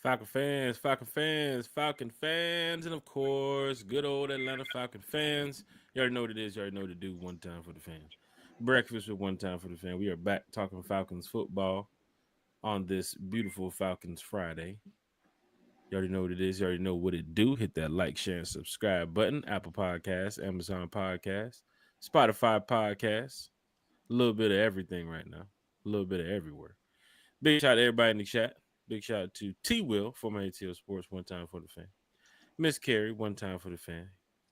Falcon fans, and of course, good old Atlanta Falcon fans. You already know what it is. You already know what to do. One time for the fans. Breakfast with one time for the fan. We are back talking Falcons football on this beautiful Falcons Friday. You already know what it is. You already know what it do. Hit that like, share, and subscribe button. Apple Podcasts, Amazon Podcasts, Spotify Podcasts. A little bit of everything right now. A little bit of everywhere. Big shout out to everybody in the chat. Big shout out to T Will, former ATL Sports, one time for the fan. Miss Carey, one time for the fan.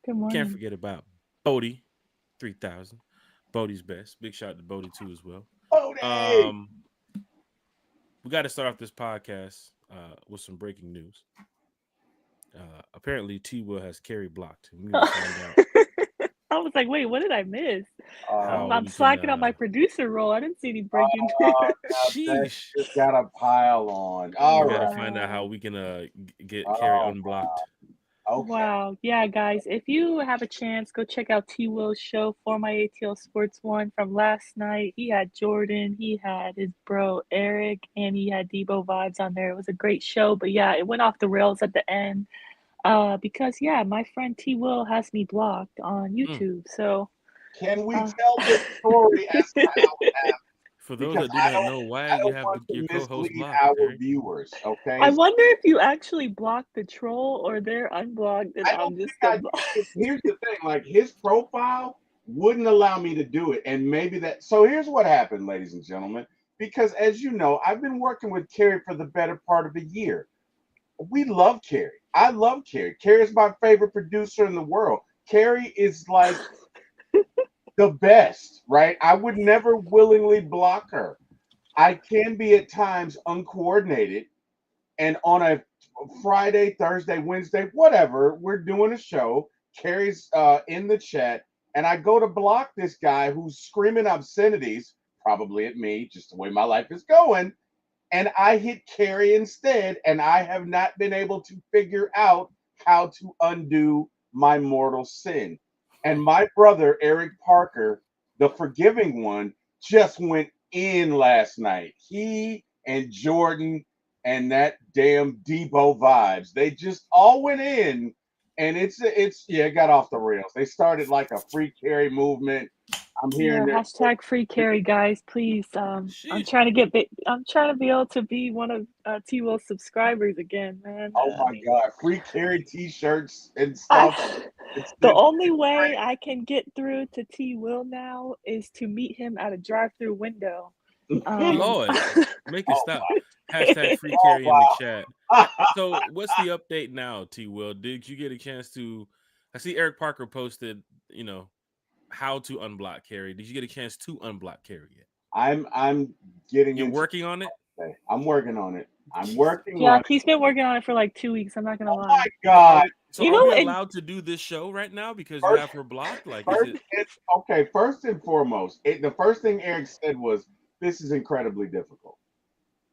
Good Can't morning. forget about Bodie, 3000. Bodie's best. Big shout out to Bodie too as well. Bodie! Um, we got to start off this podcast with some breaking news. Apparently, T Will has Carey blocked. We need to find out I was like, wait, what did I miss? how Oh, I'm we can. slacking on my producer role. I didn't see any breaking news. now that Sheesh. just got a pile on. We All got to right. find out how Wow. we can get Carey Oh, unblocked. okay. Wow. Yeah, guys, if you have a chance, go check out T Will's show for my ATL Sports One from last night. He had Jordan, he had his bro Eric, and he had Debo vibes on there. It was a great show, but yeah, it went off the rails at the end. Because yeah, my friend T Will has me blocked on Mm. YouTube. So Can we uh tell the story as to how it happened? For those Because that do not know, why I you don't have want to your co-host mislead blocked, our Carey? viewers. I Okay. So wonder if you actually blocked the troll or they're unblocked and I don't I'm just think the I did. Here's the thing: like his profile wouldn't allow me to do it, and maybe that. So here's what happened, ladies and gentlemen. Because as you know, I've been working with Carrie for the better part of a year. We love Carrie. I love Carrie. Carrie is my favorite producer in the world. Carrie is like the best, right? I would never willingly block her. I can be at times uncoordinated, and on a Friday, Thursday, Wednesday, whatever, we're doing a show. Carrie's in the chat, and I go to block this guy who's screaming obscenities, probably at me, just the way my life is going. And I hit Carrie instead, and I have not been able to figure out how to undo my mortal sin. And my brother, Eric Parker, the forgiving one, just went in last night. He and Jordan and that damn Debo vibes, they just all went in, and it's yeah, it got off the rails. They started like a free carry movement. I'm hearing Yeah, their hashtag free carry, guys. Please, Sheesh. I'm trying to be able to be one of T Will's subscribers again, man. oh I my mean, god, free carry T-shirts and I, stuff. It's the it's, only it's way great. I can get through to T Will now is to meet him at a drive-through window. Um, Lord, make it Oh stop. Hashtag free oh Carey in the chat. wow. So, what's the update now, T. Will? Did you get a chance to? I see Eric Parker posted, you know, how to unblock Carey. Did you get a chance to unblock Carey yet? I'm getting You're into working on it. it. I'm working on it. I'm working on yeah, it. he's been working on it for like 2 weeks. I'm not gonna Oh my lie. So are god. we? So You are know, we and allowed to do this show right now because you First have her blocked? Like, is first it? it's okay, first and foremost, the first thing Eric said was this is incredibly difficult.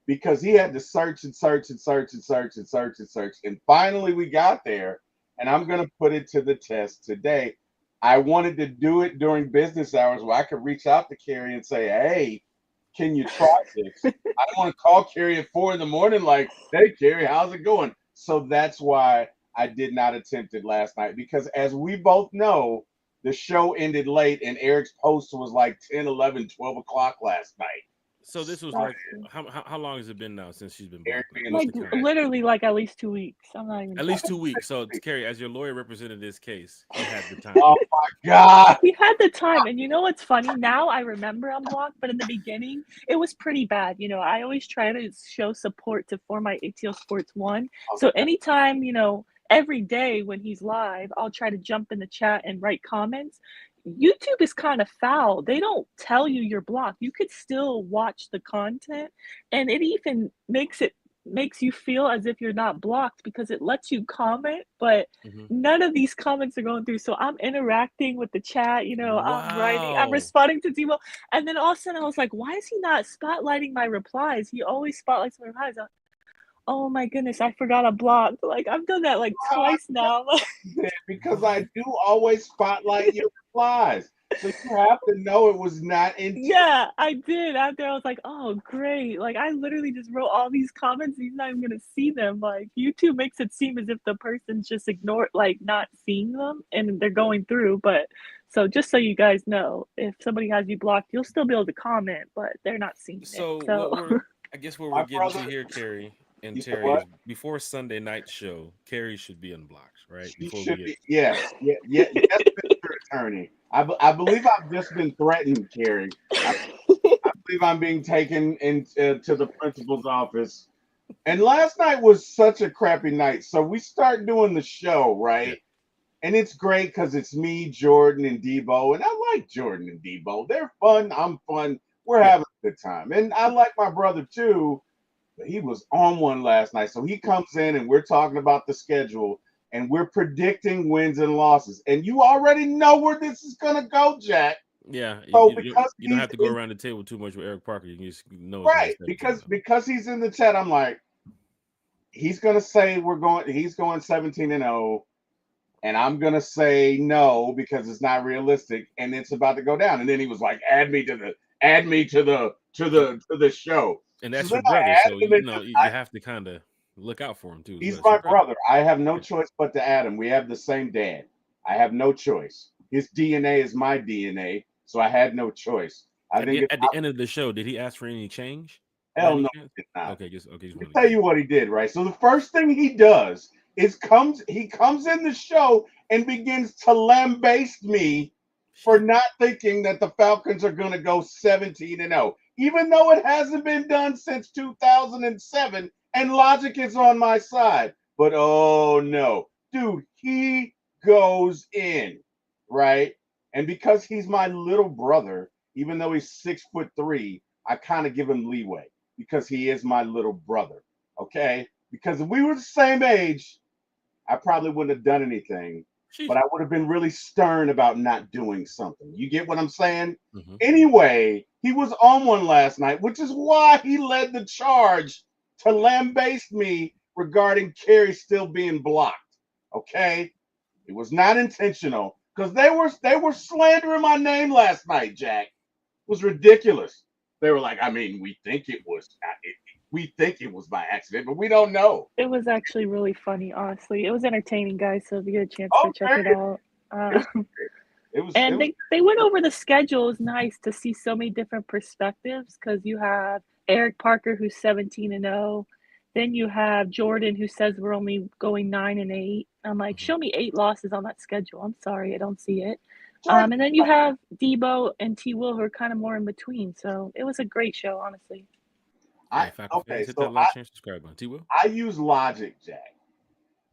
Because he had to search and search and search and search and search and search. And finally, we got there. And I'm going to put it to the test today. I wanted to do it during business hours where I could reach out to Carrie and say, hey, can you try this? I don't want to call Carrie at 4 in the morning, like, hey, Carrie, how's it going? So that's why I did not attempt it last night. Because as we both know, the show ended late and Eric's post was like 10, 11, 12 o'clock last night. So this was So like that's true. how long has it been now since she's been Eric blocked? Like, being what's Like the count? literally like at least 2 weeks. I'm not even At least joking. 2 weeks. So, Carrie, as your lawyer represented this case, he had the time. Oh my God. He had the time, and you know what's funny? Now I remember I'm blocked, but in the beginning, it was pretty bad. You know, I always try to show support to for my ATL Sports One. So Okay. anytime, every day when he's live, I'll try to jump in the chat and write comments. YouTube is kind of foul. They don't tell you you're blocked. You could still watch the content, and it even makes you feel as if you're not blocked because it lets you comment, but Hmm. none of these comments are going through. So I'm interacting with the chat, I'm writing, I'm Wow. responding to Timo. And then all of a sudden I was like, why is he not spotlighting my replies? He always spotlights my replies. Oh my goodness, I forgot I blocked. Like I've done that like Well, twice now. because I do always spotlight your replies. So you have to know it was not intentional. Yeah, I did. After I was like, oh, great. Like, I literally just wrote all these comments. He's not even going to see them. Like, YouTube makes it seem as if the person's just like, not seeing them and they're going through. But so just so you guys know, if somebody has you blocked, you'll still be able to comment, but they're not seeing it. So So, I guess what we're My getting to brother, here, Carrie and you said Terry, what? is before Sunday night show, Carrie should be unblocked, right? She Before we should get be. Yes, yes, Mr. Attorney. I believe I've just been threatened, Carrie. I believe I'm being taken into to the principal's office. And last night was such a crappy night. So we start doing the show, yeah, right? And it's great because it's me, Jordan, and Debo. And I like Jordan and Debo. They're fun. I'm fun. We're yeah. having a good time. And I like my brother too. But he was on one last night. So he comes in and we're talking about the schedule and we're predicting wins and losses. And you already know where this is going to go, Jack. Yeah, So because you don't he's have to go around the table too much with Eric Parker. You can just know it's gonna be right, 17 0. because he's in the chat, I'm like, he's gonna say he's going 17-0, and I'm gonna say no because it's not realistic and it's about to go down. And then he was like, add me And, to the show. and So that's then your brother, I so added him into you have to kind of look out for him too as well. he's It's your my brother. brother. I have no Yeah. choice but to add him. We have the same dad. I have no choice. His DNA is my DNA, so I had no choice. I think it's At the end of the show, did he ask for any change by hell any no, chance? he did not. Just Let me wanted to tell get you what he did, right? So the first thing he does is he comes in the show and begins to lambaste me for shit. not thinking that the Falcons are going to go 17-0, even though it hasn't been done since 2007 and logic is on my side. But oh no, dude, he goes in, right? And because he's my little brother, even though he's 6'3", I kind of give him leeway because he is my little brother. Okay? Because if we were the same age, I probably wouldn't have done anything, but Sheesh. I would have been really stern about not doing something. You get what I'm saying? Mm-hmm. Anyway, he was on one last night, which is why he led the charge to lambaste me regarding Kerry still being blocked. Okay? It was not intentional because they were slandering my name last night, Jack. It was ridiculous. They were like, I mean, we think it was by accident, but we don't know. it was actually really funny, honestly. It was entertaining, guys. So if you get a chance, go check Okay, it out. it was Uh, it And was they went over the schedule. It's nice to see so many different perspectives because you have Eric Parker who's 17-0. Then you have Jordan who says we're only going 9-8. I'm like, Mm-hmm. show me 8 losses on that schedule. I'm sorry, I don't see it. Jordan. And then you have Debo and T. Will who are kind of more in between. So it was a great show, honestly. Hey, I Falcon okay, fans, hit that so like, share, subscribe button. T Will. I use logic, Jack.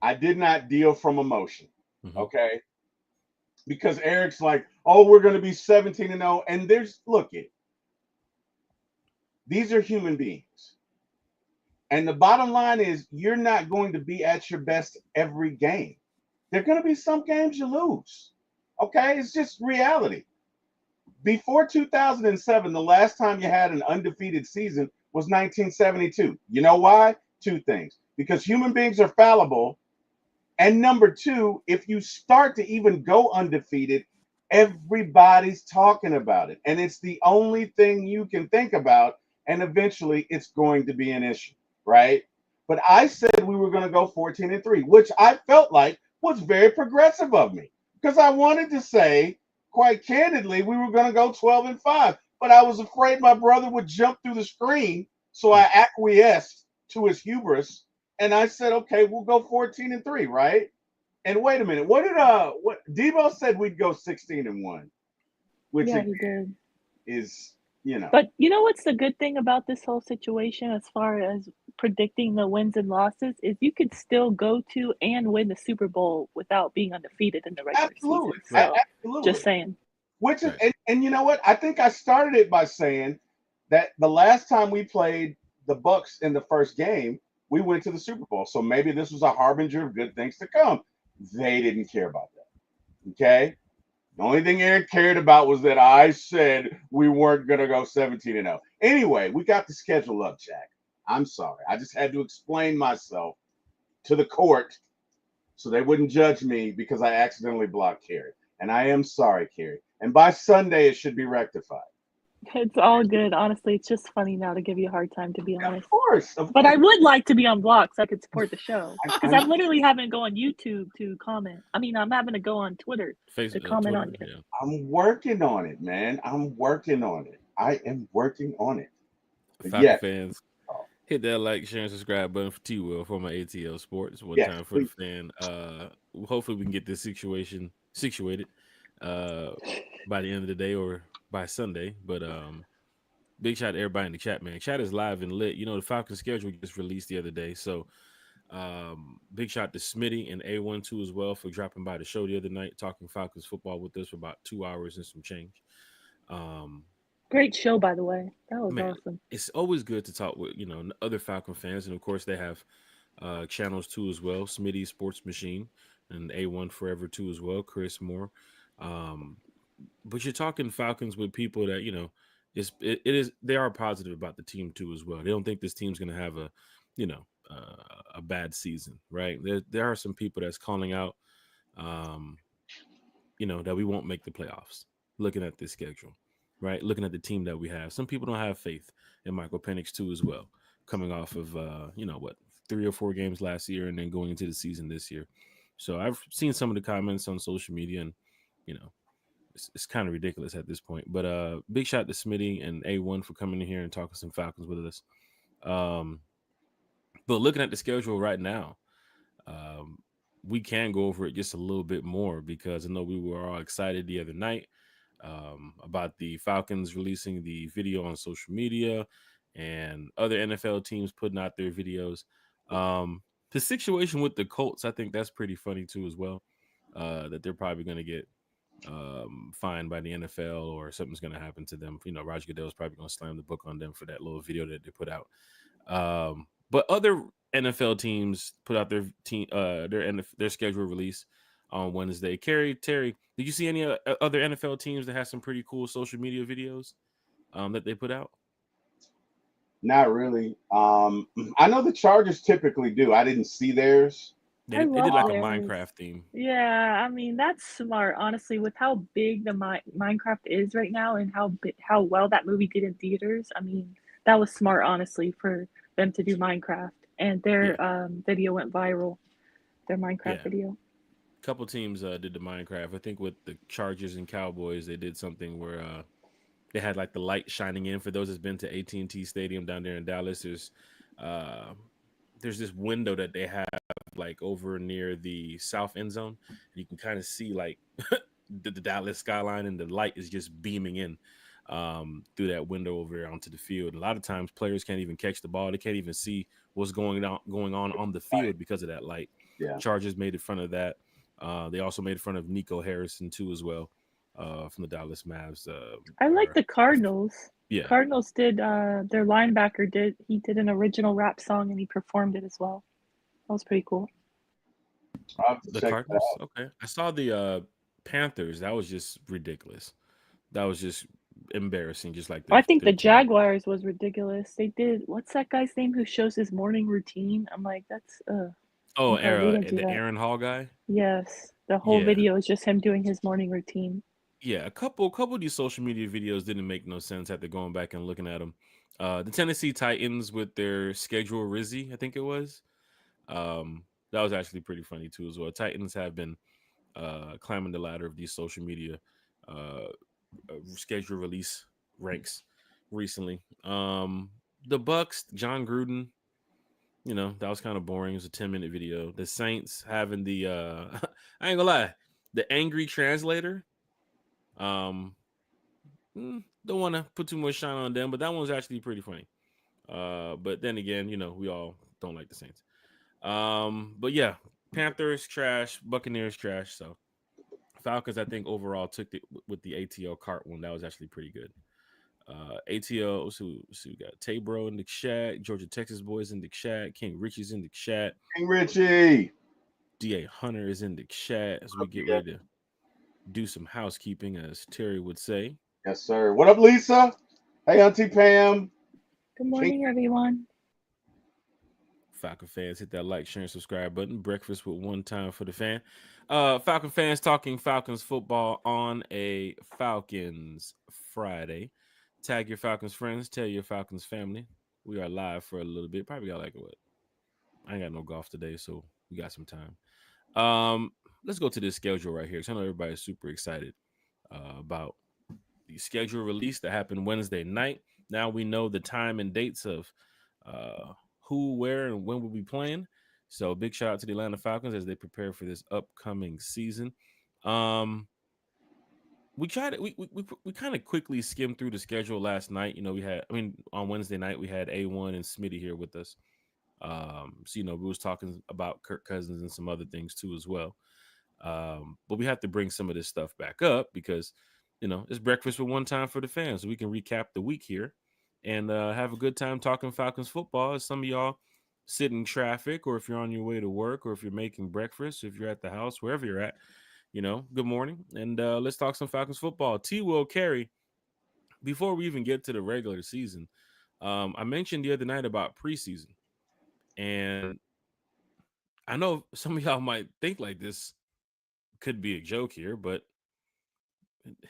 I did not deal from emotion. Mm-hmm. Okay, because Eric's like, oh, we're going to be 17-0, and there's look it. These are human beings. And the bottom line is, you're not going to be at your best every game. There are going to be some games you lose. Okay, it's just reality. Before 2007, the last time you had an undefeated season was 1972. You know why? Two things. Because human beings are fallible. And number two, if you start to even go undefeated, everybody's talking about it. And it's the only thing you can think about. And eventually it's going to be an issue, right? But I said we were going to go 14-3, which I felt like was very progressive of me because I wanted to say, quite candidly, we were going to go 12-5. But I was afraid my brother would jump through the screen. So I Yeah. acquiesced to his hubris and I said, okay, we'll go 14-3, right? And wait a minute, what Debo said we'd go 16-1, which Yeah, again he did. is, you know, But you know what's the good thing about this whole situation as far as predicting the wins and losses is you could still go to and win the Super Bowl without being undefeated in the regular absolutely, season. Right. So just absolutely. saying. Which is, Right. and you know what? I think I started it by saying that the last time we played the Bucks in the first game, we went to the Super Bowl. So maybe this was a harbinger of good things to come. They didn't care about that. Okay. The only thing Eric cared about was that I said we weren't going to go 17-0. Anyway, we got the schedule up, Jack. I'm sorry. I just had to explain myself to the court so they wouldn't judge me because I accidentally blocked Carrie. And I am sorry, Carrie. And by Sunday, it should be rectified. It's all good. Honestly, it's just funny now to give you a hard time, to be honest. Of course. But I would like to be on block so I could support the show. Because I'm I'm literally having to go on YouTube to comment. I mean, I'm having to go on Twitter to Facebook, comment Twitter, on you. yeah. I'm working on it, man. I'm working on it. I am working on it. But Falcon yeah, fans, hit that like, share, and subscribe button for T Will for my ATL Sports. One yes, time for please. the fan. Hopefully we can get this situation situated by the end of the day or by Sunday. But big shout to everybody in the chat, man. Chat is live and lit. You know, the Falcon schedule just released the other day. So big shout to Smitty and A1 too as well for dropping by the show the other night, talking Falcons football with us for about 2 hours and some change. Great show, by the way. That was Man, awesome. it's always good to talk with, other Falcon fans. And of course they have channels too as well. Smitty Sports Machine and A1 Forever too as well. Chris Moore. But you're talking Falcons with people that, they are positive about the team too as well. They don't think this team's going to have a bad season, right? There are some people that's calling out, that we won't make the playoffs. Looking at this schedule, right? Looking at the team that we have, some people don't have faith in Michael Penix too as well. Coming off of 3 or 4 games last year and then going into the season this year. So I've seen some of the comments on social media, and it's kind of ridiculous at this point. But big shout to Smitty and A1 for coming in here and talking some Falcons with us. But looking at the schedule right now, we can go over it just a little bit more because I know we were all excited the other night about the Falcons releasing the video on social media and other NFL teams putting out their videos. The situation with the Colts, I think that's pretty funny too as well, that they're probably going to get fined by the NFL or something's going to happen to them. Roger Goodell's probably going to slam the book on them for that little video that they put out. But other NFL teams put out their schedule release on Wednesday. Terry, did you see any other NFL teams that have some pretty cool social media videos that they put out? Not really. I know the Chargers typically do. I didn't see theirs. They did like a Minecraft theme. Yeah, I mean that's smart. Honestly, with how big the Minecraft is right now and how well that movie did in theaters, I mean that was smart, honestly, for them to do Minecraft, and their video went viral. Their Minecraft video. A couple teams did the Minecraft. I think with the Chargers and Cowboys, they did something where they had like the light shining in. For those that's been to AT&T Stadium down there in Dallas, there's this window that they have like over near the south end zone. You can kind of see like the Dallas skyline, and the light is just beaming in through that window over there onto the field. A lot of times players can't even catch the ball. They can't even see what's going on the field because of that light. Yeah. Chargers made in front of that. They also made fun of Nico Harrison too as well, from the Dallas Mavs. I like the Cardinals. Yeah, Cardinals did. Their linebacker did an original rap song and he performed it as well. That was pretty cool. The Cardinals. Okay, I saw the Panthers. That was just ridiculous. That was just embarrassing. Just like I think the Jaguars was ridiculous. They did. What's that guy's name who shows his morning routine? I'm like, that's Oh, Aaron Hall guy? Yes. The whole video is just him doing his morning routine. Yeah, a couple of these social media videos didn't make no sense after going back and looking at them. The Tennessee Titans with their schedule Rizzy, I think it was. That was actually pretty funny too as well. Titans have been climbing the ladder of these social media schedule release ranks recently. The Bucks, John Gruden, that was kind of boring. It was a 10-minute video. The Saints having the I ain't gonna lie, the angry translator. Don't want to put too much shine on them, but that one was actually pretty funny. But then again, we all don't like the Saints. But yeah, Panthers trash, Buccaneers trash. So Falcons, I think overall took it with the ATL cart one. That was actually pretty good. ATL, so we got Tay-Bro in the chat, Georgia Texas boys in the chat, King Richie's in the chat, King Richie, DA Hunter is in the chat as we get ready to do some housekeeping, as Terry would say. Yes, sir. What up, Lisa? Hey, Auntie Pam. Good morning, everyone. Falcon fans, hit that like, share, and subscribe button. Breakfast with one time for the fan. Falcon fans talking Falcons football on a Falcons Friday. Tag your Falcons friends. Tell your Falcons family. We are live for a little bit. Probably got like what? I ain't got no golf today, so we got some time. Let's go to this schedule right here. 'Cause I know everybody's super excited about the schedule release that happened Wednesday night. Now we know the time and dates of who, where, and when we'll be playing. So big shout out to the Atlanta Falcons as they prepare for this upcoming season. We tried it. We kind of quickly skimmed through the schedule last night. You know, on Wednesday night we had A1 and Smitty here with us. So we was talking about Kirk Cousins and some other things too as well. But we have to bring some of this stuff back up because it's breakfast with one time for the fans. So we can recap the week here and have a good time talking Falcons football. As some of y'all sit in traffic, or if you're on your way to work, or if you're making breakfast, if you're at the house, wherever you're at, good morning. And let's talk some Falcons football. T. Will Carey, before we even get to the regular season, I mentioned the other night about preseason. And I know some of y'all might think like this could be a joke here, but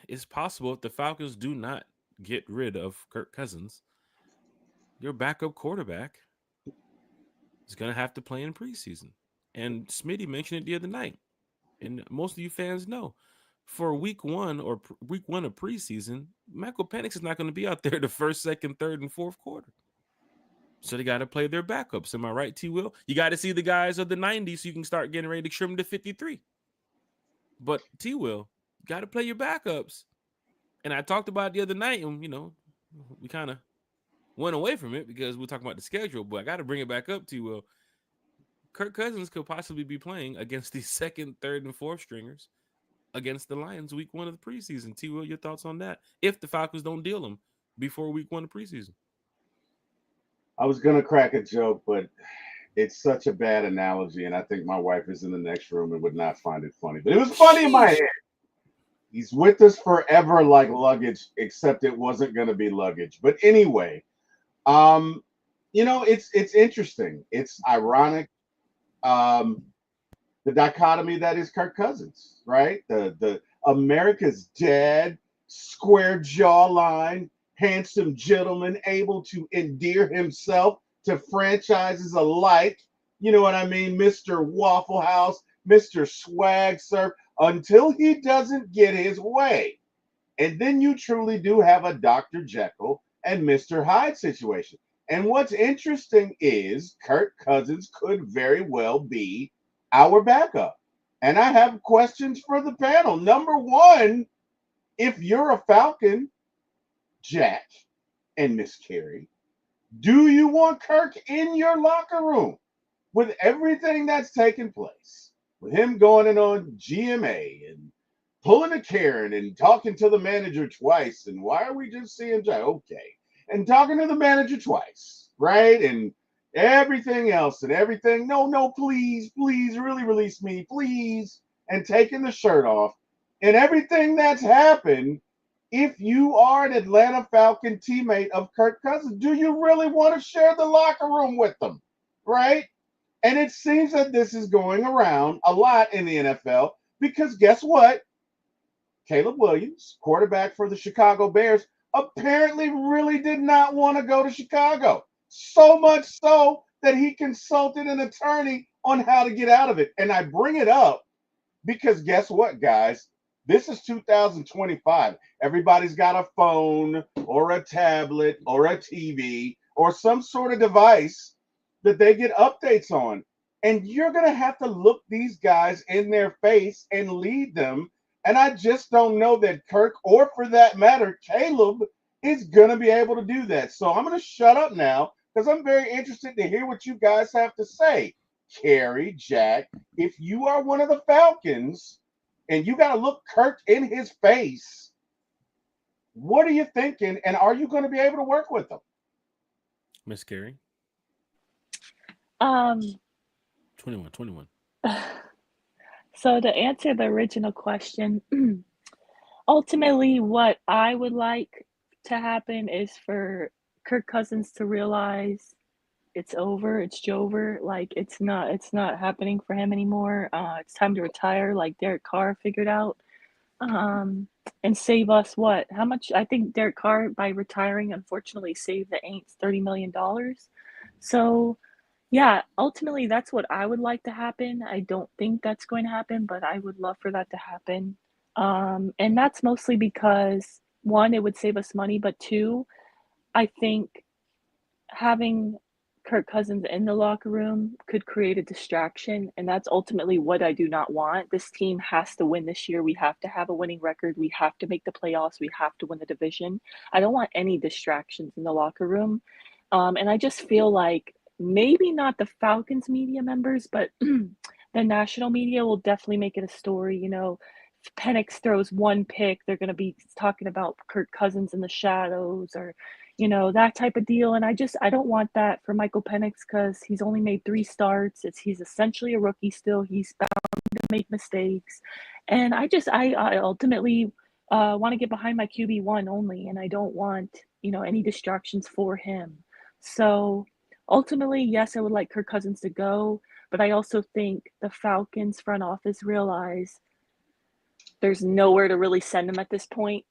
it's possible if the Falcons do not get rid of Kirk Cousins, your backup quarterback is going to have to play in preseason. And Smitty mentioned it the other night. And most of you fans know for week one week one of preseason, Michael Penix is not going to be out there the first, second, third, and fourth quarter. So they got to play their backups. Am I right, T. Will? You got to see the guys of the 90s so you can start getting ready to trim to 53. But T. Will, got to play your backups. And I talked about it the other night, and we kind of went away from it because we were talking about the schedule. But I got to bring it back up to Will. Kirk Cousins could possibly be playing against the second, third, and fourth stringers against the Lions week one of the preseason. T. Will, your thoughts on that? If the Falcons don't deal him before week one of preseason. I was gonna crack a joke, but it's such a bad analogy, and I think my wife is in the next room and would not find it funny. But it was funny in my head. He's with us forever like luggage, except it wasn't gonna be luggage. But anyway, it's interesting. It's ironic. The dichotomy that is Kirk Cousins, right? The America's dad, square jawline, handsome gentleman, able to endear himself to franchises alike. You know what I mean? Mr. Waffle House, Mr. Swag Surf, until he doesn't get his way. And then you truly do have a Dr. Jekyll and Mr. Hyde situation. And what's interesting is Kirk Cousins could very well be our backup. And I have questions for the panel. Number one, if you're a Falcon, Jack and Miss Carey, do you want Kirk in your locker room with everything that's taken place? With him going in on GMA and pulling a Karen and talking to the manager twice. And why are we just seeing Jack? Okay. And talking to the manager twice, right? And everything else and everything. No, please, really release me, please. And taking the shirt off. And everything that's happened, if you are an Atlanta Falcon teammate of Kirk Cousins, do you really want to share the locker room with them? Right? And it seems that this is going around a lot in the NFL because guess what? Caleb Williams, quarterback for the Chicago Bears, apparently really did not want to go to Chicago. So much so that he consulted an attorney on how to get out of it. And I bring it up because guess what, guys? This is 2025. Everybody's got a phone or a tablet or a TV or some sort of device that they get updates on. And you're going to have to look these guys in their face and lead them. And I just don't know that Kirk, or for that matter, Caleb, is going to be able to do that. So I'm going to shut up now because I'm very interested to hear what you guys have to say. Carrie, Jack, if you are one of the Falcons and you got to look Kirk in his face, what are you thinking? And are you going to be able to work with him? Miss Carey? 21. So to answer the original question, ultimately what I would like to happen is for Kirk Cousins to realize it's over, it's Jover. Like it's not happening for him anymore. It's time to retire, like Derek Carr figured out. Um, and save us what? How much? I think Derek Carr, by retiring, unfortunately saved the Aints $30 million. So, yeah, ultimately, that's what I would like to happen. I don't think that's going to happen, but I would love for that to happen. And that's mostly because one, it would save us money, but two, I think having Kirk Cousins in the locker room could create a distraction, and that's ultimately what I do not want. This team has to win this year. We have to have a winning record. We have to make the playoffs. We have to win the division. I don't want any distractions in the locker room. And I just feel like maybe not the Falcons media members, but the national media will definitely make it a story. If Penix throws one pick, they're going to be talking about Kirk Cousins in the shadows or that type of deal. And I don't want that for Michael Penix because he's only made 3 starts. He's essentially a rookie still. He's bound to make mistakes. And I ultimately want to get behind my QB1 only. And I don't want, any distractions for him. So ultimately, yes, I would like Kirk Cousins to go. But I also think the Falcons front office realize there's nowhere to really send him at this point.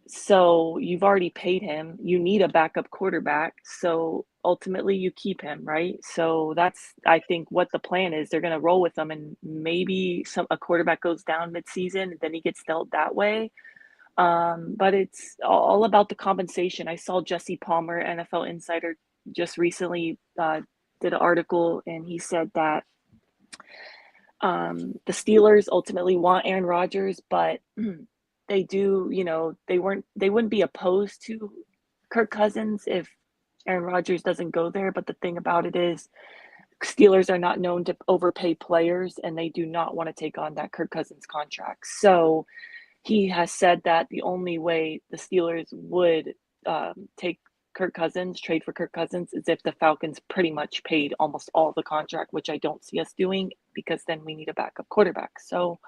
So you've already paid him. You need a backup quarterback. So ultimately you keep him, right? So that's, I think, what the plan is. They're going to roll with him, and maybe a quarterback goes down midseason and then he gets dealt that way. But it's all about the compensation. I saw Jesse Palmer, NFL Insider, just recently did an article, and he said that the Steelers ultimately want Aaron Rodgers, but they do, they wouldn't be opposed to Kirk Cousins if Aaron Rodgers doesn't go there. But the thing about it is, Steelers are not known to overpay players, and they do not want to take on that Kirk Cousins contract. So he has said that the only way the Steelers would take trade for Kirk Cousins, is if the Falcons pretty much paid almost all the contract, which I don't see us doing, because then we need a backup quarterback. So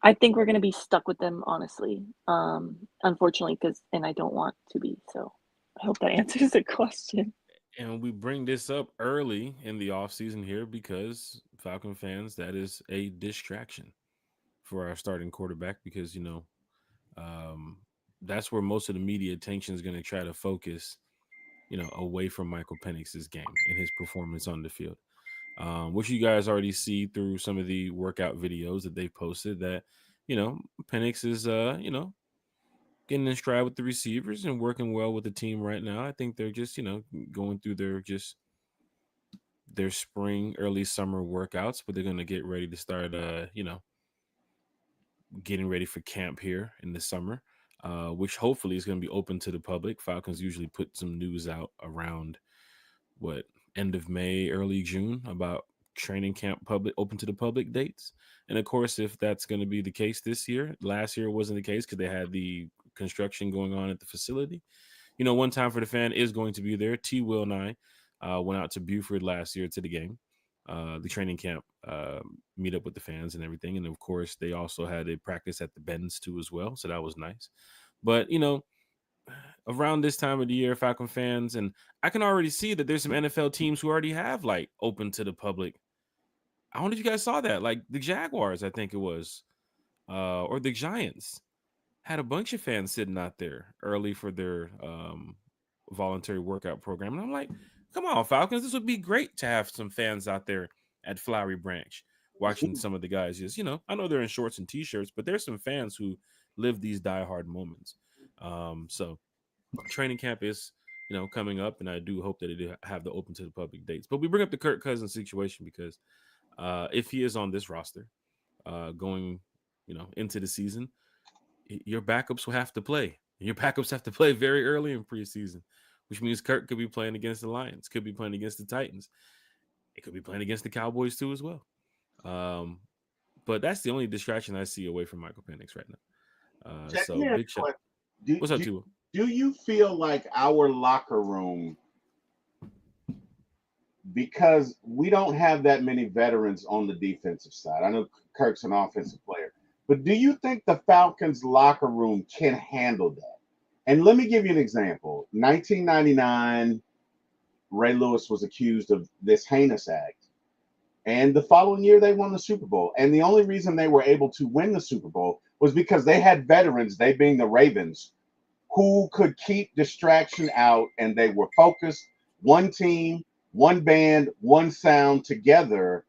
I think we're going to be stuck with them, honestly, unfortunately, and I don't want to be. So I hope that answers the question. And we bring this up early in the offseason here because Falcon fans, that is a distraction for our starting quarterback because, um, that's where most of the media attention is going to try to focus, away from Michael Penix's game and his performance on the field. Which you guys already see through some of the workout videos that they posted that, Penix is, getting in stride with the receivers and working well with the team right now. I think they're just, going through their spring, early summer workouts, but they're going to get ready to start, getting ready for camp here in the summer, which hopefully is going to be open to the public. Falcons usually put some news out around what end of May, early June about training camp open to the public dates. And of course, if that's going to be the case this year, last year it wasn't the case because they had the construction going on at the facility. One time for the fan is going to be there. T. Will and I went out to Buford last year to the game, the training camp, meet up with the fans and everything. And of course, they also had a practice at the Bends too as well. So that was nice. But, around this time of the year, Falcon fans, and I can already see that there's some NFL teams who already have like open to the public. I don't know if you guys saw that, like the Jaguars, I think it was, or the Giants had a bunch of fans sitting out there early for their voluntary workout program. And I'm like, come on, Falcons, this would be great to have some fans out there at Flowery Branch watching some of the guys. Just, I know they're in shorts and t-shirts, but there's some fans who live these diehard moments. So training camp is, coming up, and I do hope that it have the open to the public dates. But we bring up the Kirk Cousins situation because if he is on this roster going, into the season, your backups will have to play. Your backups have to play very early in preseason, which means Kirk could be playing against the Lions, could be playing against the Titans. It could be playing against the Cowboys too as well. But that's the only distraction I see away from Michael Penix right now. Jack, So big shout. What's up, Tua? Do you feel like our locker room, because we don't have that many veterans on the defensive side? I know Kirk's an offensive player, but do you think the Falcons locker room can handle that? And let me give you an example. 1999, Ray Lewis was accused of this heinous act. And the following year, they won the Super Bowl. And the only reason they were able to win the Super Bowl was because they had veterans, they being the Ravens, who could keep distraction out, and they were focused, one team, one band, one sound together.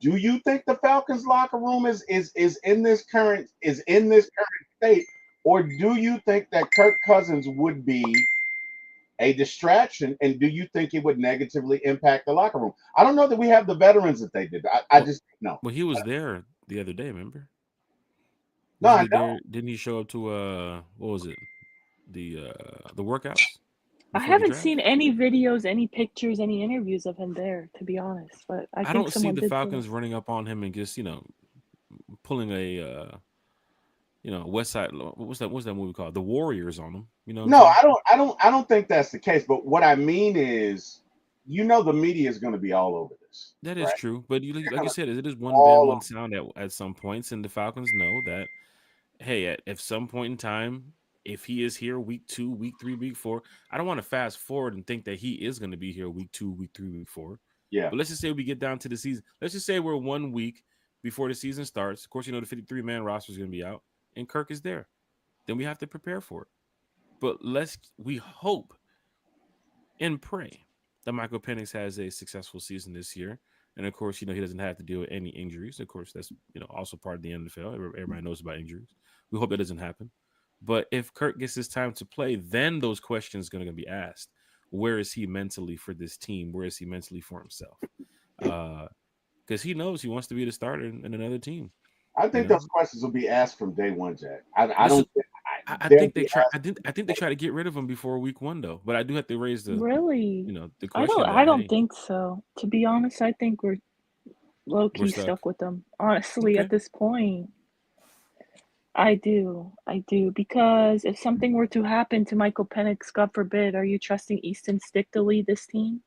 Do you think the Falcons locker room is in this current state, or do you think that Kirk Cousins would be a distraction, and do you think it would negatively impact the locker room? I don't know that we have the veterans that they did. I Well, just no. well, he was there the other day. Remember? No, Wasn't I he know. there? Didn't he show up to what was it? The workouts I before the haven't draft? seen any videos, any pictures, any interviews of him there, to be honest. But I I think don't see someone the did say that. Falcons running up on him and just pulling a West Side. What's that movie called? The Warriors on him. You know what I'm No, saying? I don't think that's the case. But what I mean is, the media is going to be all over this, That is right? true, but They're like going you to said, it is one band, all one over. sound at some points, and the Falcons know that. Hey, at some point in time, if he is here week 2, week 3, week 4, I don't want to fast forward and think that he is going to be here week 2, week 3, week 4. Yeah, But let's just say we get down to the season. Let's just say we're 1 week before the season starts. Of course, the 53-man roster is going to be out, and Kirk is there. Then we have to prepare for it. But we hope and pray that Michael Penix has a successful season this year. And of course, he doesn't have to deal with any injuries. Of course, that's also part of the NFL. Everybody knows about injuries. We hope that doesn't happen. But if Kirk gets his time to play, then those questions are going to be asked. Where is he mentally for this team? Where is he mentally for himself? Because he knows he wants to be the starter in another team. I You think those know, questions will be asked from day one, Jack. I this don't is. think I they'll think they be try. asked. I think they try to get rid of him before week 1, though. But I do have to raise Really? the I don't question I that, don't hey, think so. To be honest, I think we're low we're key stuck. stuck with them. Honestly, Okay. at this point, I do. I do. Because if something were to happen to Michael Penix, God forbid, are you trusting Easton Stick to lead this team?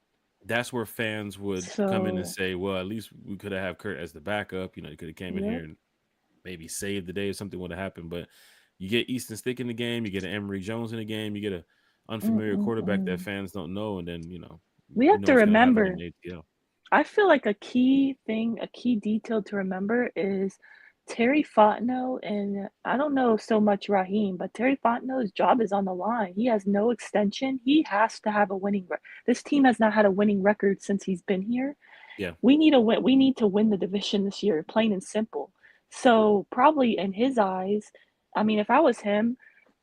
That's where fans would come in and So, say, well, at least we could have Kurt as the backup. He could have came in yep. here and maybe saved the day if something would have happened. But you get Easton Stick in the game, you get an Emory Jones in the game, you get a unfamiliar quarterback that Mm-mm-mm. fans don't know, and then We you have know to what's going to happen in remember, the ATL. I feel like a key thing, a key detail to remember is Terry Fontenot, and I don't know so much Raheem, but Terry Fontenot's job is on the line. He has no extension. He has to have a winning record. This team has not had a winning record since he's been here. Yeah, We need a win. We need to win the division this year, plain and simple. So probably in his eyes, I mean, if I was him,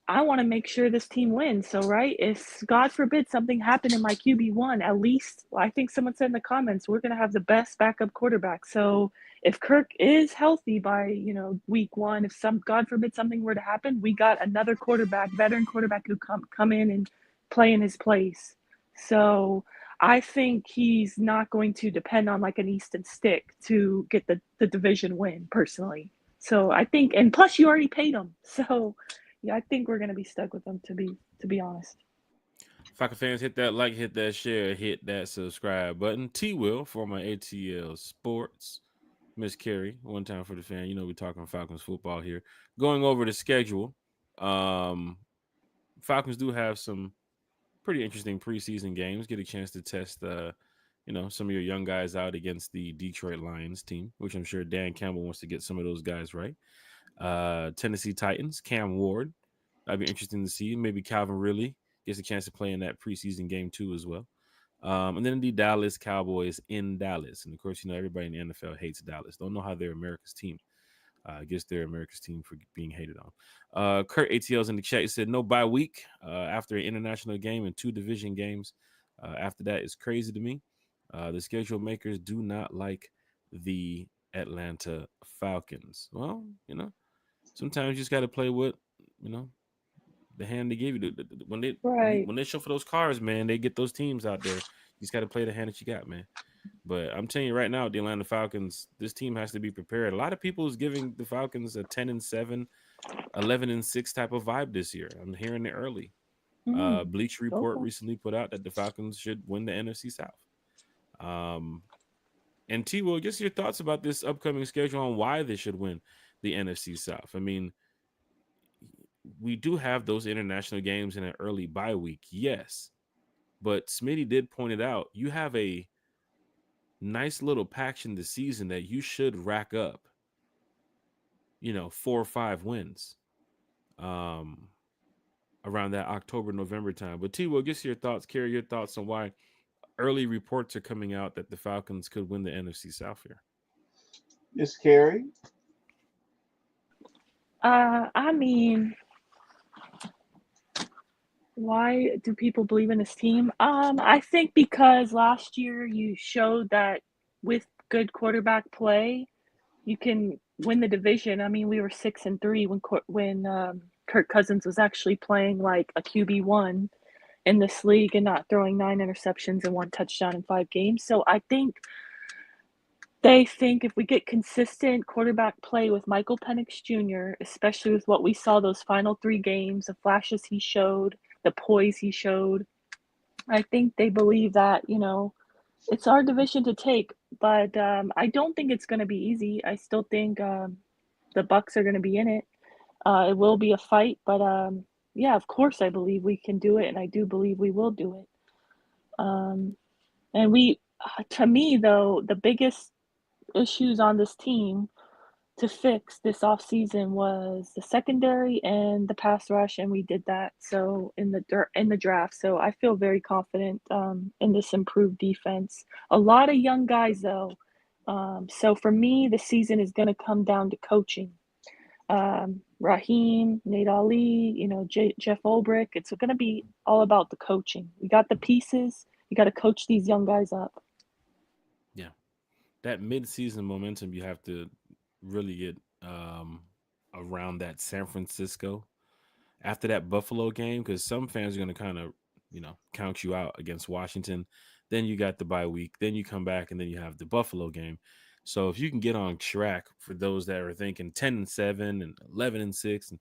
I want to make sure this team wins. So, right, if God forbid something happened in my QB1, at least I think someone said in the comments, we're going to have the best backup quarterback. So, if Kirk is healthy by, week 1, if God forbid something were to happen, we got another quarterback, veteran quarterback who come in and play in his place. So, I think he's not going to depend on like an Easton Stick to get the division win personally. So, I think, and plus you already paid him. So, yeah, I think we're gonna be stuck with them to be honest. Falcon fans, hit that like, hit that share, hit that subscribe button. T Will for my ATL Sports. Miss Carey, one time for the fan. We're talking Falcons football here. Going over the schedule. Um, Falcons do have some pretty interesting preseason games. Get a chance to test, some of your young guys out against the Detroit Lions team, which I'm sure Dan Campbell wants to get some of those guys right. Tennessee Titans, Cam Ward. That'd be interesting to see. Maybe Calvin Ridley gets a chance to play in that preseason game too as well. And then the Dallas Cowboys in Dallas. And of course, everybody in the NFL hates Dallas. Don't know how they're America's team. I guess they're America's team for being hated on. Kurt ATL's in the chat. He said no bye week after an international game and 2 division games. After that is crazy to me. The schedule makers do not like the Atlanta Falcons. Well, sometimes you just got to play with, you know, the hand they give you. When they Right. when they show for those cars, man, they get those teams out there. You just got to play the hand that you got, man. But I'm telling you right now, the Atlanta Falcons, this team has to be prepared. A lot of people is giving the Falcons a 10-7, 11-6 type of vibe this year. I'm hearing it early. Mm, Bleacher Report okay. recently put out that the Falcons should win the NFC South. Um, and T, Will, just your thoughts about this upcoming schedule on why they should win the NFC South. I mean, we do have those international games in an early bye week, yes, But Smitty did point it out. You have a nice little patch in the season that you should rack up, 4 or 5 wins um, around that October, November time. But T, will get your thoughts, Carry your thoughts on why early reports are coming out that the Falcons could win the NFC South here. Miss Carrie. I mean, why do people believe in this team? I think because last year you showed that with good quarterback play, you can win the division. I mean, we were 6-3 when Kirk Cousins was actually playing like a QB1 in this league and not throwing 9 interceptions and 1 touchdown in 5 games. So I think they think if we get consistent quarterback play with Michael Penix Jr., especially with what we saw those final 3 games, the flashes he showed, the poise he showed, I think they believe that, it's our division to take. But I don't think it's going to be easy. I still think the Bucks are going to be in it. It will be a fight, but yeah, of course I believe we can do it, and I do believe we will do it. And to me though, the biggest issues on this team to fix this offseason was the secondary and the pass rush, and we did that. So in the draft, so I feel very confident in this improved defense. A lot of young guys though, so for me, the season is going to come down to coaching. Raheem, Nate Ali, Jeff Ulbrich. It's going to be all about the coaching. We got the pieces. You got to coach these young guys up. Yeah, that mid-season momentum you have to really get around that San Francisco after that Buffalo game, because some fans are going to kind of count you out against Washington. Then you got the bye week. Then you come back, and then you have the Buffalo game. So if you can get on track, for those that are thinking 10-7 and 11-6, and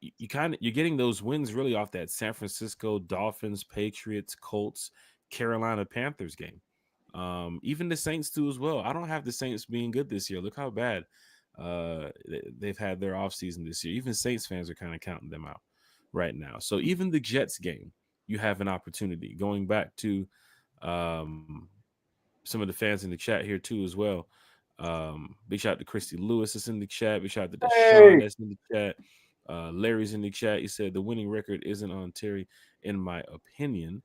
you're getting those wins really off that San Francisco, Dolphins, Patriots, Colts, Carolina Panthers game. Even the Saints too as well. I don't have the Saints being good this year. Look how bad they've had their offseason this year. Even Saints fans are kind of counting them out right now. So even the Jets game, you have an opportunity. Going back to some of the fans in the chat here too as well. Big shout out to Christy Lewis that's in the chat. Big shout out to Deshaun Hey. that's in the chat. Larry's in the chat. He said the winning record isn't on Terry, in my opinion.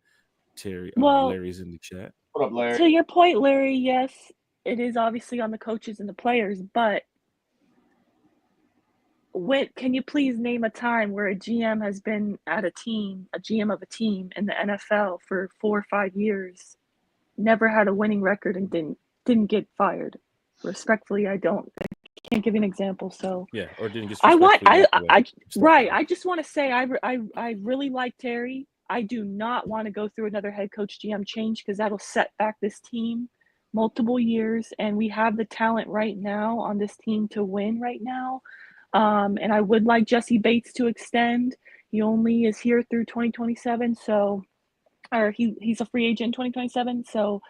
Well, Larry's in the chat. What up, Larry? to your point, Larry, yes, it is obviously on the coaches and the players, but can you please name a time where a GM has been at a GM of a team in the NFL for 4 or 5 years, never had a winning record and didn't get fired? Respectfully, I can't give you an example. So Yeah, or didn't get I want respectfully walk away. right. I just want to say I really like Terry. I do not want to go through another head coach GM change because that'll set back this team multiple years, and we have the talent right now on this team to win right now. And I would like Jesse Bates to extend. He only is here through 2027, or he's a free agent in 2027. So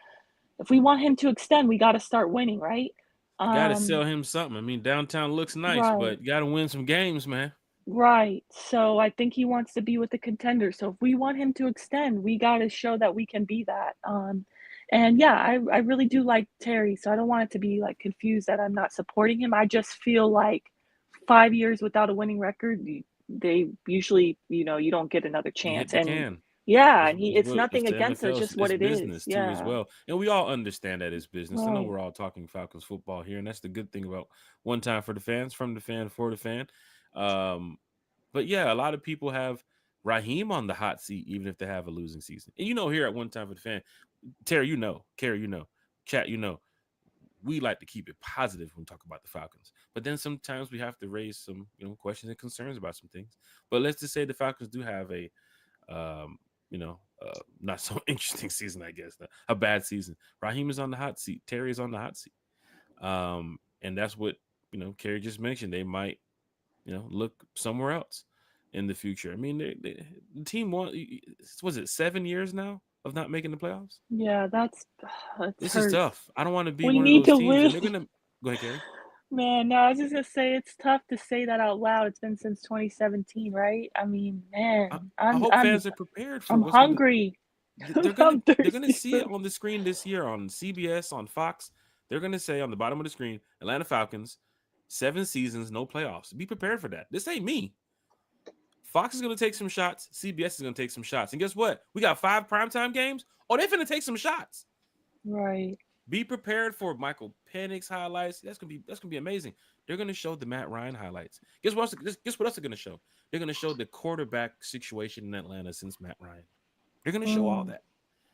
if we want him to extend, we got to start winning, right? Got to sell him something. I mean, downtown looks nice, Right. but got to win some games, man. Right. So I think he wants to be with the contender. So if we want him to extend, we got to show that we can be that. And yeah, I really do like Terry. So I don't want it to be like confused that I'm not supporting him. I just feel like 5 years without a winning record, they usually, you don't get another You hit chance. the And can. yeah, and it's It's nothing the against it. It's NFL. just It's what it is. business too as Yeah. well, and we all understand that it's business. I know Right. we're all talking Falcons football here, and that's the good thing about One Time for the Fans, from the fan for the fan. But yeah, a lot of people have Raheem on the hot seat, even if they have a losing season. And here at One Time for the Fan, Terry, Carrie, chat, we like to keep it positive when we talk about the Falcons. But then sometimes we have to raise some, questions and concerns about some things. But let's just say the Falcons do have a, not so interesting season, I guess. A bad season. Raheem is on the hot seat. Terry is on the hot seat. And that's what, Carrie just mentioned. They might, look somewhere else in the future. I mean, the team won, was it 7 years now of not making the playoffs? Yeah, This hurts. is tough. I don't want to be We one of need those to teams, and win. they're gonna go ahead, Carrie. Man, no, I was just gonna say it's tough to say that out loud. It's been since 2017, right? I mean, I, man, I I'm hope I'm fans are prepared for I'm what's gonna. hungry. They're gonna I'm they're gonna thirsty see for. it on the screen this year on CBS, on Fox. They're gonna say on the bottom of the screen, Atlanta Falcons, 7 seasons, no playoffs. Be prepared for that. This ain't me. Fox is gonna take some shots. CBS is gonna take some shots. And guess what? We got 5 primetime games. Oh, they're gonna take some shots. Right. Be prepared for Michael Penix highlights. That's gonna be amazing. They're gonna show the Matt Ryan highlights. Guess what else they're gonna show? They're gonna show the quarterback situation in Atlanta since Matt Ryan. They're gonna show all Mm, that.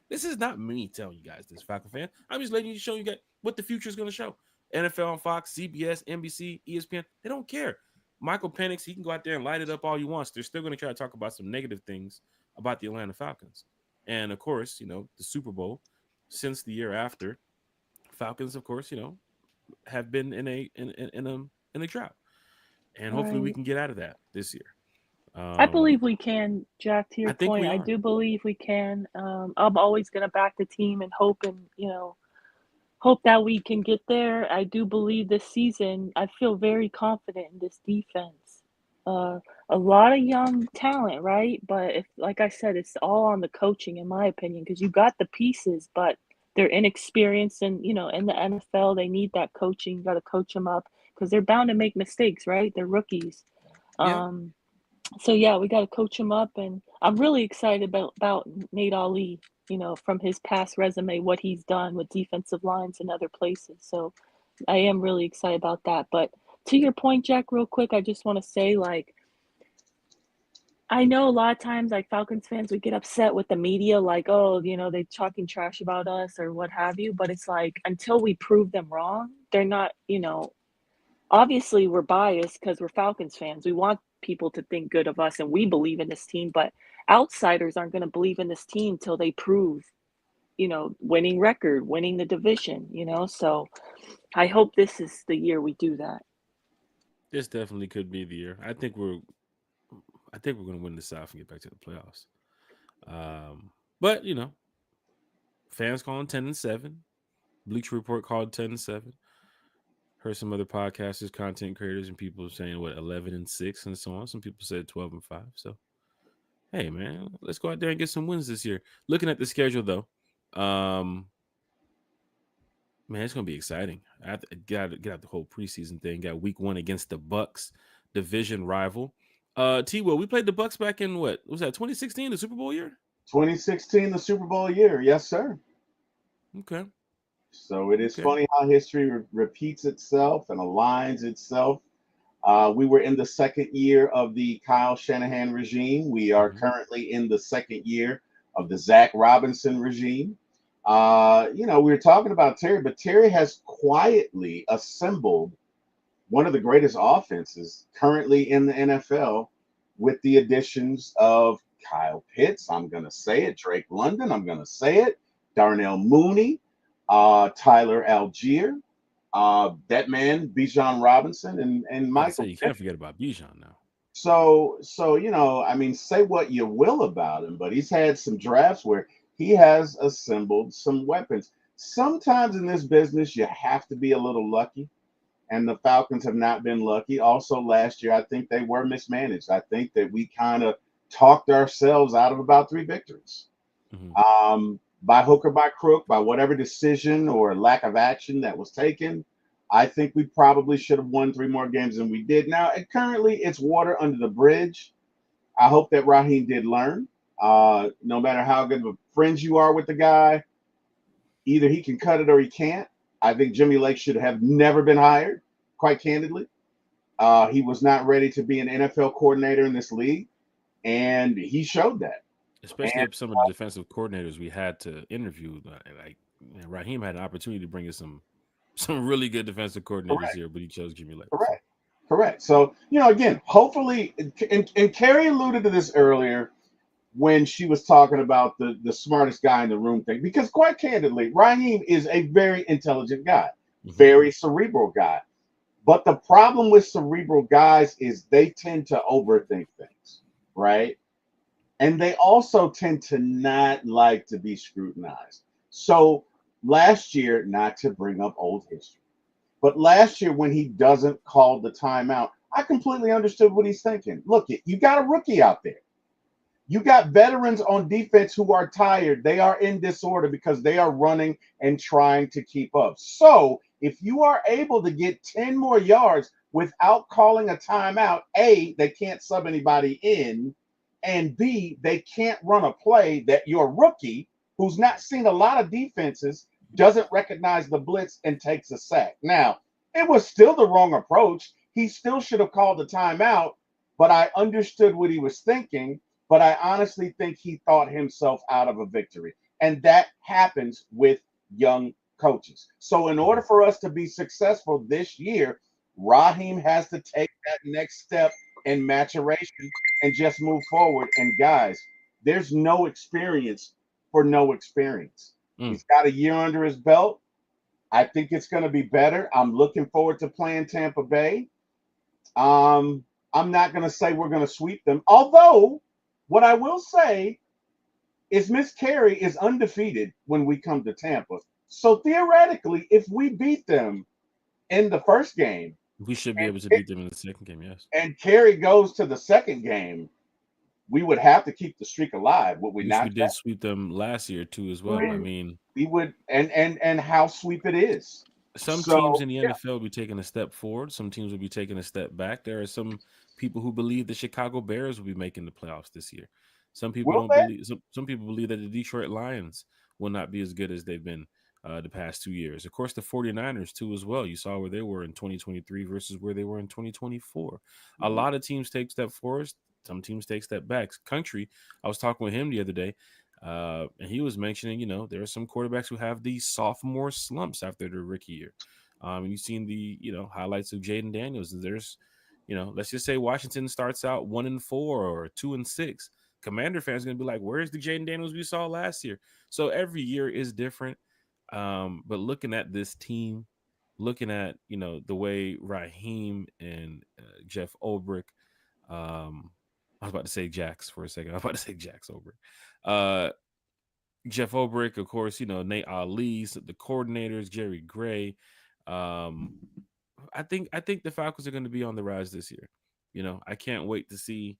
This is not me telling you guys this, Falcon fan. I'm just letting you show you guys what the future is gonna show. NFL on Fox, CBS, NBC, ESPN. They don't care. Michael Penix, he can go out there and light it up all he wants. They're still gonna try to talk about some negative things about the Atlanta Falcons. And of course, the Super Bowl since the year after Falcons, of course, have been in a drought, and hopefully we right. can get out of that this year. I Um, believe we can, Jack, to I your think point. we I are. do believe we can. I'm always going to back the team and hope that we can get there. I do believe this season, I feel very confident in this defense. Uh, a lot of young talent, right? But if, like I said, it's all on the coaching, in my opinion, because you got the pieces, but they're inexperienced, and in the NFL, they need that coaching. You got to coach them up because they're bound to make mistakes, right? They're rookies. Yeah, Um, so yeah, we got to coach him up, and I'm really excited about Nate Ali. From his past resume, what he's done with defensive lines and other places. So I am really excited about that. But to your point, Jack, real quick, I just want to say, like, I know a lot of times, like Falcons fans, we get upset with the media, like, oh, they talking trash about us or what have you. But it's like until we prove them wrong, they're not. Obviously we're biased because we're Falcons fans. We want people to think good of us and we believe in this team, but outsiders aren't going to believe in this team till they prove, winning record, winning the division. So I hope this is the year we do that. this definitely could be the year. I think we're going to win the South and get back to the playoffs. But fans calling 10-7. Bleacher Report called 10-7. Heard some other podcasters, content creators, and people saying 11-6 and so on. Some people said 12-5. So hey, man, let's go out there and get some wins this year. Looking at the schedule though, man, it's gonna be exciting. I have to get out the whole preseason thing. Got week 1 against the Bucks, division rival. T. Will, we played the Bucks back in what was that 2016, the Super Bowl year? 2016, the Super Bowl year. Yes, sir. Okay, So it is okay. funny how history repeats itself and aligns itself. We were in the second year of the Kyle Shanahan regime. We are Mm-hmm. currently in the second year of the Zach Robinson regime. We were talking about Terry, but Terry has quietly assembled one of the greatest offenses currently in the NFL with the additions of Kyle Pitts. I'm going to say it. Drake London. I'm going to say it. Darnell Mooney, Tyler Algier, that man, Bijan Robinson, and About to say Michael you Pittman. can't forget about Bijan now. So I mean, say what you will about him, but he's had some drafts where he has assembled some weapons. Sometimes in this business, you have to be a little lucky, and the Falcons have not been lucky. Also, last year, I think they were mismanaged. I think that we kind of talked ourselves out of about 3 victories. Mm-hmm. By hook or by crook, by whatever decision or lack of action that was taken, I think we probably should have won 3 more games than we did. Now, currently, it's water under the bridge. I hope that Raheem did learn. No matter how good of friends you are with the guy, either he can cut it or he can't. I think Jimmy Lake should have never been hired, quite candidly. He was not ready to be an NFL coordinator in this league, and he showed that. Especially And up some of the defensive coordinators we had to interview. Like Raheem had an opportunity to bring in some really good defensive coordinators correct, here, but he chose Jimmy Lake. So correct, correct. So, again, hopefully, and Carrie alluded to this earlier when she was talking about the smartest guy in the room thing, because quite candidly, Raheem is a very intelligent guy, mm-hmm. very cerebral guy. But the problem with cerebral guys is they tend to overthink things, right? And they also tend to not like to be scrutinized. So last year, not to bring up old history, but last year when he doesn't call the timeout, I completely understood what he's thinking. Look, you got a rookie out there. You got veterans on defense who are tired. They are in disorder because they are running and trying to keep up. So if you are able to get 10 more yards without calling a timeout, A, they can't sub anybody in, and B, they can't run a play that your rookie, who's not seen a lot of defenses, doesn't recognize the blitz and takes a sack. Now, it was still the wrong approach. He still should have called the timeout, but I understood what he was thinking. But I honestly think he thought himself out of a victory. And that happens with young coaches. So, in order for us to be successful this year, Raheem has to take that next step in maturation and just move forward. And guys, there's no experience for no experience. Mm. He's got a year under his belt. I think it's going to be better. I'm looking forward to playing Tampa Bay. Um, I'm not going to say we're going to sweep them. Although, what I will say is Miss Carey is undefeated when we come to Tampa. So theoretically, if we beat them in the first game We should be and, able to beat them in the second game. Yes. and Carey goes to the second game, we would have to keep the streak alive, would we Which we not? did sweep them last year too, as well. I Right. mean, We would, and how sweep it is. some teams So in the yeah, NFL will be taking a step forward. Some teams will be taking a step back. There are some people who believe the Chicago Bears will be making the playoffs this year. Some people will don't they? believe. Some people believe that the Detroit Lions will not be as good as they've been the past 2 years. Of course, the 49ers too as well. You saw where they were in 2023 versus where they were in 2024. A lot of teams take step forwards. Some teams take step backs. Country, I was talking with him the other day. And he was mentioning, there are some quarterbacks who have these sophomore slumps after their rookie year. And you've seen the, highlights of Jaden Daniels. And there's, let's just say Washington starts out 1-4 or 2-6. Commander fans are going to be like, where's the Jaden Daniels we saw last year? So every year is different. But looking at this team, looking at, the way Raheem and Jeff Ulbrich, I was about to say Jax for a second. I was about to say Jax Ulbrich. Uh, Jeff Ulbrich, of course, Nate Ali, the coordinators, Jerry Gray. Um, I think the Falcons are going to be on the rise this year. I can't wait to see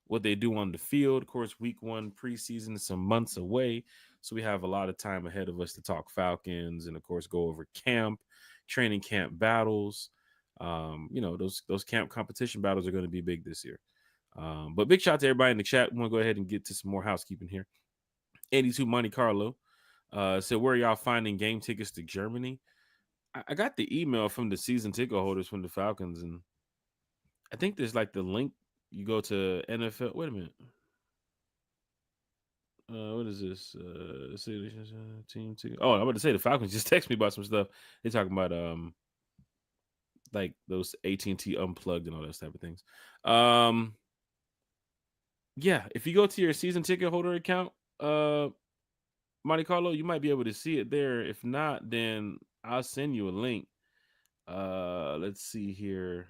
what they do on the field. Of course, week one preseason is some months away, so we have a lot of time ahead of us to talk Falcons and, of course, go over camp, training camp battles. Those camp competition battles are going to be big this year. But big shout out to everybody in the chat. We want to go ahead and get to some more housekeeping here. 82 Monte Carlo said, where are y'all finding game tickets to Germany? I got the email from the season ticket holders from the Falcons, and I think there's like the link. You go to NFL. Wait a minute. What is this? Team ticket. Oh, I'm about to say the Falcons just text me about some stuff. They're talking about like those AT&T unplugged and all those type of things. Yeah, if you go to your season ticket holder account, Monte Carlo, you might be able to see it there. If not, then I'll send you a link. Let's see here.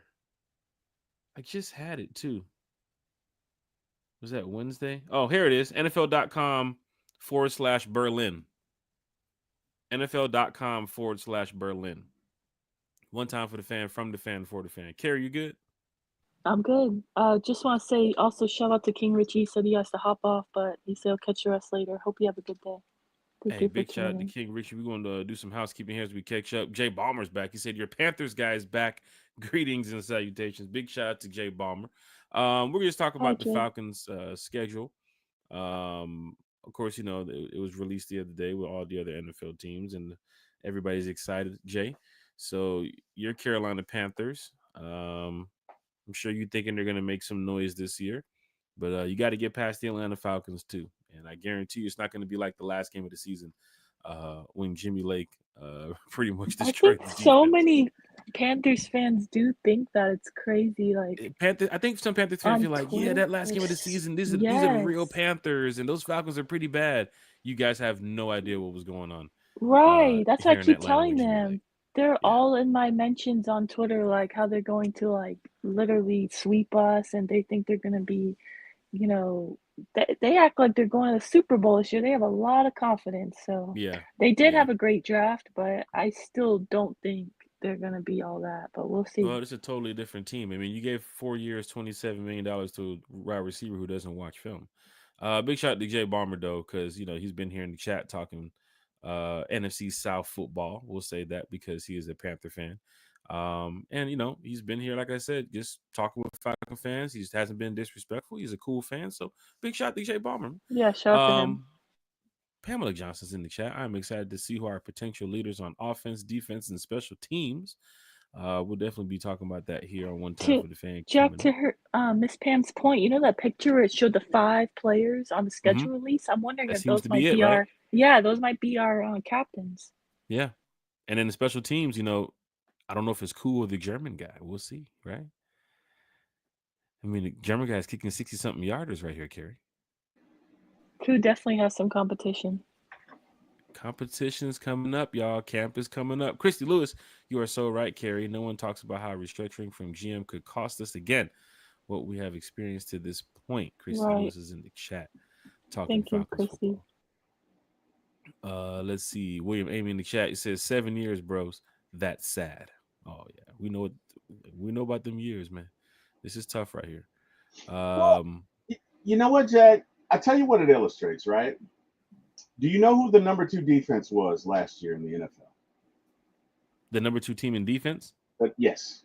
I just had it too. Was that Wednesday? Oh, here it is. NFL.com/Berlin. NFL.com/Berlin. One time for the fan, from the fan, for the fan. Carrie, you good? I'm good. Just want to say also shout out to King Richie. He said he has to hop off, but he said he'll catch the rest later. Hope you have a good day. Thank Hey, you for big shout out to tuning in. King Richie. We're going to do some housekeeping here as we catch up. Jay Balmer's back. He said, your Panthers guy is back. Greetings and salutations. Big shout out to Jay Balmer. We're going to talk Hi, about the Jay. Falcons' schedule. Of course, it was released the other day with all the other NFL teams, and everybody's excited, Jay. So your Carolina Panthers, I'm sure you're thinking they're going to make some noise this year, but you got to get past the Atlanta Falcons too. And I guarantee you it's not going to be like the last game of the season when Jimmy Lake pretty much I destroyed think the so defense. many Panthers fans do think that. It's crazy. Like I think some Panthers fans on feel like, yeah, Twitter, that last game of the season, these are the real yes, Panthers, and those Falcons are pretty bad. You guys have no idea what was going on right. That's why I here in keep Atlanta telling with Jimmy Lake. them. They're Yeah, all in my mentions on Twitter, like how they're going to like literally sweep us, and they think they're gonna be, you know, they act like they're going to the Super Bowl this year. They have a lot of confidence. So yeah, they did yeah. have a great draft, but I still don't think they're gonna be all that. But we'll Well, see. it's a totally different team. I mean, you gave 4 years, $27 million to a wide receiver who doesn't watch film. Big shout out to Jay Bomber though, because he's been here in the chat talking NFC South football. We'll say that because he is a Panther fan. And he's been here, like I said, just talking with Falcon fans. He just hasn't been disrespectful. He's a cool fan. So big shout out to Jay Bomber. Yeah, shout out to him. Pamela Johnson's in the chat. I'm excited to see who our potential leaders on offense, defense, and special teams. We'll definitely be talking about that here on One Time for the Fan. Jack, to her, Miss Pam's point, that picture where it showed the 5 players on the schedule release? I'm wondering if those might be our, those might be our captains. Yeah. And then the special teams, I don't know if it's cool with the German guy. We'll see, right? I mean, the German guy's kicking 60-something yarders right here, Carrie. Who definitely has some competition. Competition's coming up, y'all. Camp is coming up. Christy Lewis, you are so right, Carrie. No one talks about how restructuring from GM could cost us again what we have experienced to this point. Christy Lewis is in the chat talking Falcons football. Let's see. William Amy in the chat. He says 7 years, bros. That's sad. Oh yeah, we know about them years, man. This is tough right here. Well, you know what, Jack? I tell you what it illustrates, right? Do you know who the number 2 defense was last year in the NFL? The number 2 team in defense? Yes.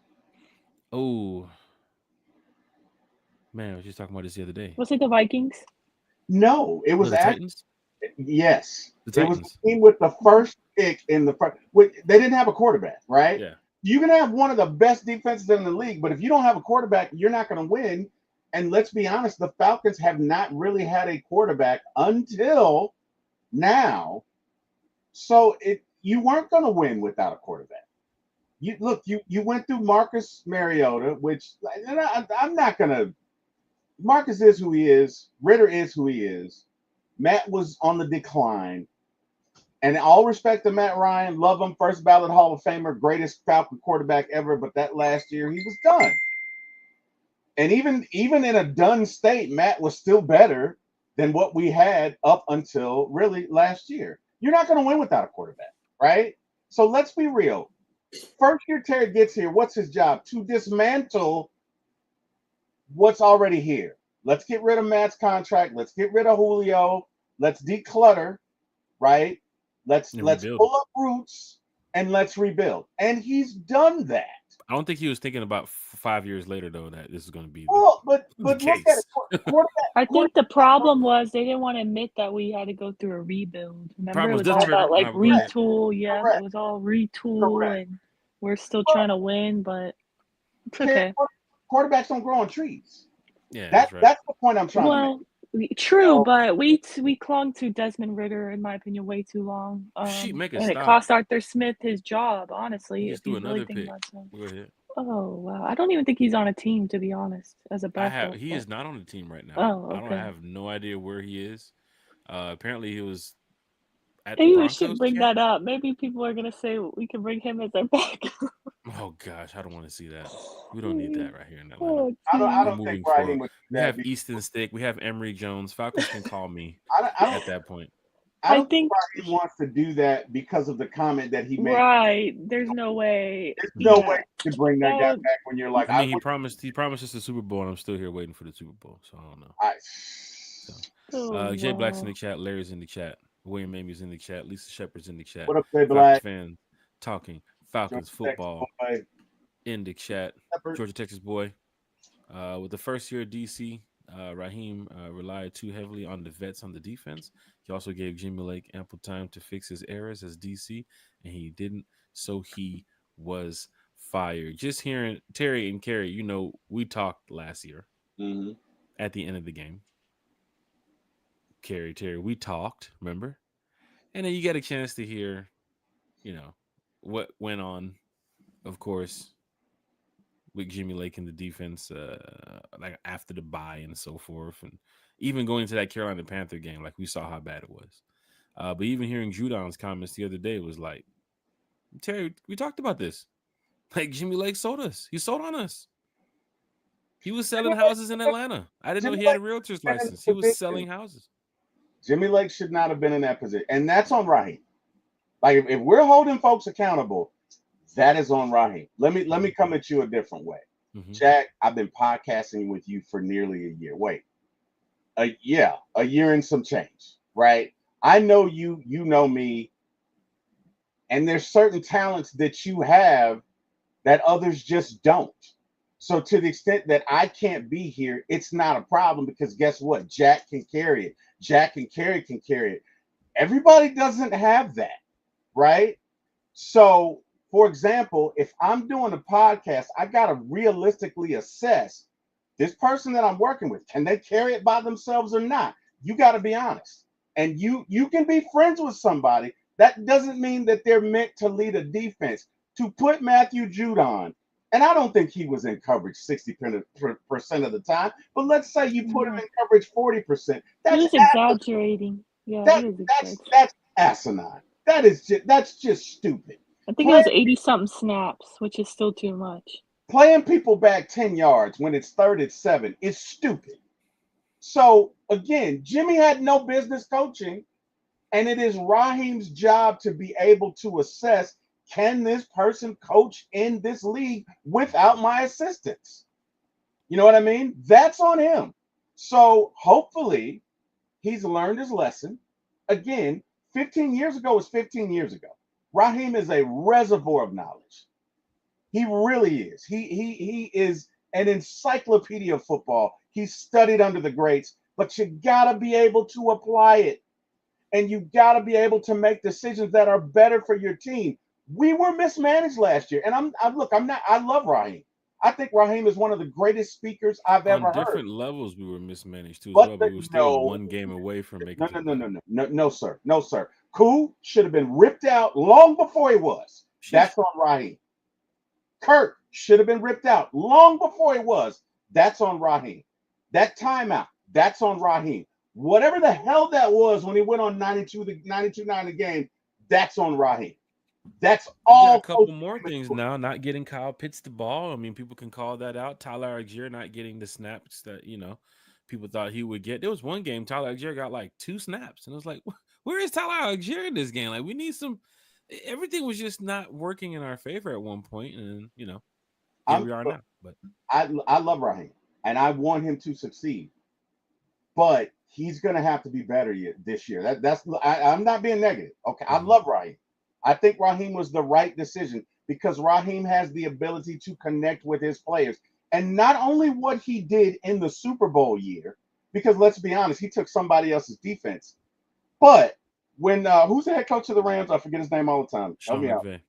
Oh, man, I was just talking about this the other day. Was it the Vikings? No, it was the Titans. Yes, the Titans. It was the team with the first pick in the first. They didn't have a quarterback, right? Yeah. You can have one of the best defenses in the league, but if you don't have a quarterback, you're not going to win. And let's be honest, the Falcons have not really had a quarterback until now. So you weren't going to win without a quarterback. You went through Marcus Mariota, which I'm not going to. Marcus is who he is. Ritter is who he is. Matt was on the decline. And all respect to Matt Ryan, love him, first ballot Hall of Famer, greatest Falcon quarterback ever. But that last year, he was done. And even in a done state, Matt was still better than what we had up until really last year. You're not going to win without a quarterback, right? So let's be real. First year Terry gets here, what's his job? To dismantle what's already here. Let's get rid of Matt's contract. Let's get rid of Julio. Let's declutter, right? Let's pull up roots and let's rebuild. And he's done that. I don't think he was thinking about 5 years later, though, that this is going to be but look at it. I think the problem was they didn't want to admit that we had to go through a rebuild. Remember, it was all about retool. Yeah, it was all retool, and we're still trying to win, but it's okay. Quarterbacks don't grow on trees. Yeah, that's the point I'm trying to make. True, but we clung to Desmond Ritter, in my opinion, way too long. And it cost Arthur Smith his job, honestly. Just do another pick. Go ahead. Oh, wow. I don't even think he's on a team, to be honest, as a backup. He is not on the team right now. Oh, okay. I have no idea where he is. Apparently, he was at Maybe we should bring that up. Maybe people are going to say we can bring him as our backup. Oh, gosh. I don't want to see that. We don't need that right here in Atlanta. Oh, I don't think Riding with we have Easton Stick. We have Emory Jones. Falcons can call me at that point. I think he wants to do that because of the comment that he made. Right. There's no way. There's no way to bring that guy back when you're like. I mean, he promised us the Super Bowl, and I'm still here waiting for the Super Bowl, so I don't know. Jay Black's in the chat. Larry's in the chat. William Amy's in the chat. Lisa Shepard's in the chat. What up, Jay Black? Fan talking Falcons football in the chat. Georgia, Texas boy. With the first year DC, Raheem relied too heavily on the vets on the defense. He also gave Jimmy Lake ample time to fix his errors as DC, and he didn't, so he was fired. Just hearing Terry and Carrie, we talked last year at the end of the game. Terry, we talked, remember? And then you get a chance to hear, what went on, of course, with Jimmy Lake in the defense, like after the bye and so forth. And even going to that Carolina Panther game, like we saw how bad it was. But even hearing Judon's comments the other day was like, Terry, we talked about this. Like Jimmy Lake sold us. He sold on us. He was selling houses in Atlanta. I didn't know he had a realtor's license. He was selling houses. Jimmy Lake should not have been in that position. And that's on Raheem. Like if we're holding folks accountable, that is on Raheem. Let me come at you a different way. Jack, I've been podcasting with you for nearly a year. Wait. a year and some change, right? I know you know me, and there's certain talents that you have that others just don't. So to the extent that I can't be here, it's not a problem because guess what? Jack can carry it. Jack and Carrie can carry it. Everybody doesn't have that, right? So, for example, if I'm doing a podcast, I got to realistically assess this person that I'm working with. Can they carry it by themselves or not? You got to be honest. And you can be friends with somebody. That doesn't mean that they're meant to lead a defense. To put Matthew Judon, and I don't think he was in coverage 60% of the time, but let's say you put him Yeah. in coverage 40%. He That's was exaggerating. Yeah, that he was that's exaggerating. that's asinine. That's just stupid. I think it Playing was 80 something snaps, which is still too much. playing people back 10 yards when it's third and 7 is stupid. So again, Jimmy had no business coaching, and it is Raheem's job to be able to assess, can this person coach in this league without my assistance? You know what I mean? That's on him. So hopefully he's learned his lesson. Again, 15 years ago was 15 years ago. Raheem is a reservoir of knowledge. He really is. He is an encyclopedia of football. He's studied under the greats, but you gotta be able to apply it, and you gotta be able to make decisions that are better for your team. We were mismanaged last year, and I'm look. I'm not. I love Raheem. I think Raheem is one of the greatest speakers I've On ever heard. different levels, we were mismanaged too as But well, but we were still no, one game away from making no, it to no, the no, no, playoffs. no, no, no, sir, no, sir. Koo should have been ripped out long before he was. Sheesh. That's on Raheem. Kurt should have been ripped out long before he was. That's on Raheem. That timeout, that's on Raheem. Whatever the hell that was when he went on 92-9 the game, that's on Raheem. That's You got a all Coach couple more Freeman things doing. now. Not getting Kyle Pitts the ball. I mean, people can call that out. Tyler Algier not getting the snaps that people thought he would get. There was one game Tyler Algier got like 2 snaps, and it was like, where is Tyler Algier in this game? Like, we need some. Everything was just not working in our favor at one point, and here I'm we are now. But I love Raheem and I want him to succeed, but he's gonna have to be better this year. I'm not being negative. Okay, I mhm. love Raheem. I think Raheem was the right decision because Raheem has the ability to connect with his players, and not only what he did in the Super Bowl year, because let's be honest, he took somebody else's defense. But when who's the head coach of the Rams? I forget his name all the time. Help Sean me out. McVay.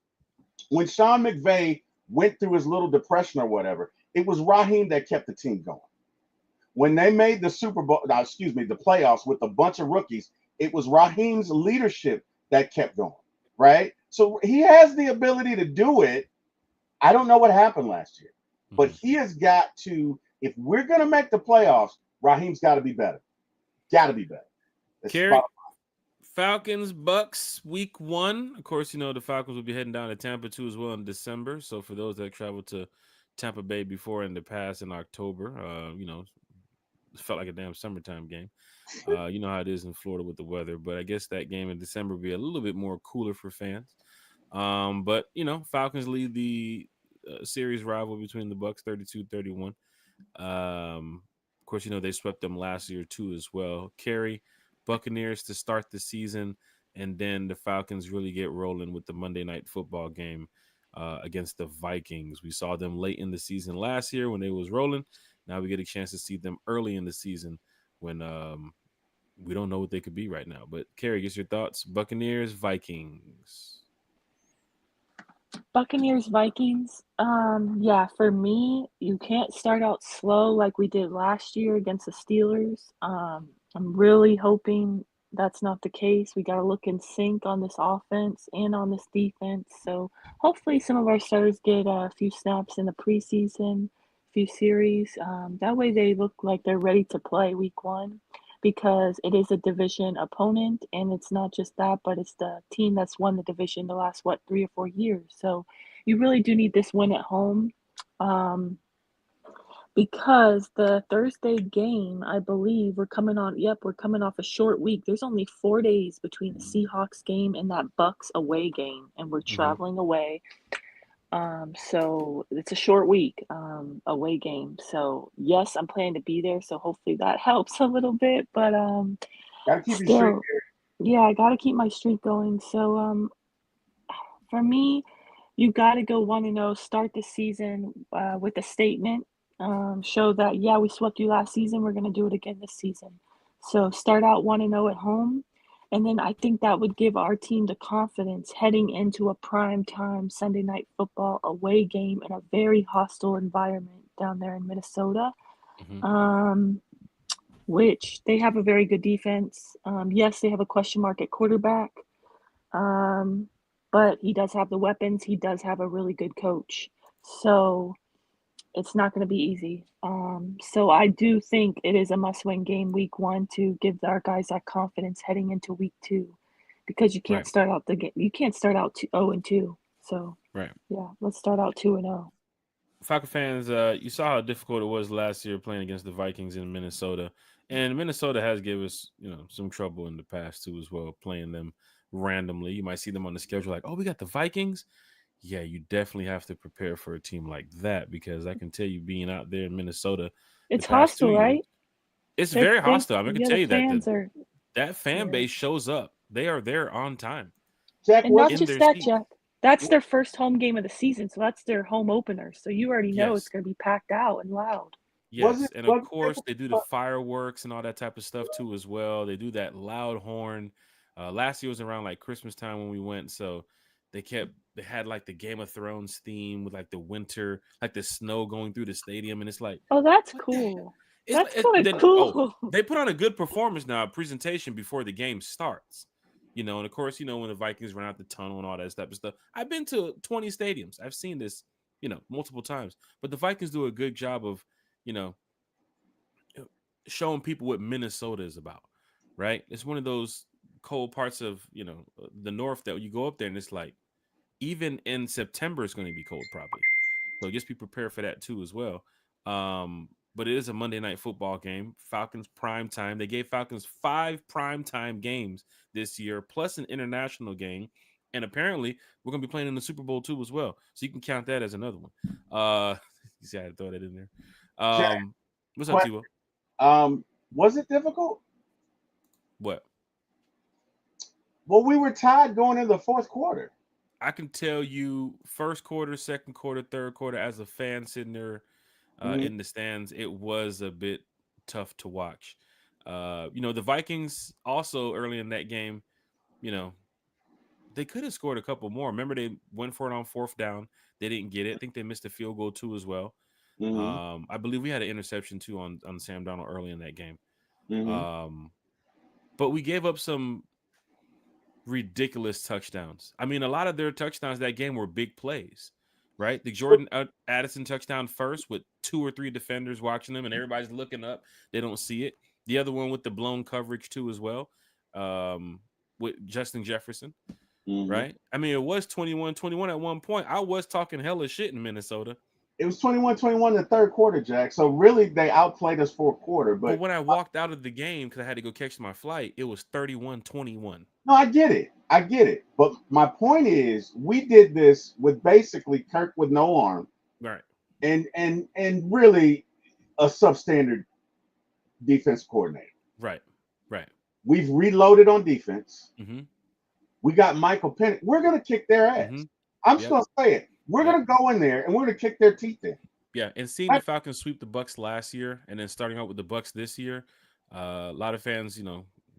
When Sean McVay went through his little depression or whatever, it was Raheem that kept the team going. When they made the Super Bowl, no, excuse me, the playoffs with a bunch of rookies, it was Raheem's leadership that kept going, right? So he has the ability to do it. I don't know what happened last year, but Mhm. he has got to, if we're going to make the playoffs, Raheem's got to be better. Got to be better. It's Carrie, about Falcons, Bucks, week 1. Of course, the Falcons will be heading down to Tampa too as well in December. So for those that traveled to Tampa Bay before in the past in October, it felt like a damn summertime game. You know how it is in Florida with the weather, but I guess that game in December will be a little bit more cooler for fans. But Falcons lead the series rival between the Bucks 32-31. Of course, they swept them last year too as well. Carry Buccaneers to start the season, and then the Falcons really get rolling with the Monday night football game against the Vikings. We saw them late in the season last year when they was rolling. Now we get a chance to see them early in the season when we don't know what they could be right now. But Carrie, guess your thoughts. Buccaneers, Vikings. Buccaneers, Vikings. Yeah, for me, you can't start out slow like we did last year against the Steelers. I'm really hoping that's not the case. We got to look in sync on this offense and on this defense. So hopefully, some of our stars get a few snaps in the preseason, few series. That way, they look like they're ready to play week 1 because it is a division opponent, and it's not just that, but it's the team that's won the division the last, what, 3 or 4 years. So you really do need this win at home. Um, because the Thursday game, I believe we're coming off a short week. There's only 4 days between the Seahawks game and that Bucks away game, and we're Mm-hmm. traveling away. So it's a short week, away game. So yes, I'm planning to be there. So hopefully that helps a little bit. But Gotta keep your streak still, yeah, I gotta keep my streak going. So for me, you got to go 1-0, start the season with a statement. Show that, yeah, we swept you last season. We're going to do it again this season. So start out 1-0 at home. And then I think that would give our team the confidence heading into a prime time Sunday night football away game in a very hostile environment down there in Minnesota, Mm-hmm. um, which they have a very good defense. Yes, they have a question mark at quarterback. Um, but he does have the weapons. He does have a really good coach. So it's not going to be easy. So I do think it is a must-win game week 1 to give our guys that confidence heading into week 2, because you can't Right. start out the game. You can't start out 0-2. So Right. yeah, let's start out 2-0. Falcon fans, you saw how difficult it was last year playing against the Vikings in Minnesota, and Minnesota has given us, some trouble in the past too as well, playing them randomly. You might see them on the schedule like, oh, we got the Vikings. Yeah, you definitely have to prepare for a team like that, because I can tell you, being out there in Minnesota the It's past 2 hostile, years, right? it's very hostile. I mean, I can Yeah, tell the you that fans are. that fan Yeah. base shows up. They are there on time Jack. And not in just their that, seats. Jack. That's their first home game of the season, so that's their home opener. So you already know it's Yes. going to be packed out and loud. Was Yes, it and of was it course difficult? they do the fireworks and all that type of stuff too as well. They do that loud horn. Last year was around like Christmas time when we went, so they had like the Game of Thrones theme with like the winter, like the snow going through the stadium, and it's like, Oh, that's what the heck? cool. It's That's like kind of then cool. they put on a good performance now, a presentation before the game starts. And of course, when the Vikings run out the tunnel and all that type of stuff. I've been to 20 stadiums. I've seen this, multiple times. But the Vikings do a good job of, you know, showing people what Minnesota is about, right? It's one of those cold parts of, the north that you go up there and it's like, even in September, it's going to be cold probably. So just be prepared for that too as well. But it is a Monday night football game. Falcons prime time. They gave Falcons 5 prime time games this year, plus an international game. And apparently, we're going to be playing in the Super Bowl too as well. So you can count that as another one. You see, I had to throw that in there. Jack, What's up, question. T-Will? Was it difficult? What? Well, we were tied going into the fourth quarter. I can tell you, first quarter, second quarter, third quarter, as a fan sitting there Mhm. in the stands, it was a bit tough to watch. The Vikings also early in that game, you know, they could have scored a couple more. Remember, they went for it on fourth down. They didn't get it. I think they missed a field goal too as well. Mhm. I believe we had an interception too on Sam Darnold early in that game. Mhm. But we gave up some ridiculous touchdowns. I mean, a lot of their touchdowns that game were big plays, right? The Jordan Addison touchdown first with 2 or 3 defenders watching them and everybody's looking up. They don't see it. The other one with the blown coverage too as well, with Justin Jefferson, Mhm. right? I mean, it was 21-21 at one point. I was talking hella shit in Minnesota. It was 21-21 in the third quarter, Jack. So really, they outplayed us for a quarter. But But when I walked out of the game because I had to go catch my flight, it was 31-21. no, I get it. I get it. But my point is, we did this with basically Kirk with no arm, Right. and really a substandard defense coordinator. Right. Right. We've reloaded on defense. Mm-hmm. We got Michael Penix. We're gonna kick their Mm-hmm. ass. I'm just Yep. gonna say it. We're Yep. gonna go in there and we're gonna kick their teeth in. Yeah, and seeing the Falcons sweep the Bucks last year, and then starting out with the Bucks this year, a lot of fans,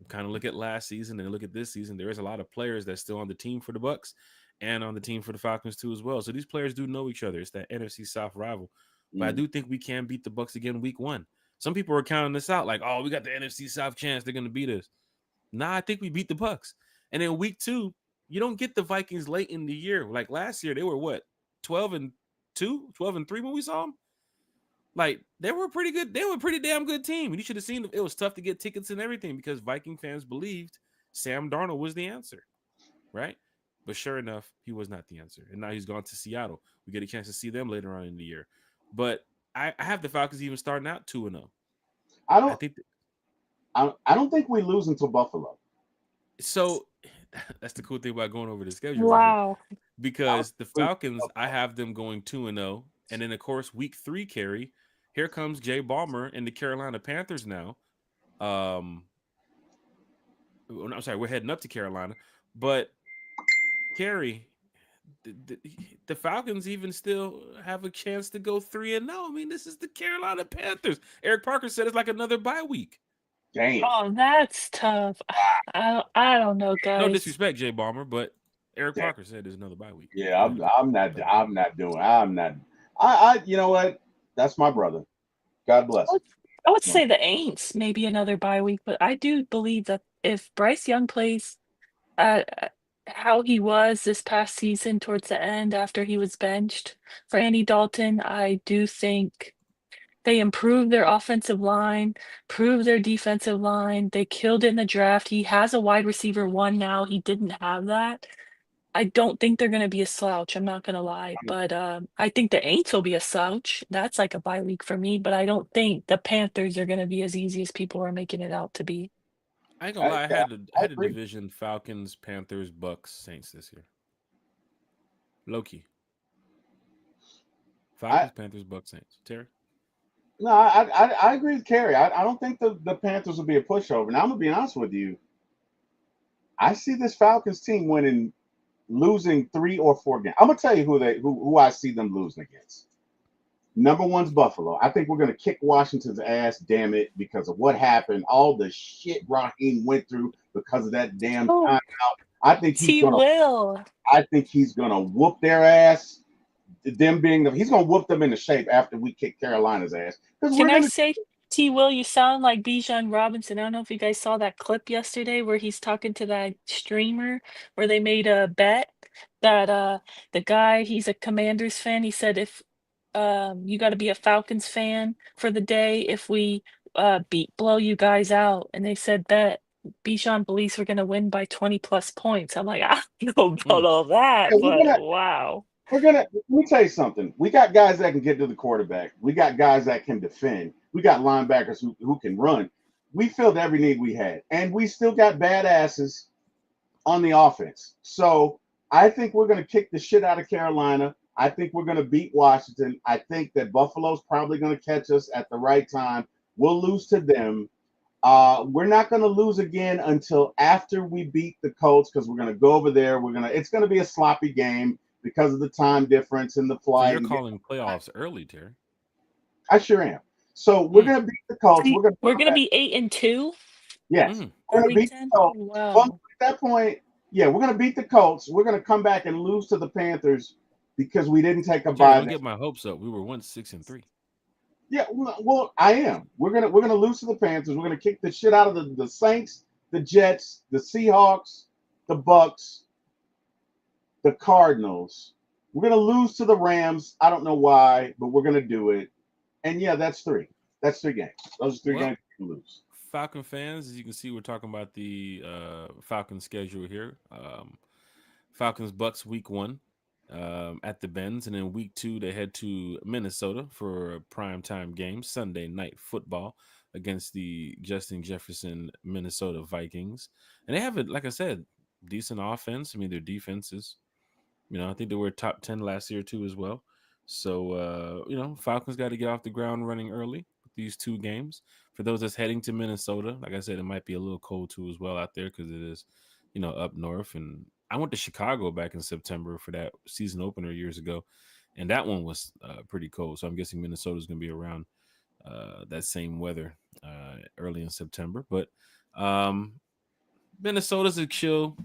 kind of look at last season and look at this season. There is a lot of players that's still on the team for the Bucks and on the team for the Falcons too as well. So these players do know each other. It's that NFC South rival. But I do think we can beat the Bucks again week 1. Some people are counting this out like, oh, we got the NFC South chance they're going to beat us. Nah, I think we beat the Bucks. And then week 2, you don't get the Vikings late in the year. Like last year, they were what, 12-2, 12-3 when we saw them. Like they were pretty good. They were a pretty damn good team. And you should have seen it was tough to get tickets and everything because Viking fans believed Sam Darnold was the answer, right? But sure enough, he was not the answer. And now he's gone to Seattle. We get a chance to see them later on in the year. But I have the Falcons even starting out 2-0. I I don't. think I don't think we lose until Buffalo. so. That's the cool thing about going over the schedule right here. Wow. because the Falcons, I have them going 2-0, and then of course week 3 carry. Here comes Jay Ballmer and the Carolina Panthers now. Um, I'm sorry, we're heading up to Carolina, but Carrie, the Falcons even still have a chance to go 3-0. I mean, this is the Carolina Panthers. Eric Parker said it's like another bye week. Damn. Oh, that's tough. I don't know, No guys. disrespect, Jay Ballmer, but Eric Damn. Parker said it's another bye week. Yeah, Go ahead. I'm not doing. I'm not. I you know what? That's my brother. God I bless him. would, I would No. say the Aints, maybe another bye week, but I do believe that if Bryce Young plays how he was this past season towards the end after he was benched for Andy Dalton, I do think they improved their offensive line, improved their defensive line. They killed it in the draft. He has a wide receiver one now. He didn't have that. I don't think they're going to be a slouch. I'm not going to lie, but I think the Aints will be a slouch. That's like a bye week for me, but I don't think the Panthers are going to be as easy as people are making it out to be. I ain't gonna lie, Yeah, I I had a agree. division Falcons, Panthers, Bucks, Saints this year. Loki. I Falcons, Panthers, Bucks, Saints. Terry? no, I agree with Kerry. I don't think the Panthers will be a pushover. Now I'm gonna be honest with you. I see this Falcons team winning, losing 3 or 4 games. I'm gonna tell you who I see them losing against. Number one's Buffalo. I think we're going to kick Washington's ass, damn it, because of what happened, all the shit Raheem went through because of that damn Oh, timeout. I think he's T gonna. Will. I think he's gonna whoop their ass. Them being he's gonna whoop them into shape after we kick Carolina's ass because Can we're I gonna. say, T. Will, you sound like Bijan Robinson. I don't know if you guys saw that clip yesterday where he's talking to that streamer where they made a bet that the guy, he's a Commanders fan. He said if you got to be a Falcons fan for the day if we blow you guys out. And they said that Bijan believes we're gonna win by 20 plus points. I'm like, I don't know about Mm. all that, Yeah, but wow. we're gonna. Let me tell you something. We got guys that can get to the quarterback. We got guys that can defend. We got linebackers who can run. We filled every need we had, and we still got badasses on the offense. So I think we're going to kick the shit out of Carolina. I think we're going to beat Washington. I think that Buffalo's probably going to catch us at the right time. We'll lose to them. We're not going to lose again until after we beat the Colts because we're going to go over there. It's going to be a sloppy game because of the time difference and the So flight. you're calling playoffs early, Terry. I sure am. So we're Mm. going to beat the Colts. We're going to We're come gonna back. be 8-2 Yes, Mm. we're on going to week beat 10. the Colts. Well, Wow. at that point, yeah, we're going to beat the Colts. We're going to come back and lose to the Panthers because we didn't take a Terry, bye. don't get my hopes up. We were 1-6-3. Yeah, well, I am. We're gonna lose to the Panthers. We're gonna kick the shit out of the Saints, the Jets, the Seahawks, the Bucks, the Cardinals. We're gonna lose to the Rams. I don't know why, but we're gonna do it. And yeah, that's three. That's 3 games. Those are 3 games Well, we can lose. Falcon fans, as you can see, we're talking about the Falcon schedule here. Falcons Bucks week 1 at the Benz, and then week 2 they head to Minnesota for a primetime game, Sunday night football against the Justin Jefferson Minnesota Vikings, and they have it, like I said, decent offense. I mean, their defense is, I think they were top 10 last year too as well. So Falcons got to get off the ground running early with these 2 games. For those that's heading to Minnesota, like I said, it might be a little cold too as well out there because it is, up north. And I went to Chicago back in September for that season opener years ago, and that one was pretty cold. So I'm guessing Minnesota is going to be around that same weather early in September. But Minnesota's a chill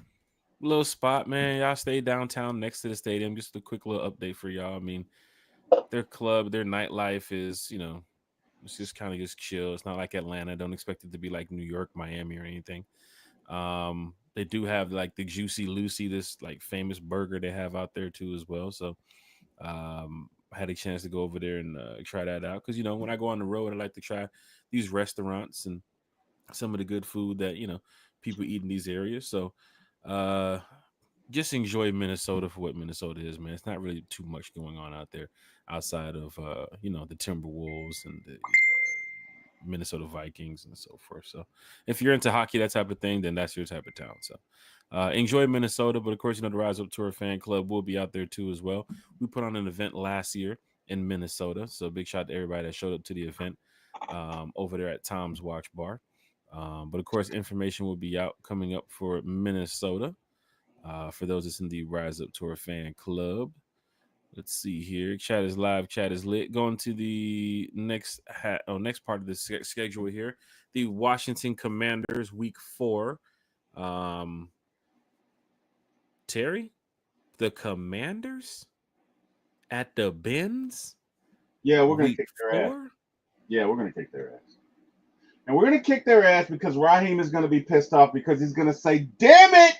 little spot, man. Y'all stay downtown next to the stadium. Just a quick little update for y'all. I mean, their club, their nightlife is, it's just kind of just chill. It's not like Atlanta. Don't expect it to be like New York, Miami, or anything. They do have like the Juicy Lucy, this like famous burger they have out there too as well. So I had a chance to go over there and try that out because when I go on the road, I like to try these restaurants and some of the good food that people eat in these areas. So uh just enjoy Minnesota for what Minnesota is, man. It's not really too much going on out there outside of the Timberwolves and Minnesota Vikings and so forth. So if you're into hockey, that type of thing, then that's your type of town. So enjoy Minnesota. But of course, the Rise Up Tour fan club will be out there too as well. We put on an event last year in Minnesota. So big shout out to everybody that showed up to the event over there at Tom's Watch Bar. But of course, information will be out coming up for Minnesota. For those that's in the Rise Up Tour fan club. Let's see here. Chat is live. Chat is lit. Going to the next part of the schedule here. The Washington Commanders, Week 4. Um, Terry, the Commanders at the Benz, Yeah, we're gonna Week kick their ass. 4. Yeah, we're gonna kick their ass. And we're gonna kick their ass because Raheem is gonna be pissed off because he's gonna say, "Damn it!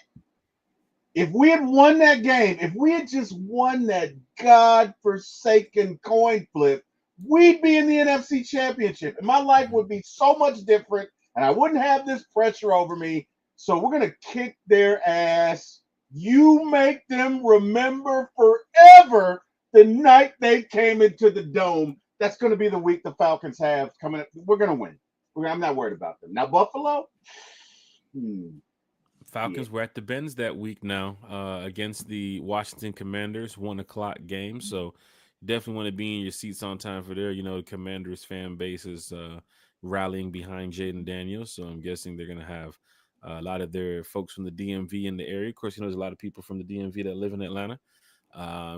If we had won that game, if we had just won that god-forsaken coin flip, we'd be in the NFC Championship, and my life would be so much different, and I wouldn't have this pressure over me. So we're gonna kick their ass. You make them remember forever the night they came into the dome. That's gonna be the week the Falcons have coming up. We're gonna win. I'm not worried about them. Now Buffalo. Falcons were at the Benz that week now against the Washington Commanders, 1:00 game. So definitely want to be in your seats on time for there. The Commanders fan base is rallying behind Jaden Daniels. So I'm guessing they're going to have a lot of their folks from the DMV in the area. Of course, there's a lot of people from the DMV that live in Atlanta.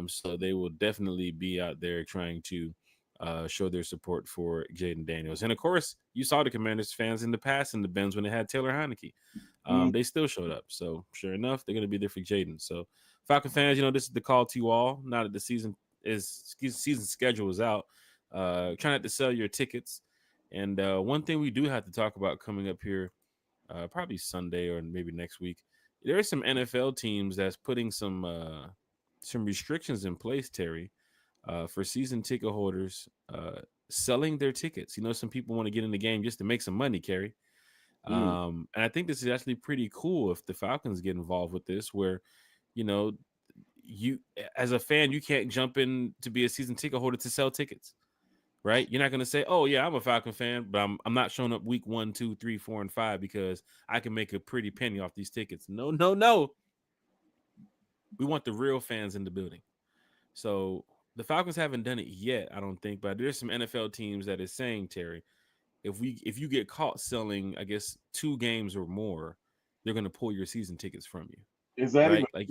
So they will definitely be out there trying to show their support for Jaden Daniels. And of course, you saw the Commanders fans in the past in the Benz when they had Taylor Heineke. They still showed up. So sure enough, they're going to be there for Jaden. So Falcon fans, this is the call to you all. Now that the season schedule is out, try not to sell your tickets. And one thing we do have to talk about coming up here, probably Sunday or maybe next week, there are some NFL teams that's putting some restrictions in place, Terry, for season ticket holders selling their tickets. Some people want to get in the game just to make some money, Kerry. And I think this is actually pretty cool if the Falcons get involved with this, where, you as a fan, you can't jump in to be a season ticket holder to sell tickets, right? You're not going to say, "Oh yeah, I'm a Falcon fan, but I'm not showing up week 1, 2, 3, 4, and 5 because I can make a pretty penny off these tickets." No, no, no. We want the real fans in the building. So the Falcons haven't done it yet, I don't think, but there's some NFL teams that is saying, Terry, if you get caught selling, I guess 2 games or more, they're going to pull your season tickets from you. Is that right? even? Like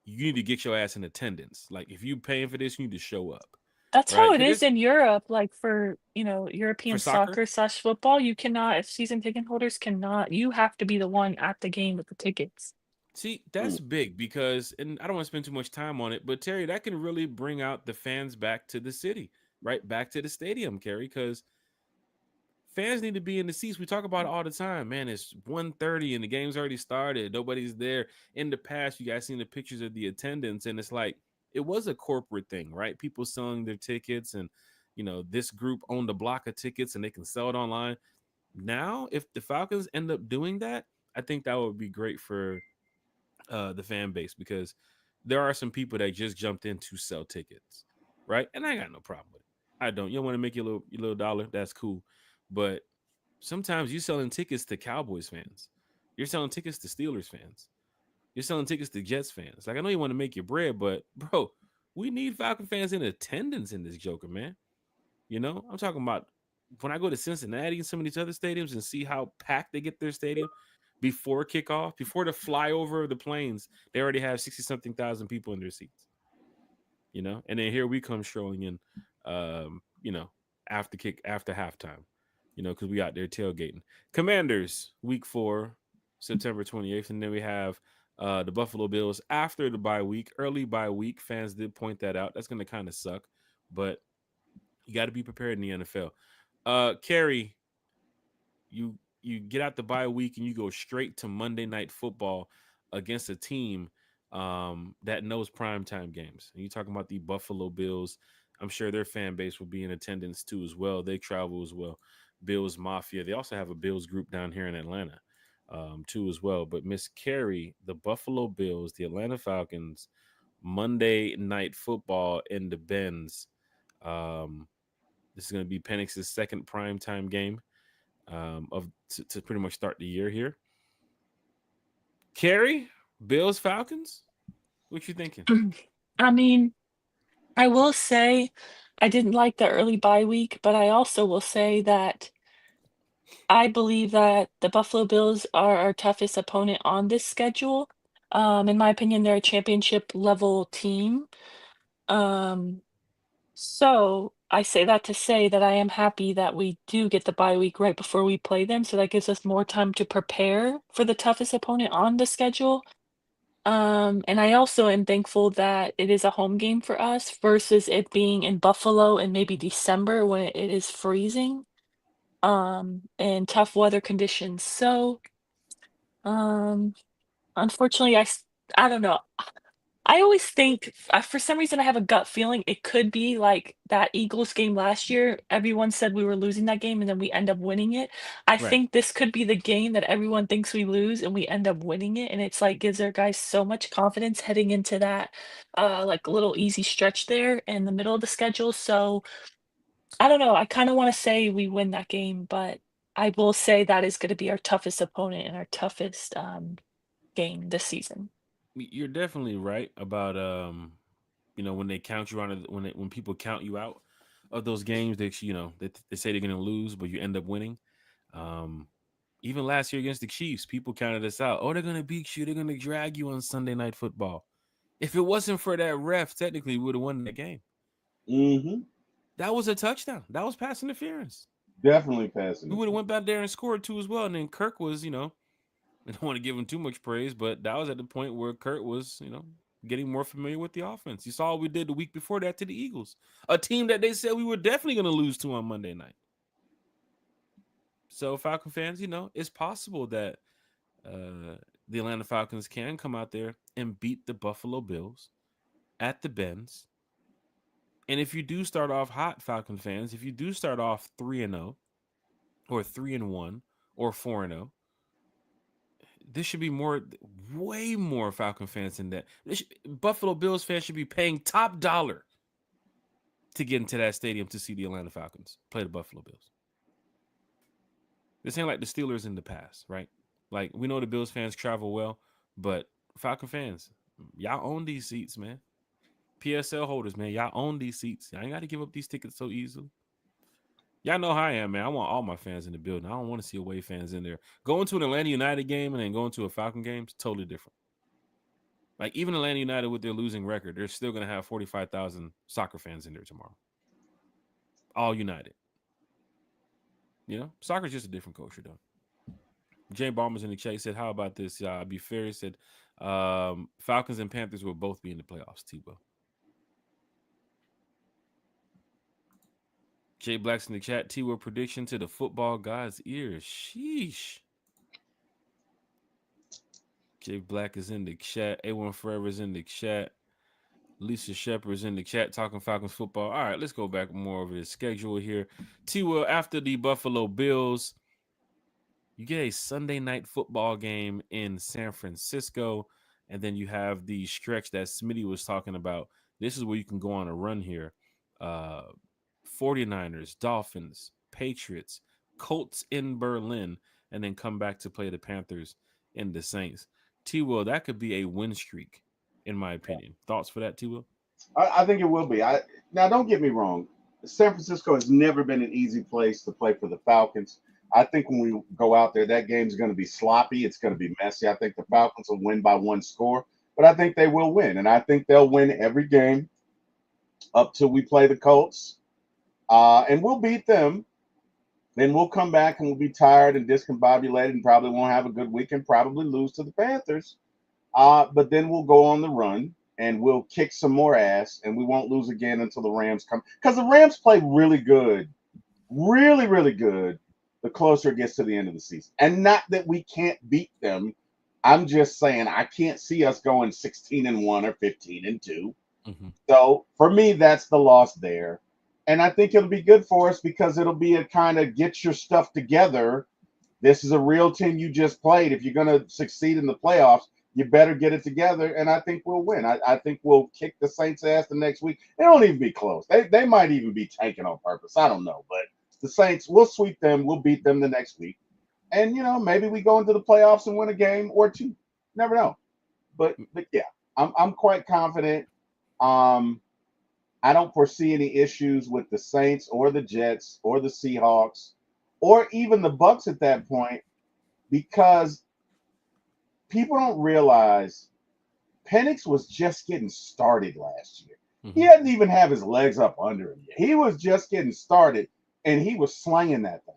you need to get your ass in attendance. Like if you paying for this, you need to show up, That's right? how it Because is this in Europe. Like for, for European soccer. soccer/football, you cannot, if season ticket holders cannot, you have to be the one at the game with the tickets. See, that's big because, and I don't want to spend too much time on it, but Terry, that can really bring out the fans back to the city, right? Back to the stadium, Kerry, because fans need to be in the seats. We talk about it all the time. Man, it's 1:30 and the game's already started. Nobody's there. In the past, you guys seen the pictures of the attendance, and it's like it was a corporate thing, right? People selling their tickets, and this group owned a block of tickets and they can sell it online. Now, if the Falcons end up doing that, I think that would be great for the fan base because there are some people that just jumped in to sell tickets, right? And I got no problem with it. I don't. You want to make your little dollar? That's cool, but sometimes you're selling tickets to Cowboys fans. You're selling tickets to Steelers fans. You're selling tickets to Jets fans. Like I know you want to make your bread, but bro, we need Falcon fans in attendance in this Joker, man. I'm talking about when I go to Cincinnati and some of these other stadiums and see how packed they get their stadium before kickoff, before the flyover of the planes, they already have 60 something thousand people in their seats. And then here we come strolling in, um, you know, after halftime, because we out there tailgating. Commanders, week 4, September 28th, and then we have the Buffalo Bills after the bye week, early bye week. Fans did point that out. That's going to kind of suck, but you got to be prepared in the NFL. Carrie, you get out the bye week and you go straight to Monday Night Football against a team that knows primetime games. And you're talking about the Buffalo Bills. I'm sure their fan base will be in attendance too as well. They travel as well. Bills Mafia. They also have a Bills group down here in Atlanta too as well. But Miss Carrie, the Buffalo Bills, the Atlanta Falcons, Monday Night Football in the Benz. This is going to be Penix's second primetime game. to pretty much start the year here. Carrie, Bills, Falcons. What you thinking? I mean, I will say I didn't like the early bye week, but I also will say that I believe that the Buffalo Bills are our toughest opponent on this schedule. In my opinion, they're a championship level team. Um, so I say that to say that I am happy that we do get the bye week right before we play them, so that gives us more time to prepare for the toughest opponent on the schedule. And I also am thankful that it is a home game for us versus it being in Buffalo in maybe December when it is freezing, and tough weather conditions. So, um, unfortunately, I don't know. I always think, for some reason, I have a gut feeling it could be like that Eagles game last year. Everyone said we were losing that game, and then we end up winning it. I Right. think this could be the game that everyone thinks we lose, and we end up winning it, and it's like gives our guys so much confidence heading into that, like little easy stretch there in the middle of the schedule. So I don't know. I kind of want to say we win that game, but I will say that is going to be our toughest opponent and our toughest game this season. You're definitely right about when they count you out when people count you out of those games that they say they're going to lose but you end up winning. Um Even last year against the Chiefs, people counted us out. Oh, they're going to beat you. They're going to drag you on Sunday Night Football. If it wasn't for that ref, technically we would have won that game. Mm-hmm. That was a touchdown. That was pass interference. Definitely passing We the would have field. went back there and scored two as well. And then Kirk was, I don't want to give him too much praise, but that was at the point where Kurt was, getting more familiar with the offense. You saw what we did the week before that to the Eagles, a team that they said we were definitely going to lose to on Monday night. So Falcon fans, it's possible that the Atlanta Falcons can come out there and beat the Buffalo Bills at the Benz. And if you do start off hot, Falcon fans, if you do start off 3-0 or 3-1 or 4-0, this should be way more Falcon fans than that. Buffalo Bills fans should be paying top dollar to get into that stadium to see the Atlanta Falcons play the Buffalo Bills. This ain't like the Steelers in the past, right? Like, we know the Bills fans travel well, but Falcon fans, y'all own these seats, man. PSL holders, man, y'all own these seats. Y'all ain't got to give up these tickets so easily. Y'all know how I am, man. I want all my fans in the building. I don't want to see away fans in there. Going to an Atlanta United game and then going to a Falcon game is totally different. Like, even Atlanta United with their losing record, they're still going to have 45,000 soccer fans in there tomorrow. All United. Soccer's just a different culture, though. Jay Balmer's in the chat. He said, how about this? I'll be fair. He said, Falcons and Panthers will both be in the playoffs, Tebow. Jay Black's in the chat. Tebow prediction to the football god's ears. Sheesh. Jay Black is in the chat. A1 Forever is in the chat. Lisa Shepard is in the chat talking Falcons football. All right, let's go back more over the schedule here. T-Will, after the Buffalo Bills, you get a Sunday night football game in San Francisco, and then you have the stretch that Smitty was talking about. This is where you can go on a run here. 49ers, Dolphins, Patriots, Colts in Berlin, and then come back to play the Panthers and the Saints. T-Will, that could be a win streak, in my opinion. Thoughts for that, T-Will? I think it will be. Now, don't get me wrong. San Francisco has never been an easy place to play for the Falcons. I think when we go out there, that game's going to be sloppy. It's going to be messy. I think the Falcons will win by one score, but I think they will win, and I think they'll win every game up till we play the Colts, and we'll beat them. Then we'll come back and we'll be tired and discombobulated and probably won't have a good week and probably lose to the Panthers. But then we'll go on the run and we'll kick some more ass and we won't lose again until the Rams come. Because the Rams play really good, really, really good the closer it gets to the end of the season. And not that we can't beat them. I'm just saying I can't see us going 16-1 or 15-2. Mm-hmm. So for me, that's the loss there. And I think it'll be good for us because it'll be a kind of get your stuff together. This is a real team you just played. If you're going to succeed in the playoffs, you better get it together. And I think we'll win. I think we'll kick the Saints' ass the next week. It won't even be close. They might even be tanking on purpose. I don't know. But The Saints, we'll sweep them. We'll beat them the next week. And, maybe we go into the playoffs and win a game or two. Never know. But yeah, I'm quite confident. I don't foresee any issues with the Saints or the Jets or the Seahawks or even the Bucks at that point, because people don't realize Penix was just getting started last year. He hadn't even have his legs up under him yet. He was just getting started, and he was slanging that thing.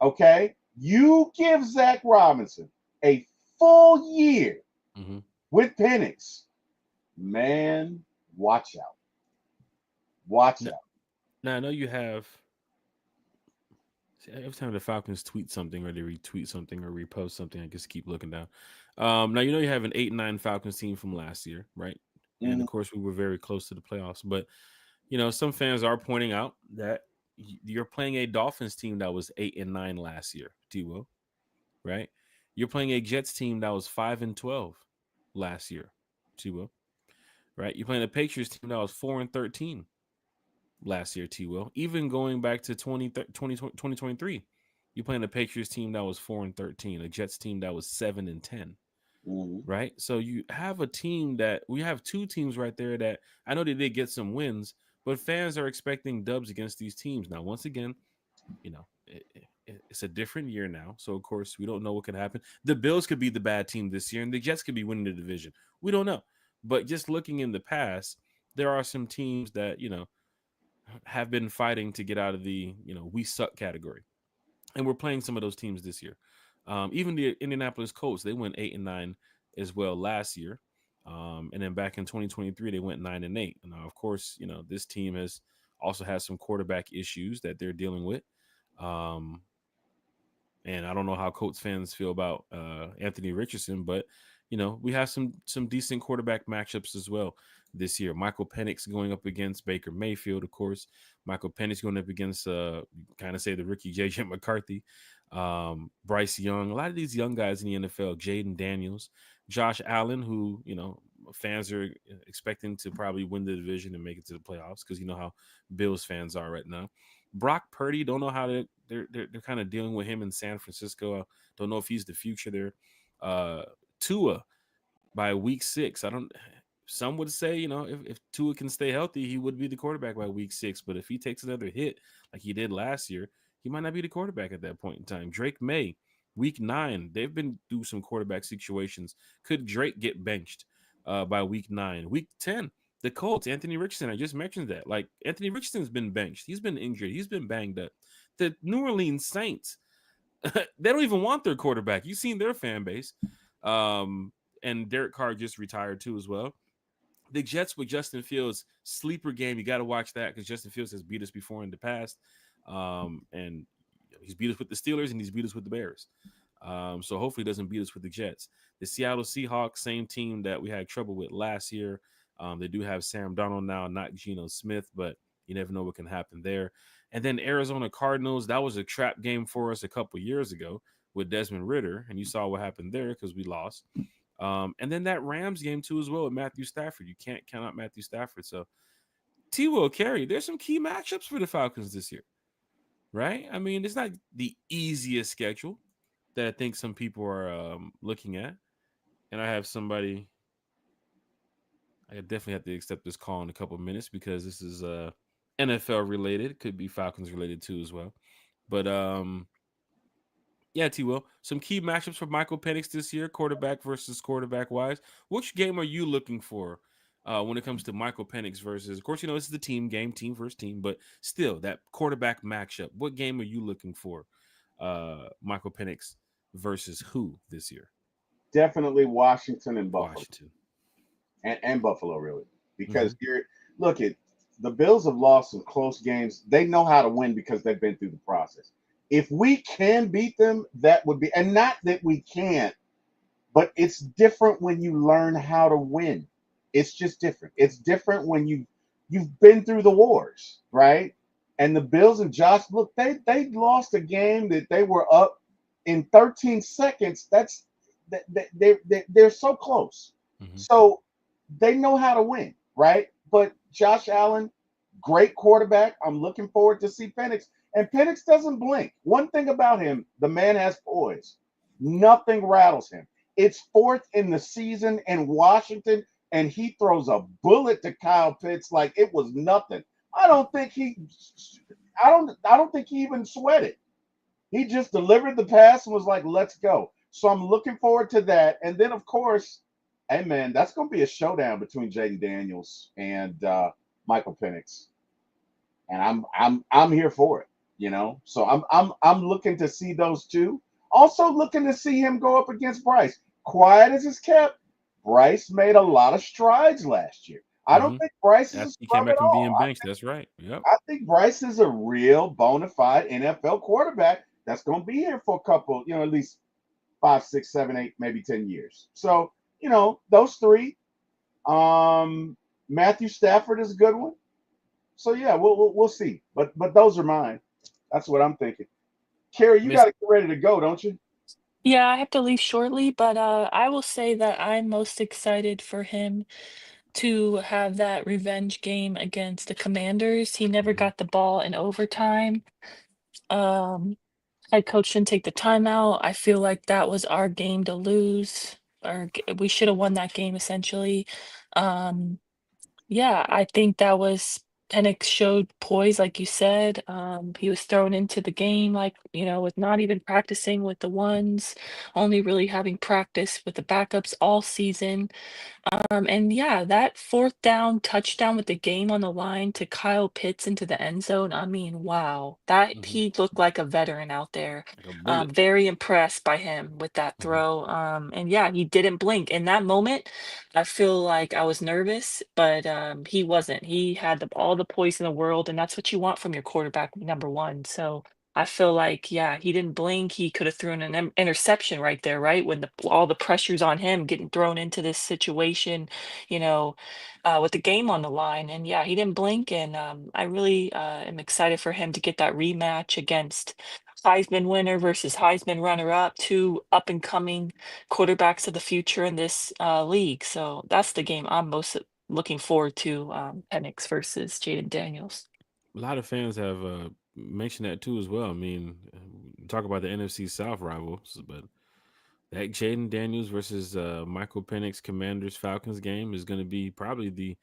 Okay? You give Zach Robinson a full year with Penix, man, watch out. Watch out. Now, I know you have. See, every time the Falcons tweet something or they retweet something or repost something, I just keep looking down. Now, you have an 8-9 Falcons team from last year, right? And of course, we were very close to the playoffs. But, some fans are pointing out that you're playing a Dolphins team that was 8-9 last year, T-Will, right? You're playing a Jets team that was 5-12 last year, T-Will, right? You're playing a Patriots team that was 4-13 last year, T-Will. Even going back to 2023, you're playing a Patriots team that was 4-13, a Jets team that was 7-10. Right? So you have a team that we have two teams right there that I know they did get some wins, but fans are expecting dubs against these teams. Now, once again, it's a different year now. So, of course, we don't know what could happen. The Bills could be the bad team this year, and the Jets could be winning the division. We don't know. But just looking in the past, there are some teams that, have been fighting to get out of the, we suck category. And we're playing some of those teams this year. Even the Indianapolis Colts, they went 8-9 as well last year. And then back in 2023, they went 9-8. Now, of course, this team has also had some quarterback issues that they're dealing with. And I don't know how Colts fans feel about Anthony Richardson, but we have some decent quarterback matchups as well this year. Michael Penix going up against Baker Mayfield, of course. Michael Penix going up against kind of say the rookie JJ McCarthy, Bryce Young. A lot of these young guys in the NFL, Jaden Daniels, Josh Allen, who fans are expecting to probably win the division and make it to the playoffs because you know how Bills fans are right now. Brock Purdy, don't know how they're kind of dealing with him in San Francisco. I don't know if he's the future there. Tua by week 6. Some would say, if Tua can stay healthy, he would be the quarterback by week 6. But if he takes another hit like he did last year, he might not be the quarterback at that point in time. Drake May, week 9. They've been through some quarterback situations. Could Drake get benched by week 9? Week 10, the Colts, Anthony Richardson, I just mentioned that. Like, Anthony Richardson's been benched. He's been injured. He's been banged up. The New Orleans Saints, they don't even want their quarterback. You've seen their fan base. And Derek Carr just retired too as well. The Jets with Justin Fields, sleeper game. You got to watch that because Justin Fields has beat us before in the past. And he's beat us with the Steelers and he's beat us with the Bears. So hopefully he doesn't beat us with the Jets. The Seattle Seahawks, same team that we had trouble with last year. They do have Sam Darnold now, not Geno Smith, but you never know what can happen there. And then Arizona Cardinals, that was a trap game for us a couple years ago with Desmond Ridder, and you saw what happened there because we lost. And then that Rams game too as well with Matthew Stafford. You can't count out Matthew Stafford. So T-Will Carey, there's some key matchups for the Falcons this year, right? I mean, it's not the easiest schedule that I think some people are looking at. And I have somebody, I definitely have to accept this call in a couple of minutes because this is NFL related. Could be Falcons related too as well. But yeah, T-Will. Some key matchups for Michael Penix this year, quarterback versus quarterback wise. Which game are you looking for when it comes to Michael Penix versus, of course, this is the team game, team versus team, but still that quarterback matchup. What game are you looking for Michael Penix versus who this year? Definitely Washington and Buffalo. Washington. And Buffalo, really. Because look, the Bills have lost some close games. They know how to win because they've been through the process. If we can beat them, that would be, and not that we can't, but it's different when you learn how to win. It's just different. It's different when you've been through the wars, right? And the Bills and Josh, look, they lost a game that they were up in 13 seconds. They're so close. So they know how to win, right? But Josh Allen, great quarterback. I'm looking forward to see Penix. And Penix doesn't blink. One thing about him, the man has poise. Nothing rattles him. It's fourth in the season in Washington, and he throws a bullet to Kyle Pitts like it was nothing. I don't think he I don't think he even sweated. He just delivered the pass and was like, let's go. So I'm looking forward to that. And then of course, hey man, that's gonna be a showdown between Jaden Daniels and Michael Penix. And I'm here for it, you know. So I'm looking to see those two. Also looking to see him go up against Bryce. Quiet as it's kept, Bryce made a lot of strides last year. I don't Mm-hmm. think Bryce is a After he came scrub back at from all. being benched, that's right. Yep. I think Bryce is a real bona fide NFL quarterback that's going to be here for a couple, you know, at least 5, 6, 7, 8, maybe 10 years. So, you know, those three. Matthew Stafford is a good one. So yeah, we'll see. But those are mine. That's what I'm thinking. Carrie, you got Miss to get ready to go, don't you? Yeah, I have to leave shortly, but I will say that I'm most excited for him to have that revenge game against the Commanders. He never Mhm. got the ball in overtime. Um, Head coach didn't take the timeout. I feel like that was our game to lose, or we should have won that game essentially. Um, yeah, I think that was Penix showed poise, like you said. He was thrown into the game, like, with not even practicing with the ones, only really having practice with the backups all season. And yeah, that fourth down touchdown with the game on the line to Kyle Pitts into the end zone. I mean, wow, that Mhm. he looked like a veteran out there. Like a bullet. Very impressed by him with that Mhm. throw. And yeah, he didn't blink. In that moment, I feel like I was nervous, but he wasn't. He had all the poise in the world, and that's what you want from your quarterback, number one. So I feel like, yeah, he didn't blink. He could have thrown an interception right there, right? When all the pressure's on him getting thrown into this situation, you know, with the game on the line. And yeah, he didn't blink. And I really am excited for him to get that rematch against Heisman winner versus Heisman runner up, two up and coming quarterbacks of the future in this league. So that's the game I'm most looking forward to, Penix versus Jaden Daniels. A lot of fans have mentioned that too as well. I mean, talk about the NFC South rivals, but that Jaden Daniels versus Michael Penix Commanders Falcons game is going to be probably the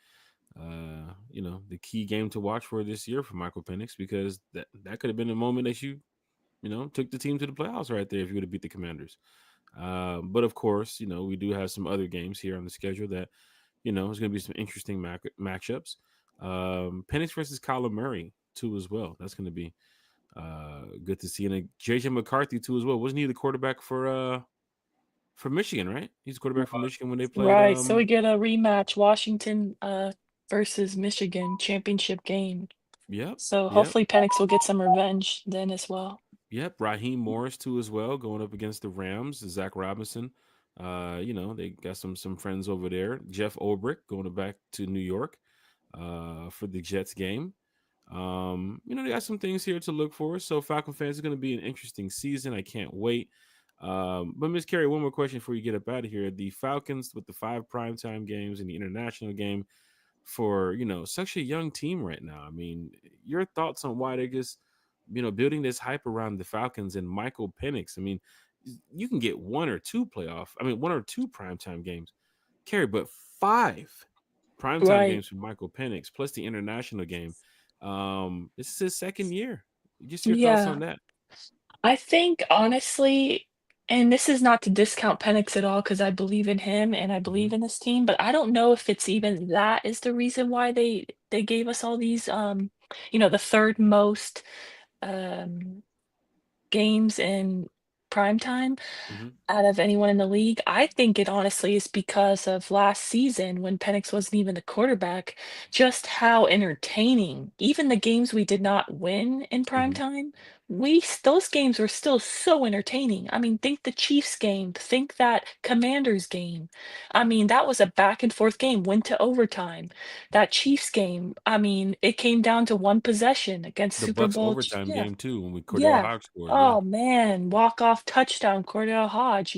key game to watch for this year for Michael Penix, because that could have been a moment that you took the team to the playoffs right there if you would have beat the Commanders. But of course, we do have some other games here on the schedule that there's going to be some interesting matchups. Penix versus Kyler Murray too as well. That's going to be good to see. And JJ McCarthy too as well. Wasn't he the quarterback for Michigan, right? He's the quarterback for Michigan when they played. Right. So we get a rematch, Washington versus Michigan championship game. Yep, So yep, hopefully Penix will get some revenge then as well. yep. Raheem Morris too as well, going up against the Rams. Zach Robinson. They got some friends over there. Jeff Ulbrich going back to New York for the Jets game. They got some things here to look for. So Falcon fans, it's going to be an interesting season. I can't wait. But Miss Carey, one more question before you get up out of here. The Falcons with the 5 primetime games and the international game for such a young team right now. I mean, your thoughts on why they're just building this hype around the Falcons and Michael Penix. I mean, you can get one or two primetime games, Carey, but 5 primetime Right. games for Michael Penix plus the international game. This is his second year. Just your thoughts Yeah. on that. I think honestly, and this is not to discount Penix at all because I believe in him and I Hmm. believe in this team, but I don't know if it's even that is the reason why they gave us all these the third most um games in prime time Hmm. out of anyone in the league. I think it honestly is because of last season when Penix wasn't even the quarterback, just how entertaining, even the games we did not win in prime Hmm. time, those games were still so entertaining. I mean, think the Chiefs game, think that Commanders game. I mean, that was a back and forth game, went to overtime. That Chiefs game, I mean, it came down to one possession against The Super Bucks Bowl. overtime Yeah. game too, when we Cordell Yeah. Hawk scored. Yeah. Oh man, walk-off touchdown, Cordell Hodge.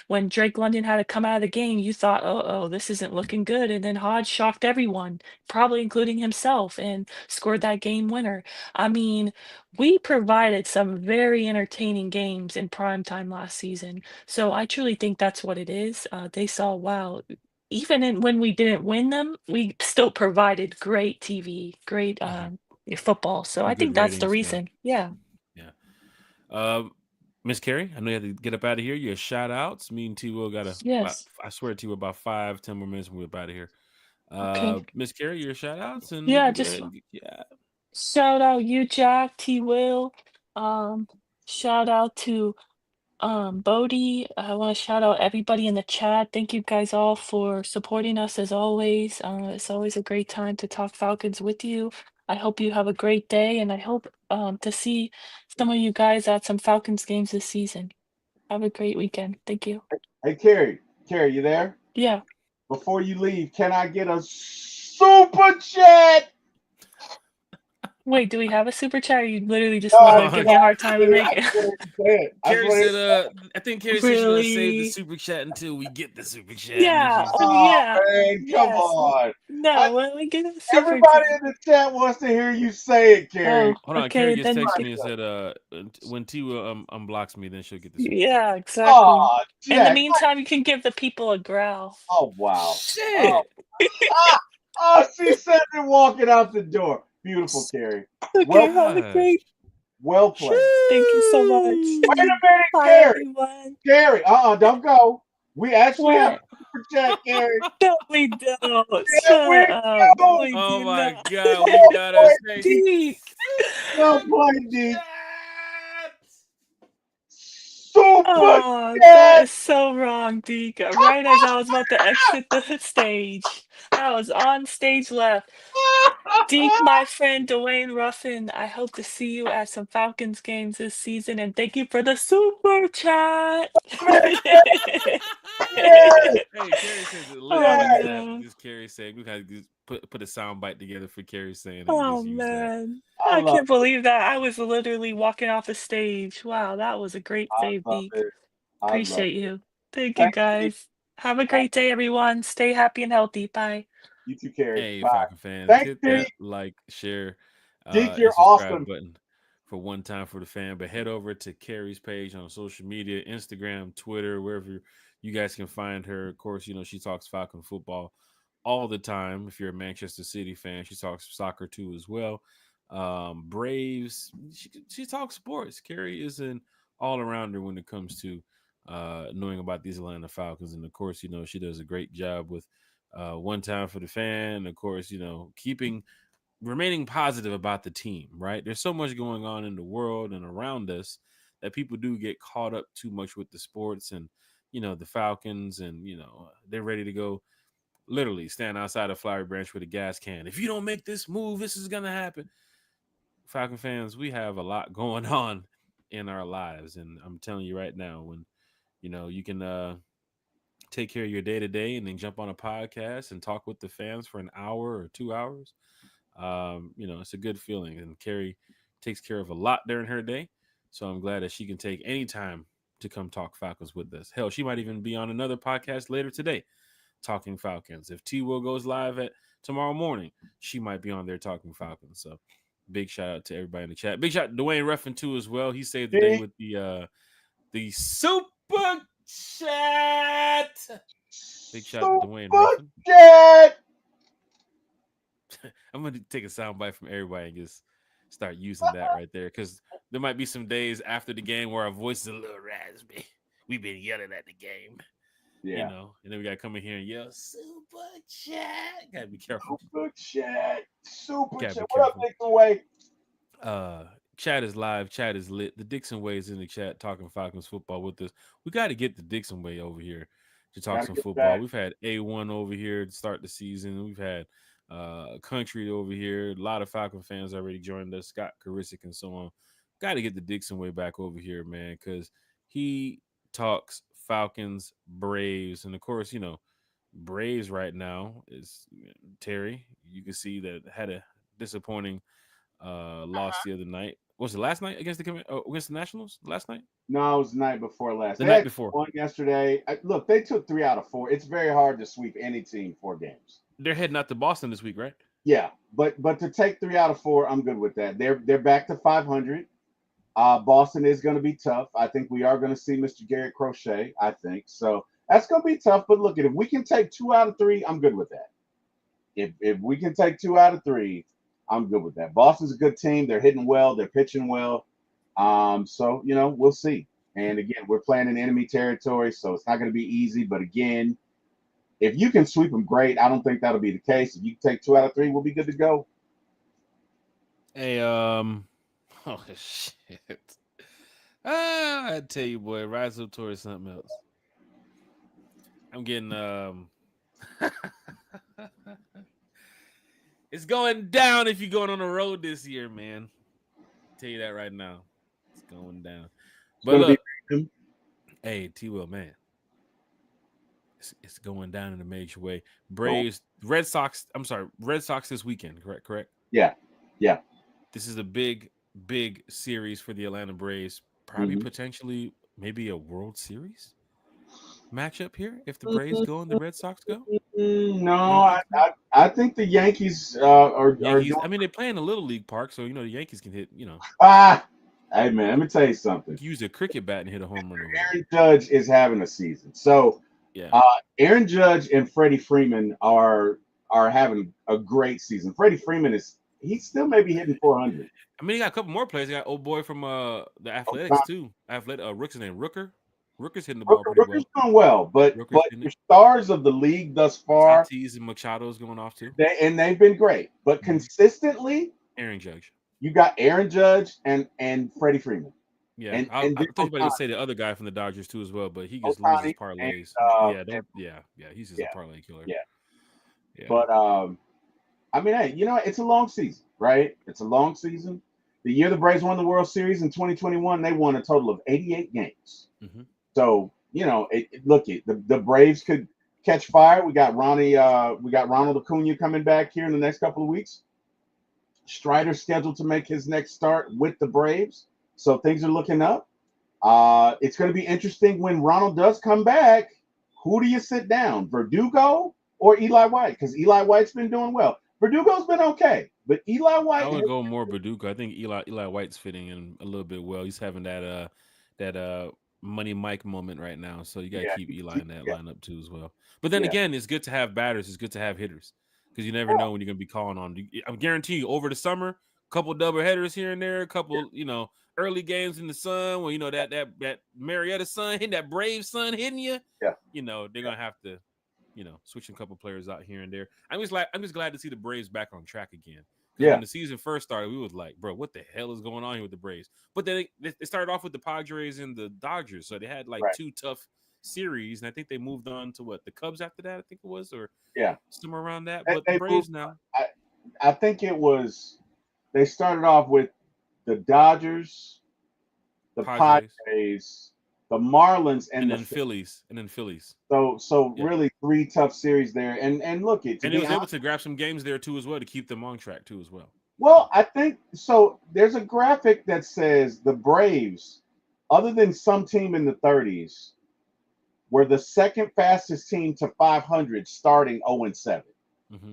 When Drake London had to come out of the game, you thought, oh, this isn't looking good. And then Hodge shocked everyone, probably including himself, and scored that game winner. I mean, we provided some very entertaining games in prime time last season. So I truly think that's what it is. They saw, wow, even when we didn't win them, we still provided great TV, great Mhm. football. So I Good think that's the ratings. Yeah. reason. Yeah. Yeah. Um, Miss Carey, I know you had to get up out of here. Your shout outs. Me and T Will got Yes. I swear to you, about 5, 10 more minutes and we're up out of here. Okay. Miss Carey, your shout outs, and we Yeah. can go Just ahead and yeah. shout out you, Jack, T. Will. Um, shout out to Bodie. I want to shout out everybody in the chat. Thank you guys all for supporting us as always. It's always a great time to talk Falcons with you. I hope you have a great day, and I hope to see some of you guys at some Falcons games this season. Have a great weekend. Thank you. Hey, Carrie, you there? Yeah. Before you leave, can I get a super chat? Wait, do we have a super chat? Or you literally No, just I want to just give Oh, me a want hard time to I make it? just wanted to say it. I just Carrie wanted said, I think Carrie said she's gonna save the Really? super chat until we get the super chat, and then Yeah. she's Oh, gonna. Oh yeah. man, come Yes. on. I, No, when we get a super everybody chat. in the chat wants to hear you say it, Oh, Carrie. Hold on, Carrie okay. just Then texted me and said, when T will unblocks me, then she'll get the super chat. yeah, exactly. Oh, In the Jack. meantime, you can give the people a growl. Oh, wow. Oh, Shit. ah, oh, she said it walking out the door. Beautiful, Carrie. Well, Okay, have a Gosh. great. well played. Thank you so much. Wait a Shoo. minute, Bye, Carrie. everyone. Carrie, don't go. We actually have What? a super chat, Carrie. No, we don't. Yeah, we Shut up. No, do. we Oh do my not. God, we Well gotta played, say D. Deke. Well super played, D. chat. Super Oh, that chat. is so wrong, Deke. Right as I was about to exit the stage, I was on stage left. Deke, my friend Dwayne Ruffin, I hope to see you at some Falcons games this season, and thank you for the super chat. Hey, Carrie says it lit in Oh the Yes, chat. man. Just Carrie saying we gotta just put a sound bite together for Carrie saying it and Oh just use that. man. I I love can't believe that. I was literally walking off the stage. Wow, that was a great I save, love Deke. it. I love Appreciate it. you. Thank you Thank you. guys. Have a great day, everyone. Stay happy and healthy. Bye. You too, Carrie. Hey, Bye. Falcon fans, Thanks, hit D. that like, share, Deke, and you're subscribe awesome. button for One Time for the Fan. But head over to Carrie's page on social media, Instagram, Twitter, wherever you guys can find her. Of course, she talks Falcon football all the time. If you're a Manchester City fan, she talks soccer too as well. Braves, she talks sports. Carrie is an all arounder when it comes to knowing about these Atlanta Falcons, and of course, she does a great job with One Time for the Fan. Of course, keeping remaining positive about the team, right? There's so much going on in the world and around us that people do get caught up too much with the sports and the Falcons, and they're ready to go literally stand outside a Flowery Branch with a gas can. If you don't make this move, this is gonna happen. Falcon fans, we have a lot going on in our lives, and I'm telling you right now, when you can take care of your day to day and then jump on a podcast and talk with the fans for an hour or 2 hours. It's a good feeling. And Carrie takes care of a lot during her day. So I'm glad that she can take any time to come talk Falcons with us. Hell, she might even be on another podcast later today talking Falcons. If T Will goes live at tomorrow morning, she might be on there talking Falcons. So big shout out to everybody in the chat. Big shout out to Dwayne Ruffin too as well. He saved the day D. with the super chat. Big shout out to Dwayne Super Ruffin. chat. I'm gonna take a sound bite from everybody and just start using that right there, because there might be some days after the game where our voice is a little raspy. We've been yelling at the game, Yeah. and then we gotta come in here and yell super chat. Gotta be careful. Super chat. Super Gotta chat. be What up, careful. Dixon Way? Chat is live. Chat is lit. The Dixon Way is in the chat talking Falcons football with us. We got to get the Dixon Way over here to talk Gotta some get football. back. We've had A1 over here to start the season. We've had Country over here. A lot of Falcon fans already joined us. Scott Karisic and so on. Got to get the Dixon Way back over here, man, because he talks Falcons, Braves, and of course, Braves right now is Terry. You can see that had a disappointing lost the other night. Was it last night against against the Nationals? Last night? No, it was the night before last. The They night had before. one yesterday. Look, they took 3 out of 4. It's very hard to sweep any team 4 games. They're heading out to Boston this week, right? Yeah, but to take 3 out of 4, I'm good with that. They're back to 500. Boston is going to be tough. I think we are going to see Mr. Garrett Crochet. I think so. That's going to be tough. But look, if we can take 2 out of 3, I'm good with that. If we can take 2 out of 3, I'm good with that. Boston's a good team. They're hitting well. They're pitching well. So we'll see. And again, we're playing in enemy territory, so it's not going to be easy. But again, if you can sweep them, great. I don't think that'll be the case. If you take 2 out of 3, we'll be good to go. Hey, oh shit. I tell you, boy, rise up towards something else. I'm getting it's going down if you're going on the road this year, man. Tell you that right now. It's going down. But look, hey, T Will, man. It's going down in a major way. Braves, Red Sox, I'm sorry, Red Sox this weekend, correct? Yeah. This is a big series for the Atlanta Braves. Probably potentially maybe a World Series matchup here if the Braves go and the Red Sox go. No, I think the Yankees are Yankees. doing. I mean, they play in a little league park, so the Yankees can hit. Hey man, let me tell you something. Use a cricket bat and hit a home run over Aaron Judge is having a season. So yeah. Aaron Judge and Freddie Freeman are having a great season. Freddie Freeman he's still maybe hitting 400. I mean, he got a couple more players. He got old boy from the Athletics too. Rook's name Rooker. Rooker's hitting the ball pretty well. Rooker's doing well, but your stars of the league thus far, Tatis and Machado's going off too. They've been great, but consistently, Aaron Judge. You got Aaron Judge and Freddie Freeman. Yeah, I thought you were about to say the other guy from the Dodgers too as well, but he just loses parlays. He's just a parlay killer. Yeah. But I mean, hey, it's a long season, right? It's a long season. The year the Braves won the World Series in 2021, they won a total of 88 games. Mm-hmm. So the Braves could catch fire. We got Ronald Acuna coming back here in the next couple of weeks. Strider's scheduled to make his next start with the Braves, so things are looking up. It's going to be interesting when Ronald does come back. Who do you sit down, Verdugo or Eli White? Because Eli White's been doing well. Verdugo's been okay, but Eli White. I would go more Verdugo. I think Eli White's fitting in a little bit well. He's having that Money Mike moment right now, so you got to keep Eli in that lineup too as well. But then again, it's good to have batters. It's good to have hitters. Because you never know when you're going to be calling on. I guarantee you, over the summer, a couple double headers here and there, a couple, early games in the sun where, that Marietta sun hitting, that Brave sun hitting you. Yeah. They're going to have to, switching a couple players out here and there. I'm just glad to see the Braves back on track again. Because when the season first started, we was like, bro, what the hell is going on here with the Braves? But then they started off with the Padres and the Dodgers. So they had two tough series, and I think they moved on to the Cubs after that, I think it was, or somewhere around that. But the Braves now, I think it was they started off with the Dodgers, the Padres, the Marlins, and then Phillies. So really 3 tough series there, and look, he was able to grab some games there too as well to keep them on track too as well. Well, I think so. There's a graphic that says the Braves, other than some team in the 30s, were the second fastest team to 500 starting 0-7. Mm-hmm.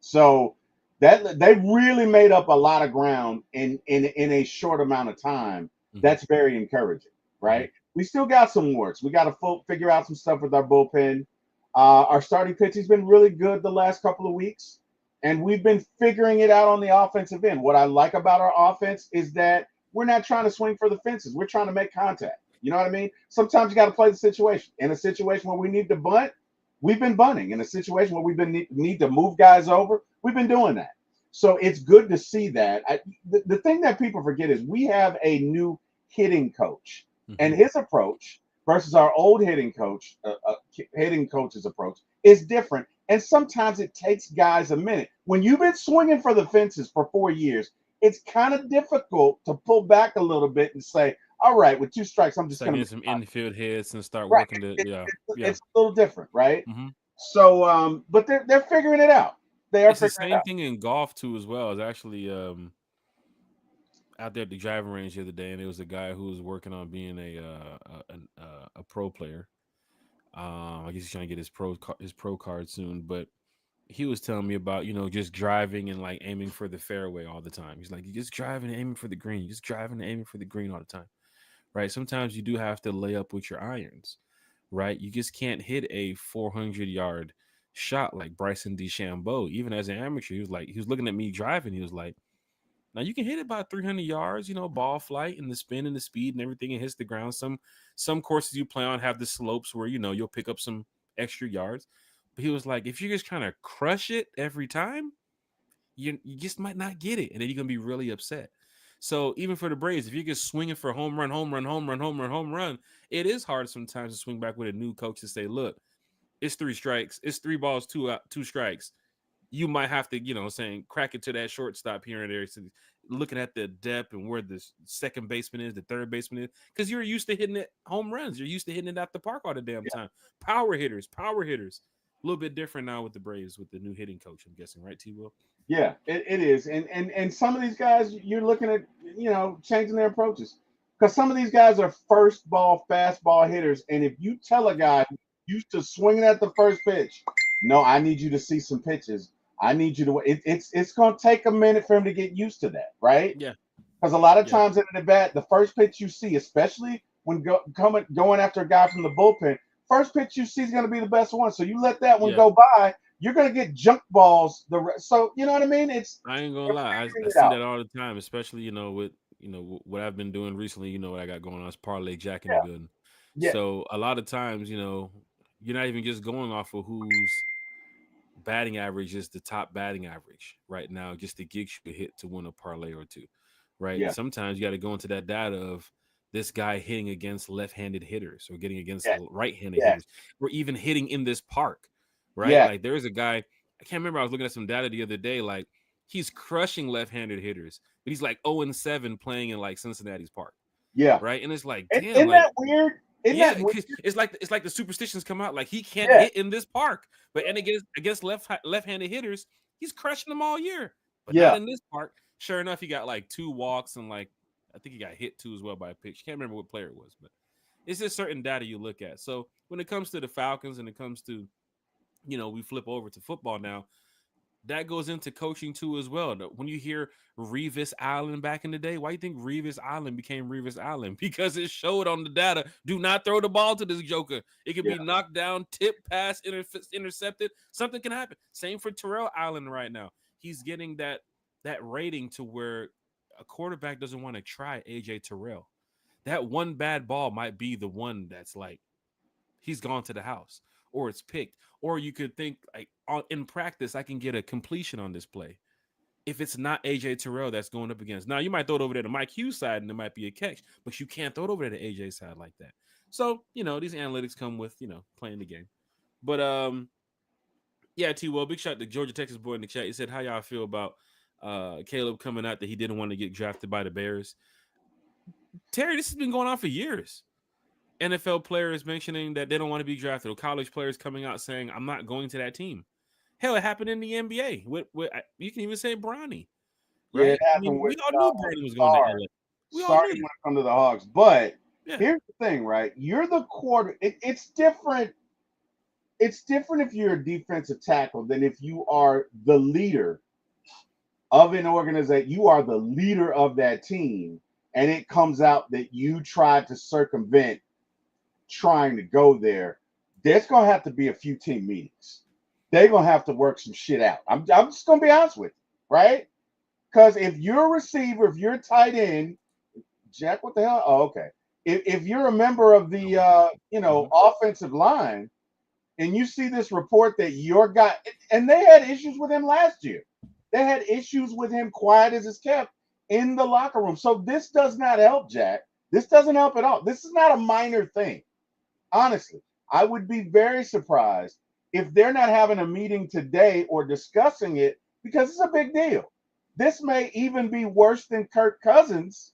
So that they really made up a lot of ground in a short amount of time. Mm-hmm. That's very encouraging, right? Mm-hmm. We still got some warts. We got to figure out some stuff with our bullpen. Our starting pitching's been really good the last couple of weeks, and we've been figuring it out on the offensive end. What I like about our offense is that we're not trying to swing for the fences. We're trying to make contact. You know what I mean? Sometimes you got to play the situation. In a situation where we need to bunt, we've been bunting. In a situation where need to move guys over, we've been doing that. So it's good to see that. The thing that people forget is we have a new hitting coach, and his approach versus our old hitting coach's approach is different. And sometimes it takes guys a minute. When you've been swinging for the fences for 4 years, it's kind of difficult to pull back a little bit and say, all right, with 2 strikes, I'm just going to get some infield hits and start working It's a little different, right? Mm-hmm. So, but they're figuring it out. It's the same thing in golf too, as well. I was actually out there at the driving range the other day, and there was a guy who was working on being a pro player. I guess he's trying to get his pro card soon, but he was telling me about, just driving and like aiming for the fairway all the time. He's like, you just driving and aiming for the green, you just driving and aiming for the green all the time, right? Sometimes you do have to lay up with your irons, right? You just can't hit a 400-yard shot like Bryson DeChambeau. Even as an amateur, he was looking at me driving. He was like, now you can hit it about 300 yards, ball flight and the spin and the speed and everything, and hits the ground. Some courses you play on have the slopes where you'll pick up some extra yards. But he was like, if you're just trying to crush it every time, you just might not get it, and then you're gonna be really upset. So even for the Braves, if you're just swinging for home run, home run, home run, home run, home run, it is hard sometimes to swing back with a new coach to say, look, it's 3 strikes, it's 3 balls, 2 strikes. You might have to, saying crack it to that shortstop here and there. So looking at the depth and where the second baseman is, the third baseman is, because you're used to hitting it home runs. You're used to hitting it at the park all the damn time. Power hitters. A little bit different now with the Braves with the new hitting coach, I'm guessing, right, T. Will? Yeah, it is. And some of these guys, you're looking at, changing their approaches. Because some of these guys are first ball, fastball hitters. And if you tell a guy who's used to swinging at the first pitch, no, I need you to see some pitches. I need you to, it's going to take a minute for him to get used to that, right? Yeah. Because a lot of times in the bat, the first pitch you see, especially when going after a guy from the bullpen, first pitch you see is going to be the best one. So you let that one go by, you're going to get junk balls. So you know what I mean? I ain't gonna lie. I it see out. that all the time, especially with what I've been doing recently. What I got going on is parlay jacking the Yeah, good. yeah, So a lot of times, you're not even just going off of who's batting average is the top batting average right now, just to get you a hit to win a parlay or two, right? yeah, Sometimes you got to go into that data of this guy hitting against left-handed hitters or getting against yeah, right-handed yeah, hitters or even hitting in this park, right? yeah, Like there's a guy, I can't remember, I was looking at some data the other day, like he's crushing left-handed hitters, but he's like 0-7 playing in like Cincinnati's park, yeah. right? And it's like, Isn't damn, like that weird? Isn't yeah, that weird? because it's like the superstitions come out. Like he can't Yeah, hit in this park, but and against left-handed hitters, he's crushing them all year. But not yeah, in this park. Sure enough, he got like 2 walks and like I think he got hit too as well by a pitch. Can't remember what player it was, but it's just certain data you look at. So when it comes to the Falcons and it comes to we flip over to football now, that goes into coaching too as well. When you hear Revis Island back in the day, why do you think Revis Island became Revis Island? Because it showed on the data, do not throw the ball to this joker. It could yeah, be knocked down, tip, pass, intercepted. Something can happen. Same for Terrell Island right now. He's getting that rating to where a quarterback doesn't want to try AJ Terrell. That one bad ball might be the one that's like he's gone to the house or it's picked. Or you could think like in practice, I can get a completion on this play. If it's not AJ Terrell that's going up against, now you might throw it over there to Mike Hughes' side and it might be a catch, but you can't throw it over there to AJ's side like that. So, these analytics come with, playing the game. But yeah, T Well, big shout to Georgia Texas boy in the chat. He said, how y'all feel about Caleb coming out that he didn't want to get drafted by the Bears? Terry, this has been going on for years. NFL players mentioning that they don't want to be drafted, or college players coming out saying, I'm not going to that team. Hell, it happened in the NBA. You can even say Bronny, yeah. It right? I happened mean, with we all knew Bronny was going to Sark. LA. We all Sark knew when that. it comes to the Hawks, but Yeah. here's the thing, right? You're the quarter. It's different. It's different if you're a defensive tackle than if you are the leader of an organization. You are the leader of that team, and it comes out that you tried to circumvent trying to go there. There's gonna have to be a few team meetings. They're gonna have to work some shit out. I'm just gonna be honest with you, right? Because if you're a receiver, if you're a tight end, Jack, what the hell? Oh, okay. If you're a member of the offensive line, and you see this report that your guy, and they had issues with him last year. They had issues with him, quiet as it's kept, in the locker room. So this does not help, Jack. This doesn't help at all. This is not a minor thing. Honestly, I would be very surprised if they're not having a meeting today or discussing it because it's a big deal. This may even be worse than Kirk Cousins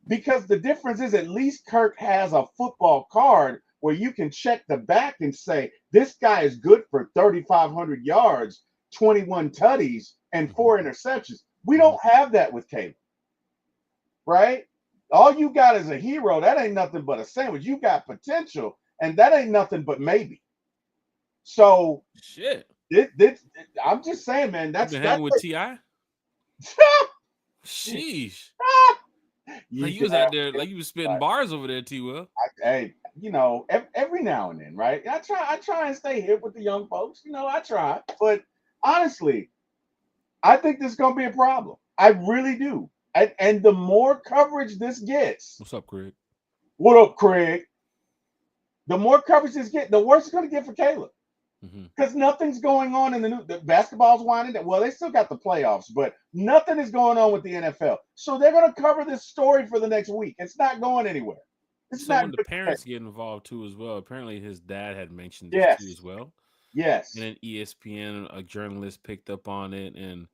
because the difference is at least Kirk has a football card where you can check the back and say, this guy is good for 3,500 yards, 21 tutties, and 4 interceptions. We don't have that with Caleb, right? All you got is a hero. That ain't nothing but a sandwich. You got potential, and that ain't nothing but maybe. So Shit. I'm just saying, man. You been hanging with Ti? Sheesh. Like you was Yeah, out there, like you was spitting bars over there, T. Will. hey, every now and then, right? I try and stay hip with the young folks. I try, but honestly, I think this is gonna be a problem. I really do. And the more coverage this gets, What's up, Craig? what up, Craig? The more coverage this gets, the worse it's gonna get for Caleb. Mm-hmm. Because nothing's going on in the basketball's winding down. Well, they still got the playoffs, but nothing is going on with the NFL. So they're going to cover this story for the next week. It's not going anywhere. It's So when not the good. parents get involved too as well, apparently his dad had mentioned this too as Yes, well. And yes. then ESPN, a journalist picked up on it, and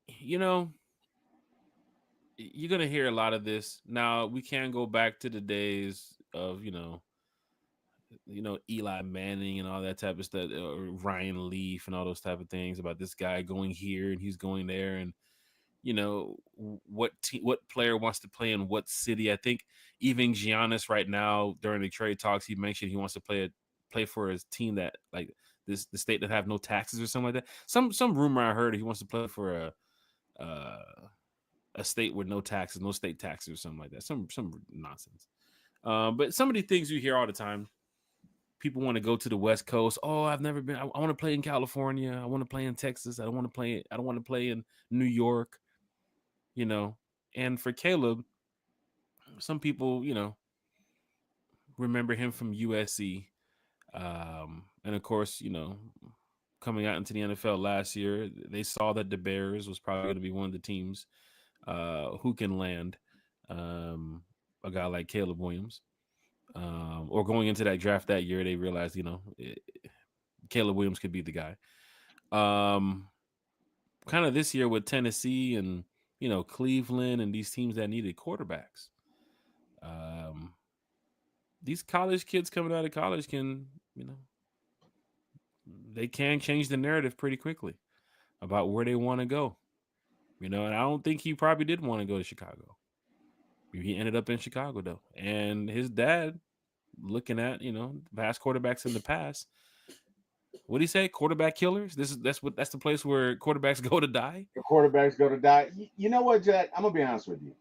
you know, you're gonna hear a lot of this. Now we can go back to the days of Eli Manning and all that type of stuff, or Ryan Leaf and all those type of things about this guy going here and he's going there, and what player wants to play in what city. I think even Giannis right now during the trade talks, he mentioned he wants to play for his team that like the state that have no taxes or something like that. Some rumor I heard he wants to play for uh, a state with no taxes, no state taxes or something like that. Some nonsense. But some of the things you hear all the time, people want to go to the West Coast. Oh, I've never been. I want to play in California. I want to play in Texas. I don't want to play. I don't want to play in New York. You know, and for Caleb, some people, remember him from USC. And of course, coming out into the NFL last year, they saw that the Bears was probably going to be one of the teams who can land a guy like Caleb Williams. Or going into that draft that year, they realized, Caleb Williams could be the guy. Kind of this year with Tennessee and, Cleveland and these teams that needed quarterbacks. These college kids coming out of college can, they can change the narrative pretty quickly about where they want to go. And I don't think he probably did want to go to Chicago. He ended up in Chicago though. And his dad, looking at, past quarterbacks in the past, what do you say? Quarterback killers? That's the place where quarterbacks go to die? The quarterbacks go to die. You know what, Jack? I'm gonna be honest with you.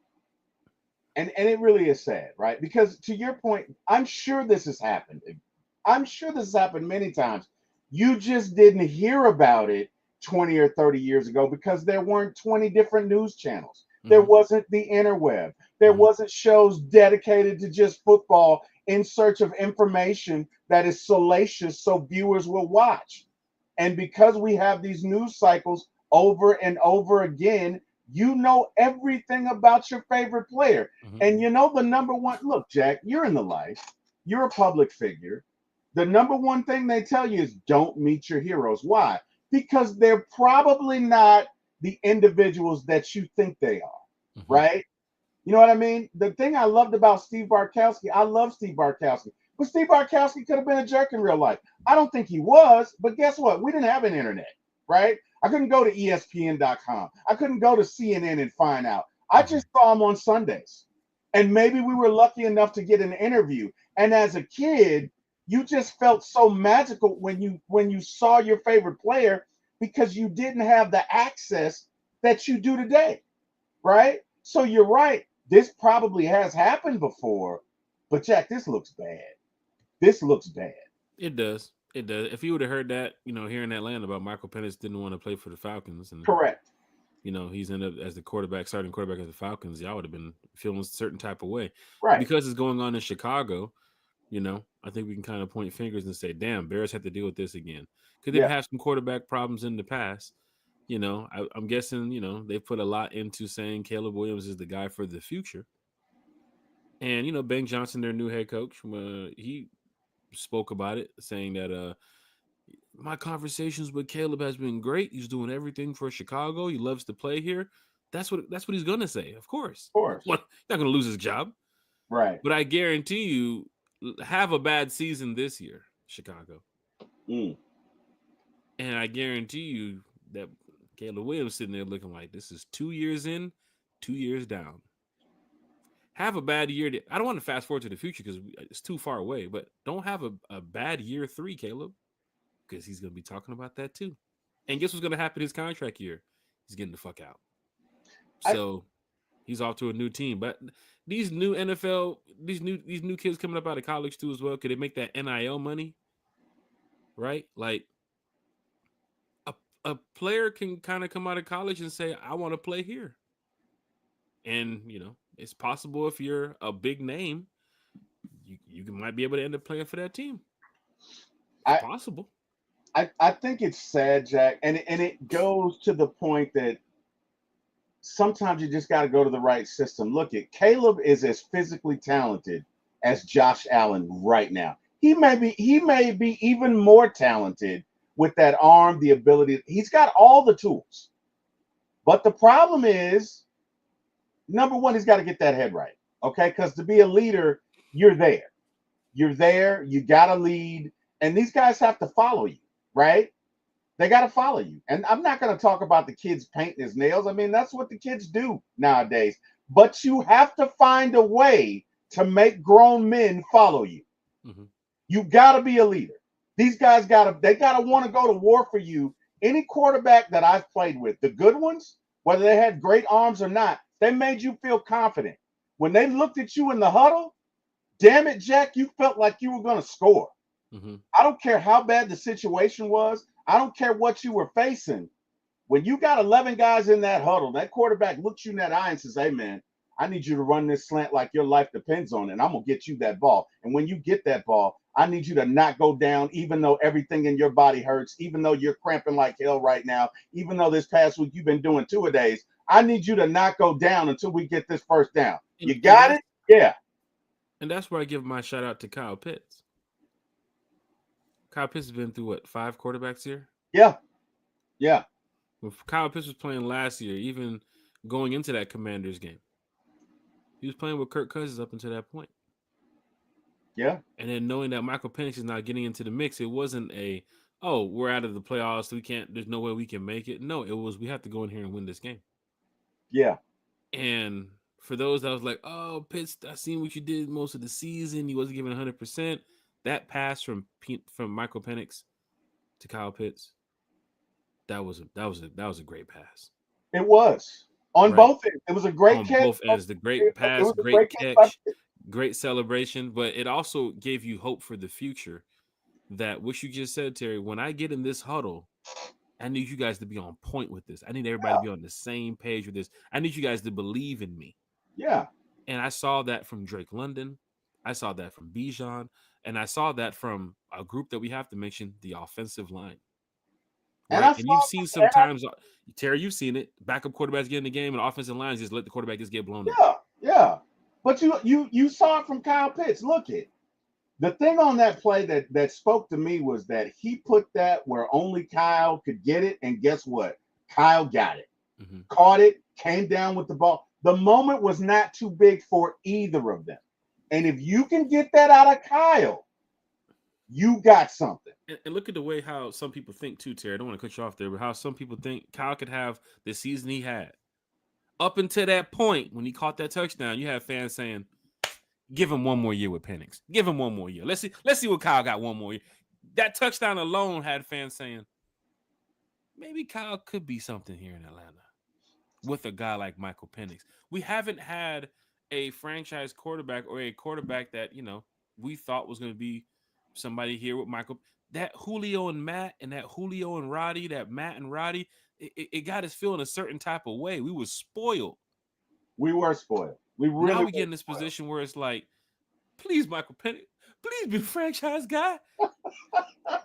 And it really is sad, right? Because to your point, I'm sure this has happened. I'm sure this has happened many times. You just didn't hear about it 20 or 30 years ago because there weren't 20 different news channels. There wasn't the interweb. There wasn't shows dedicated to just football in search of information that is salacious so viewers will watch. And because we have these news cycles over and over again, you know everything about your favorite player. And you know the number one, look, Jack, you're in the life, you're a public figure. The number one thing they tell you is don't meet your heroes. Why? Because they're probably not the individuals that you think they are, right? You know what I mean? The thing I loved about Steve Bartkowski, I love Steve Bartkowski, but Steve Bartkowski could have been a jerk in real life. I don't think he was, but guess what? We didn't have an internet, right? I couldn't go to ESPN.com. I couldn't go to CNN and find out. I just saw him on Sundays. And maybe we were lucky enough to get an interview. And as a kid, you just felt so magical when you saw your favorite player because you didn't have the access that you do today, right? So you're right. This probably has happened before, but Jack, this looks bad. This looks bad. It does. It does. If you would have heard that, here in Atlanta about Michael Penix didn't want to play for the Falcons, and Correct. he's ended up as the starting quarterback of the Falcons, y'all would have been feeling a certain type of way. Right. Because it's going on in Chicago, I think we can kind of point fingers and say, damn, Bears have to deal with this again. Because they've had some quarterback problems in the past. I'm guessing, they put a lot into saying Caleb Williams is the guy for the future. And, Ben Johnson, their new head coach, he spoke about it, saying that my conversations with Caleb has been great. He's doing everything for Chicago. He loves to play here. That's what he's gonna say. Of course. What, not gonna lose his job. Right. But I guarantee you, have a bad season this year, Chicago. And I guarantee you that Caleb Williams sitting there looking like this is 2 years in, 2 years down. Have a bad year. I don't want to fast forward to the future because it's too far away, but don't have a bad year 3, Caleb. because he's going to be talking about that too. And guess what's going to happen his contract year? He's getting the fuck out. I, So he's off to a new team. But these new NFL, these new kids coming up out of college too as well, could they make that NIL money? Right? Like a, a player can kind of come out of college and say, I want to play here. And, it's possible if you're a big name, you might be able to end up playing for that team. It's I, possible. I think it's sad, Jack, and it goes to the point that sometimes you just got to go to the right system. Look, Caleb is as physically talented as Josh Allen right now. He may be even more talented with that arm, the ability. He's got all the tools. But the problem is, number one, he's got to get that head right. Okay? Because to be a leader, you're there. You're there, you got to lead, and these guys have to follow you, right? They got to follow you. And I'm not going to talk about the kids painting his nails. I mean, that's what the kids do nowadays. But you have to find a way to make grown men follow you. Mm-hmm. You got to be a leader. These guys got to want to go to war for you. Any quarterback that I've played with, the good ones, whether they had great arms or not, they made you feel confident. When they looked at you in the huddle, damn it, Jack, you felt like you were going to score. Mm-hmm. I don't care how bad the situation was. I don't care what you were facing. When you got 11 guys in that huddle, that quarterback looks you in that eye and says, hey, man, I need you to run this slant like your life depends on it, and I'm going to get you that ball. And when you get that ball, I need you to not go down, even though everything in your body hurts, even though you're cramping like hell right now, even though this past week you've been doing two-a-days. I need you to not go down until we get this first down. You got it? Yeah. And that's where I give my shout out to Kyle Pitts. Kyle Pitts has been through, what, 5 quarterbacks here? Yeah. Yeah. When Kyle Pitts was playing last year, even going into that Commanders game, he was playing with Kirk Cousins up until that point. Yeah. And then knowing that Michael Penix is not getting into the mix, it wasn't we're out of the playoffs, so there's no way we can make it. No, it was, we have to go in here and win this game. Yeah. And for those that was like, oh, Pitts, I seen what you did most of the season. He wasn't giving 100%. That pass from Michael Penix to Kyle Pitts, that was a great pass. It was on both ends. It was a great catch. Both ends, the great pass, great catch, great celebration. But it also gave you hope for the future. That what you just said, Terry. When I get in this huddle, I need you guys to be on point with this. I need everybody to be on the same page with this. I need you guys to believe in me. Yeah. And I saw that from Drake London. I saw that from Bijan. And I saw that from a group that we have to mention, the offensive line. Right? And you've seen sometimes, Terry, you've seen it. Backup quarterbacks get in the game and offensive lines just let the quarterback just get blown up. Yeah. But you saw it from Kyle Pitts. Look it. The thing on that play that spoke to me was that he put that where only Kyle could get it. And guess what? Kyle got it. Mm-hmm. Caught it, came down with the ball. The moment was not too big for either of them. And if you can get that out of Kyle, you got something. And look at the way how some people think too, Terry. I don't want to cut you off there, but how some people think Kyle could have the season he had. Up until that point, when he caught that touchdown, you have fans saying, give him one more year with Penix. Give him one more year. Let's see what Kyle got one more year. That touchdown alone had fans saying, maybe Kyle could be something here in Atlanta with a guy like Michael Penix. We haven't had a franchise quarterback or a quarterback that, we thought was going to be somebody here with Michael. That Julio and Matt and that Julio and Roddy, that Matt and Roddy, it got us feeling a certain type of way. We were spoiled. We were spoiled. We really now we get in this position where it's like, please, Michael Penix, please be a franchise guy.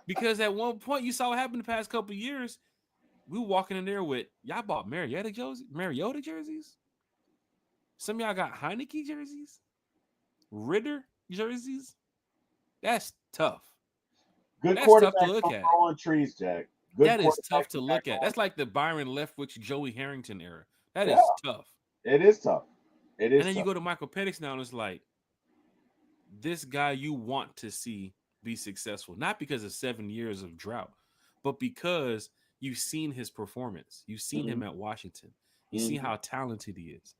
Because at one point you saw what happened the past couple of years. We were walking in there with, y'all bought Mariota jerseys. Some of y'all got Heineke jerseys, Ritter jerseys. That's tough. That's tough to look at. Growing trees, Jack. That is tough to look at. That's like the Byron Leftwich, Joey Harrington era. That is tough. It is tough. It is. And then you go to Michael Penix now, and it's like, this guy you want to see be successful, not because of 7 years of drought, but because you've seen his performance. You've seen him at Washington. You see how talented he is,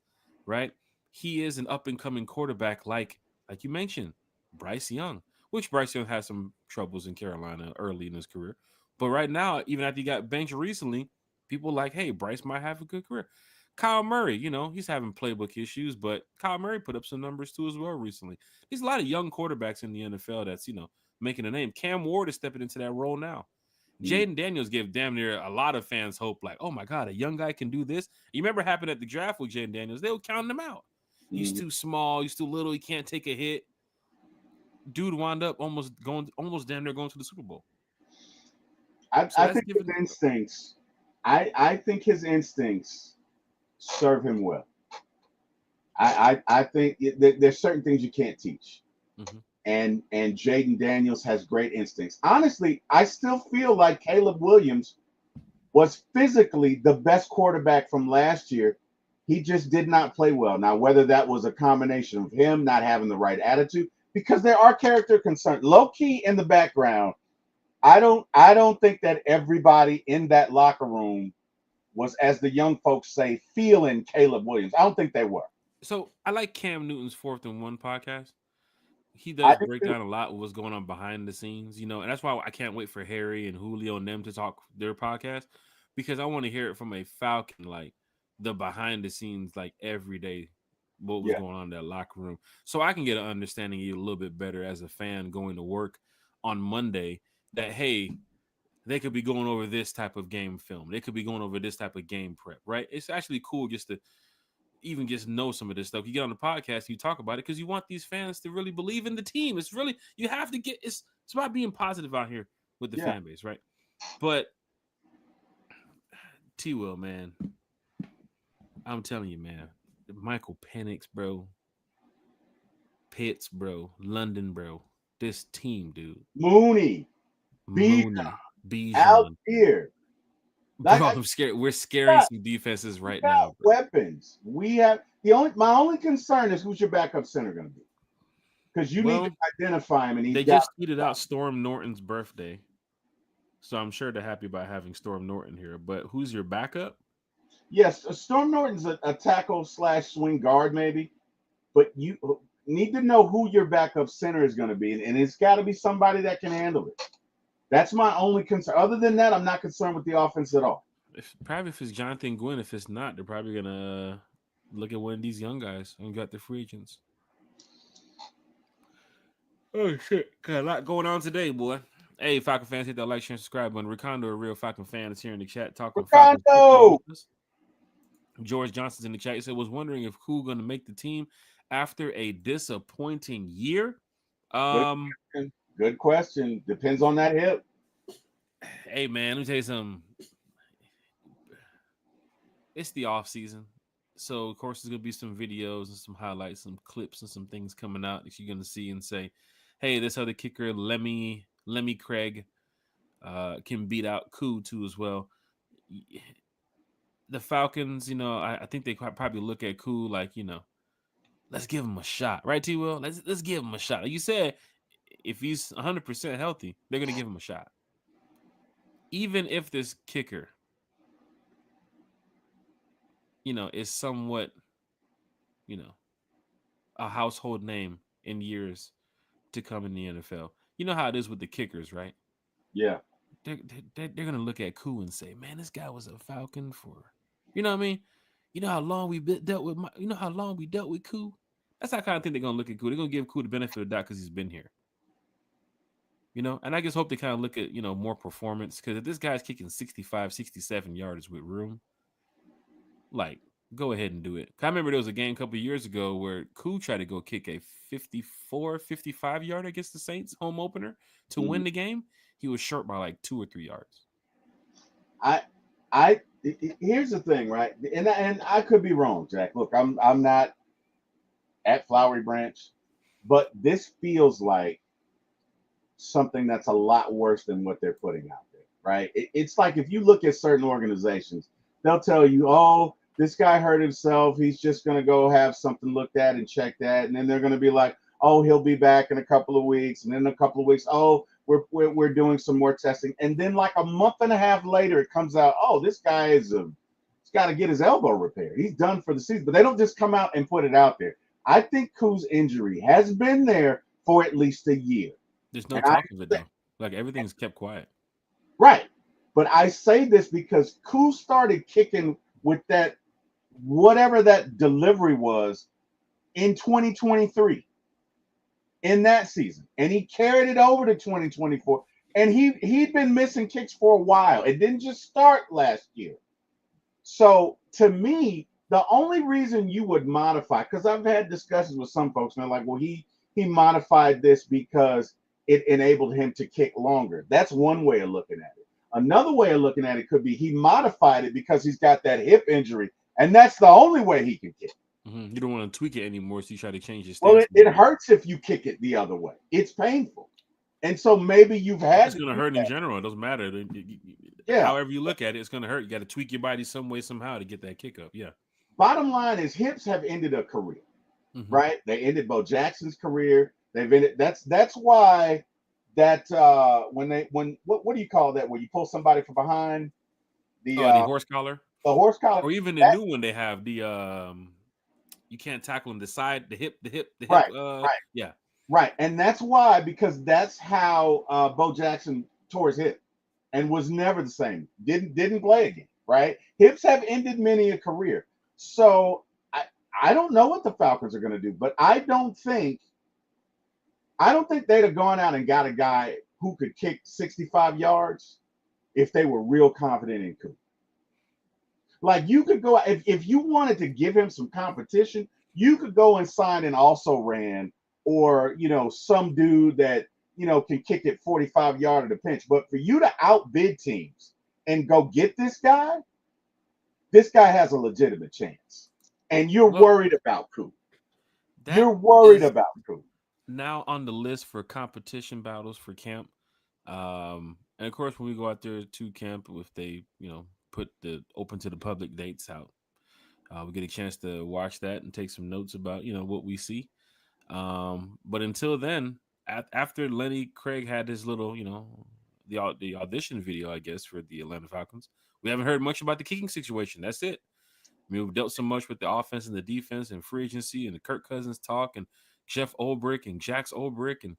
right? He is an up-and-coming quarterback like you mentioned, Bryce Young, which Bryce Young had some troubles in Carolina early in his career. But right now, even after he got benched recently, people like, hey, Bryce might have a good career. Kyle Murray, he's having playbook issues, but Kyle Murray put up some numbers too as well recently. There's a lot of young quarterbacks in the NFL that's, making a name. Cam Ward is stepping into that role now. Jaden Daniels gave damn near a lot of fans hope, like, oh my God, a young guy can do this. You remember what happened at the draft with Jaden Daniels? They were counting him out. He's too small, he's too little, he can't take a hit. Dude wound up almost damn near going to the Super Bowl. I think his instincts. I think his instincts serve him well. I think there's certain things you can't teach, and Jaden Daniels has great instincts. Honestly, I still feel like Caleb Williams was physically the best quarterback from last year. He just did not play well. Now, whether that was a combination of him not having the right attitude, because there are character concerns, low key in the background. I don't think that everybody in that locker room was, as the young folks say, feeling Caleb Williams. I don't think they were. So I like Cam Newton's 4th and 1 podcast. He does break down a lot of what's going on behind the scenes, and that's why I can't wait for Harry and Julio and them to talk their podcast, because I want to hear it from a Falcon, like the behind the scenes, like every day, what was going on in that locker room, so I can get an understanding of you a little bit better as a fan going to work on Monday. That hey, they could be going over this type of game film, they could be going over this type of game prep, right? It's actually cool just to even just know some of this stuff. You get on the podcast, you talk about it because you want these fans to really believe in the team. It's really, you have to get, it's about being positive out here with the fan base, right? But T Will, man, I'm telling you, man, Michael Penix, bro, Pitts, bro, London, bro, this team, dude, Mooney, Bijan, out here. Bro, I'm scared. We're scaring some defenses right now. Bro. Weapons. We have my only concern is who's your backup center going to be, because you need to identify him. And they just tweeted out Storm Norton's birthday, so I'm sure they're happy about having Storm Norton here. But who's your backup? Yes, Storm Norton's a tackle / swing guard, maybe. But you need to know who your backup center is going to be, and it's got to be somebody that can handle it. That's my only concern. Other than that, I'm not concerned with the offense at all. Probably if it's Jonathan Gwynn. If it's not, they're probably going to look at one of these young guys and got the free agents. Oh, shit. Got a lot going on today, boy. Hey, Falcon fans, hit that like, share, and subscribe button. Ricardo, a real Falcon fan, is here in the chat talking Falcons. George Johnson's in the chat. He said, was wondering if who going to make the team after a disappointing year. Good question. Depends on that hip. Hey, man, let me tell you something. It's the off season, so of course there's gonna be some videos and some highlights, some clips, and some things coming out that you're gonna see and say, "Hey, this other kicker, Lemmy Craig, can beat out Koo too as well." The Falcons, I think they probably look at Koo like, let's give him a shot, right, T. Will? Let's give him a shot. Like you said, if he's 100% healthy, they're gonna give him a shot, even if this kicker, is somewhat, a household name in years to come in the NFL. You know how it is with the kickers, right? Yeah. They're gonna look at Koo and say, "Man, this guy was a Falcon for," you know what I mean? You know how long we dealt with Koo. That's how kind of thing they're gonna look at Koo. They're gonna give Koo the benefit of the doubt because he's been here. And I just hope they kind of look at more performance, because if this guy's kicking 65, 67 yards with room, like, go ahead and do it. I remember there was a game a couple of years ago where Koo tried to go kick a 54, 55 yard against the Saints home opener to win the game. He was short by like 2 or 3 yards. Here's the thing, right? And I could be wrong, Jack. Look, I'm not at Flowery Branch, but this feels like something that's a lot worse than what they're putting out there, right? It's like if you look at certain organizations, they'll tell you, "Oh, this guy hurt himself. He's just going to go have something looked at and check that." And then they're going to be like, "Oh, he'll be back in a couple of weeks." And then in a couple of weeks, "Oh, we're doing some more testing." And then like a month and a half later, it comes out, "Oh, this guy he's got to get his elbow repaired. He's done for the season." But they don't just come out and put it out there. I think Koo's injury has been there for at least a year. There's no talk of it, though. Like, everything's kept quiet. Right. But I say this because Koo started kicking with that whatever that delivery was in 2023 in that season, and he carried it over to 2024. And he'd been missing kicks for a while. It didn't just start last year. So to me, the only reason you would modify, because I've had discussions with some folks, and they're like, well, he modified this because it enabled him to kick longer. That's one way of looking at it. Another way of looking at it could be he modified it because he's got that hip injury, and that's the only way he can kick. Mm-hmm. You don't want to tweak it anymore, so you try to change your Well, stance. it hurts if you kick it the other way. It's painful. And so maybe you've had it's going to hurt in general. It doesn't matter. Yeah. However you look at it, it's going to hurt. You got to tweak your body some way, somehow to get that kick up. Yeah. Bottom line is hips have ended a career, right? They ended Bo Jackson's career. They've ended. That's why that when what do you call that? Where you pull somebody from behind the horse collar. The horse collar, or even the new one they have the you can't tackle them, the hip. Right. Yeah. Right, and that's why, because that's how Bo Jackson tore his hip and was never the same. Didn't play again. Right, hips have ended many a career. So I don't know what the Falcons are going to do, but I don't think they'd have gone out and got a guy who could kick 65 yards if they were real confident in Coop. Like, you could go if you wanted to give him some competition, you could go and sign an also ran, or some dude that can kick it 45 yard at a pinch. But for you to outbid teams and go get this guy has a legitimate chance. And you're worried about Coop. You're worried about Coop. Now on the list for competition battles for camp. And of course, when we go out there to camp, if they, put the open to the public dates out, we get a chance to watch that and take some notes about, what we see. But until then, after Lenny Craig had his little, the audition video, I guess, for the Atlanta Falcons, we haven't heard much about the kicking situation. That's it. I mean, we've dealt so much with the offense and the defense and free agency and the Kirk Cousins talk and Jeff Ulbrich and Jax Ulbrich and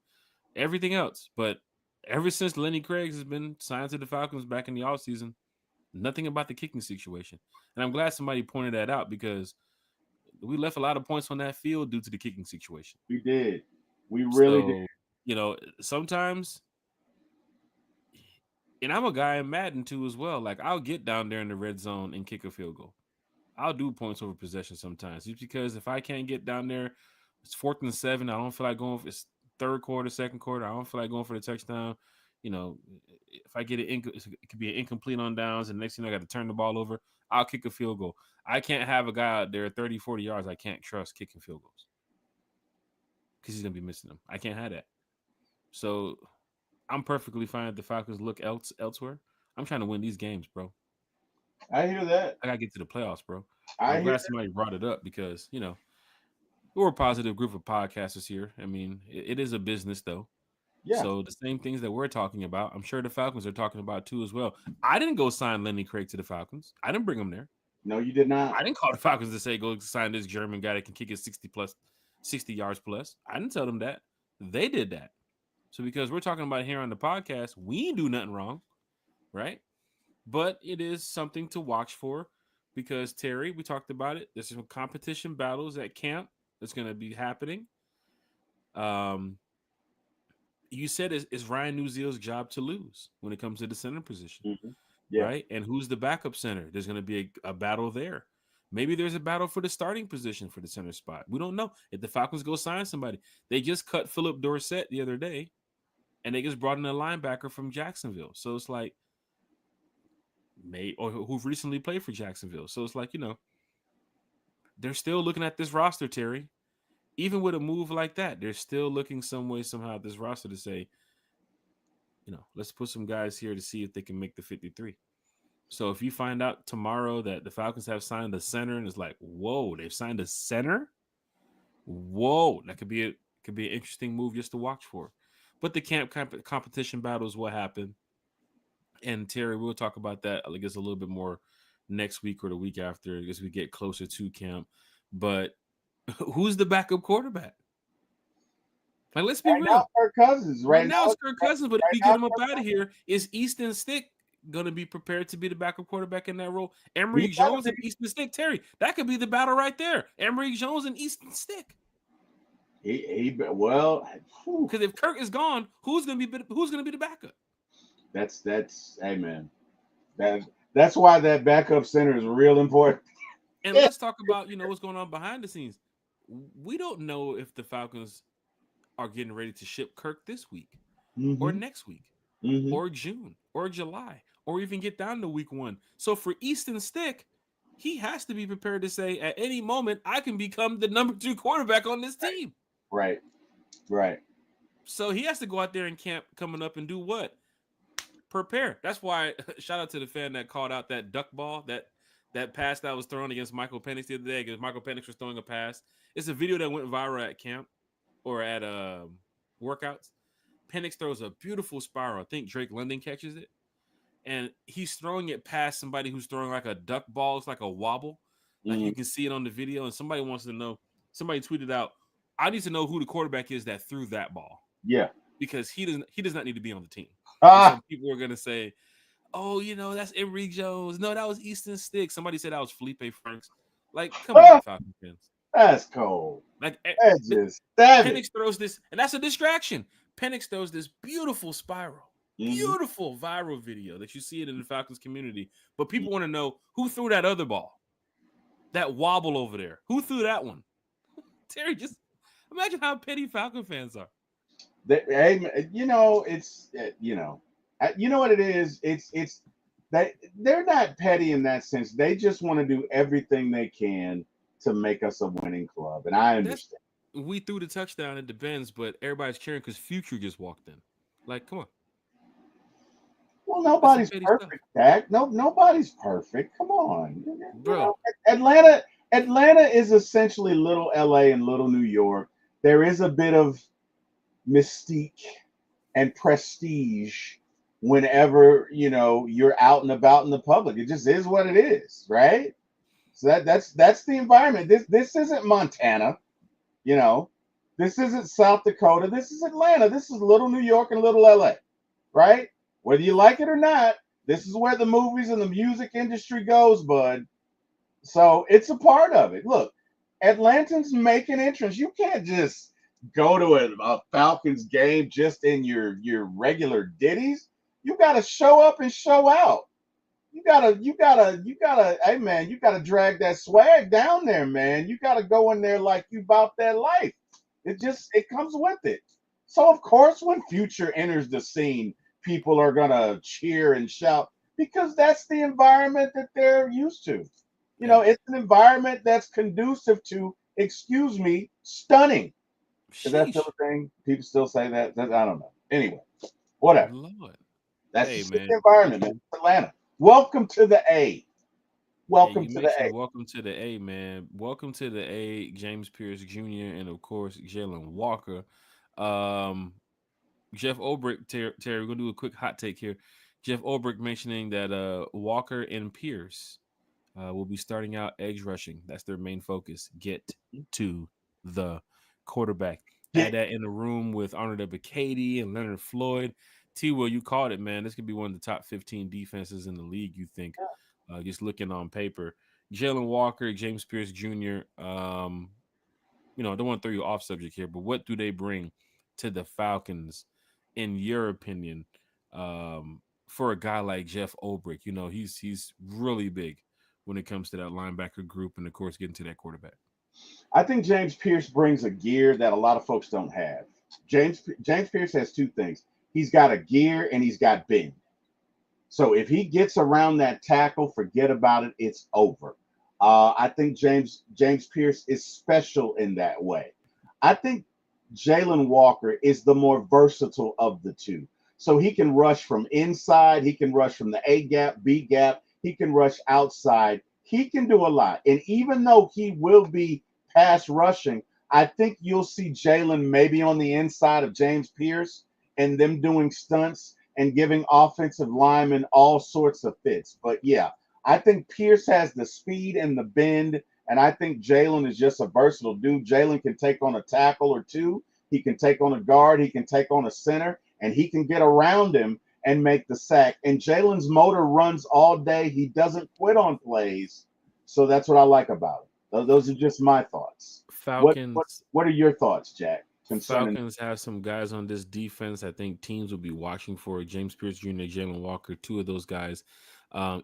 everything else. But ever since Lenny Craig has been signed to the Falcons back in the offseason, nothing about the kicking situation. And I'm glad somebody pointed that out, because we left a lot of points on that field due to the kicking situation. We did. We really did. Sometimes, and I'm a guy in Madden too as well. Like, I'll get down there in the red zone and kick a field goal. I'll do points over possession sometimes, just because if I can't get down there, it's 4th and 7. I don't feel like going for it's third quarter, second quarter. I don't feel like going for the touchdown. If I get it could be an incomplete on downs, and next thing I got to turn the ball over, I'll kick a field goal. I can't have a guy out there 30, 40 yards I can't trust kicking field goals, because he's going to be missing them. I can't have that. So I'm perfectly fine if the Falcons look elsewhere. I'm trying to win these games, bro. I hear that. I got to get to the playoffs, bro. I'm glad somebody brought it up, because, we're a positive group of podcasters here. I mean, it is a business, though. Yeah. So the same things that we're talking about, I'm sure the Falcons are talking about too as well. I didn't go sign Lenny Craig to the Falcons. I didn't bring him there. No, you did not. I didn't call the Falcons to say go sign this German guy that can kick it 60 yards plus. I didn't tell them that. They did that. So because we're talking about it here on the podcast, we ain't do nothing wrong, right? But it is something to watch for, because Terry, we talked about it. There's some competition battles at camp that's going to be happening. You said it's Ryan Newsill's job to lose when it comes to the center position, right? And who's the backup center? There's going to be a battle there. Maybe there's a battle for the starting position for the center spot. We don't know. If the Falcons go sign somebody, they just cut Philip Dorsett the other day, and they just brought in a linebacker from Jacksonville. So it's like, or who've recently played for Jacksonville. So it's like, they're still looking at this roster, Terry. Even with a move like that, they're still looking some way, somehow at this roster to say, let's put some guys here to see if they can make the 53. So if you find out tomorrow that the Falcons have signed a center, and it's like, whoa, they've signed a center? Whoa, that could be an interesting move just to watch for. But the camp competition battles will happen. And Terry, we'll talk about that, I guess, a little bit more next week or the week after, I guess we get closer to camp. But who's the backup quarterback? Like, let's be Right now, real. Kirk Cousins. Right Right now now, it's Kirk Cousins, but if right we now, get him up Kirk out of Cousins. here, is Easton Stick going to be prepared to be the backup quarterback in that role? He Emory gotta Jones be. and Easton Stick, Terry. That could be the battle right there. Emory Jones and Easton Stick. Well, whew, Because if Kirk is gone, who's going to be the backup? that's hey man. That that's why that backup center is real important. And let's talk about what's going on behind the scenes. We don't know if the Falcons are getting ready to ship Kirk this week or Mm-hmm. next week Mm-hmm. or June or July or even get down to week 1. So for Easton Stick, he has to be prepared to say at any moment I can become the number 2 quarterback on this team. Right. Right. So he has to go out there in camp coming up and do what? Prepare. That's why shout out to the fan that called out that duck ball, that pass that was thrown against Michael Penix the other day, because Michael Penix was throwing a pass. It's a video that went viral at camp or at workouts. Penix throws a beautiful spiral. I think Drake London catches it, and he's throwing it past somebody who's throwing like a duck ball. It's like a wobble, like Mm, you can see it on the video. And somebody wants to know. Somebody tweeted out, "I need to know who the quarterback is that threw that ball, yeah. because he does not need to be on the team." And Ah. some people are gonna say, "Oh, that's Emory Jones. No, that was Easton Stick." Somebody said that was Felipe Franks. Like, come on, Ah, Falcon fans. that's cold. Like, That's just savage. Penix throws this, and that's a distraction. Penix throws this Mm-hmm. beautiful viral video that you see it in the Falcons community. But people want to know who threw that other ball, that wobble over there. Who threw that one? Terry, just imagine how petty Falcon fans are. Hey, it's you know what it is. It's that they're not petty in that sense. They just want to do everything they can to make us a winning club, and I That's understand. We threw the touchdown at the Benz, but everybody's cheering because Future just walked in. Like, come on, Well, that's some nobody's petty stuff, perfect, Dak. No, nobody's perfect. Come on, bro. Atlanta. Atlanta is essentially little LA and little New York. There is a bit of mystique and prestige whenever you're out and about in the public. It just is what it is, right? So that's the environment. This isn't Montana, you know. This isn't South Dakota. This is Atlanta. This is little New York and little LA, right? Whether you like it or not, this is where the movies and the music industry goes, bud. So it's a part of it. Look, Atlantans make an entrance. You can't just go to a Falcons game just in your regular ditties. You got to show up and show out. You gotta. Hey man, you gotta drag that swag down there, man. You gotta go in there like you about that life. It comes with it. So of course, when Future enters the scene, people are gonna cheer and shout because that's the environment that they're used to. Hey, It's an environment that's conducive to, excuse me, stunning. Is that still sheesh, a thing? People still say that? I don't know. Anyway, whatever. Lord. That's Hey, just the man, environment, man. It's Atlanta. Welcome to the A. hey, Welcome you to the A. mentioned welcome to the A, man. Welcome to the A, James Pierce Jr. and of course Jalen Walker. Um, Jeff Ulbrich, Terry, we're gonna do a quick hot take here. Jeff Ulbrich mentioning that Walker and Pierce will be starting out edge rushing. That's their main focus. Get to the quarterback. Add Get that in the room with Arnold Ebiketie and Leonard Floyd. T. Will, you called it, man. This could be one of the top 15 defenses in the league, you think, just looking on paper. Jalen Walker, James Pierce Jr., I don't want to throw you off subject here, but what do they bring to the Falcons, in your opinion, for a guy like Jeff Ulbrich? He's really big when it comes to that linebacker group, and of course, getting to that quarterback. I think James Pierce brings a gear that a lot of folks don't have. James Pierce has two things. He's got a gear and he's got bend. So if he gets around that tackle, forget about it. It's over. I think James Pierce is special in that way. I think Jalen Walker is the more versatile of the two. So he can rush from inside, he can rush from the A gap, B gap, he can rush outside. He can do a lot. And even though he will be pass rushing, I think you'll see Jalen maybe on the inside of James Pierce and them doing stunts and giving offensive linemen all sorts of fits. But yeah, I think Pierce has the speed and the bend, and I think Jalen is just a versatile dude. Jalen can take on a tackle or two. He can take on a guard. He can take on a center, and he can get around him and make the sack. And Jalen's motor runs all day. He doesn't quit on plays. So that's what I like about it. Those are just my thoughts. What what Falcons what are your thoughts, Jack, concerning? Falcons have some guys on this defense I think teams will be watching for. James Pierce Jr., Jalen Walker, two of those guys.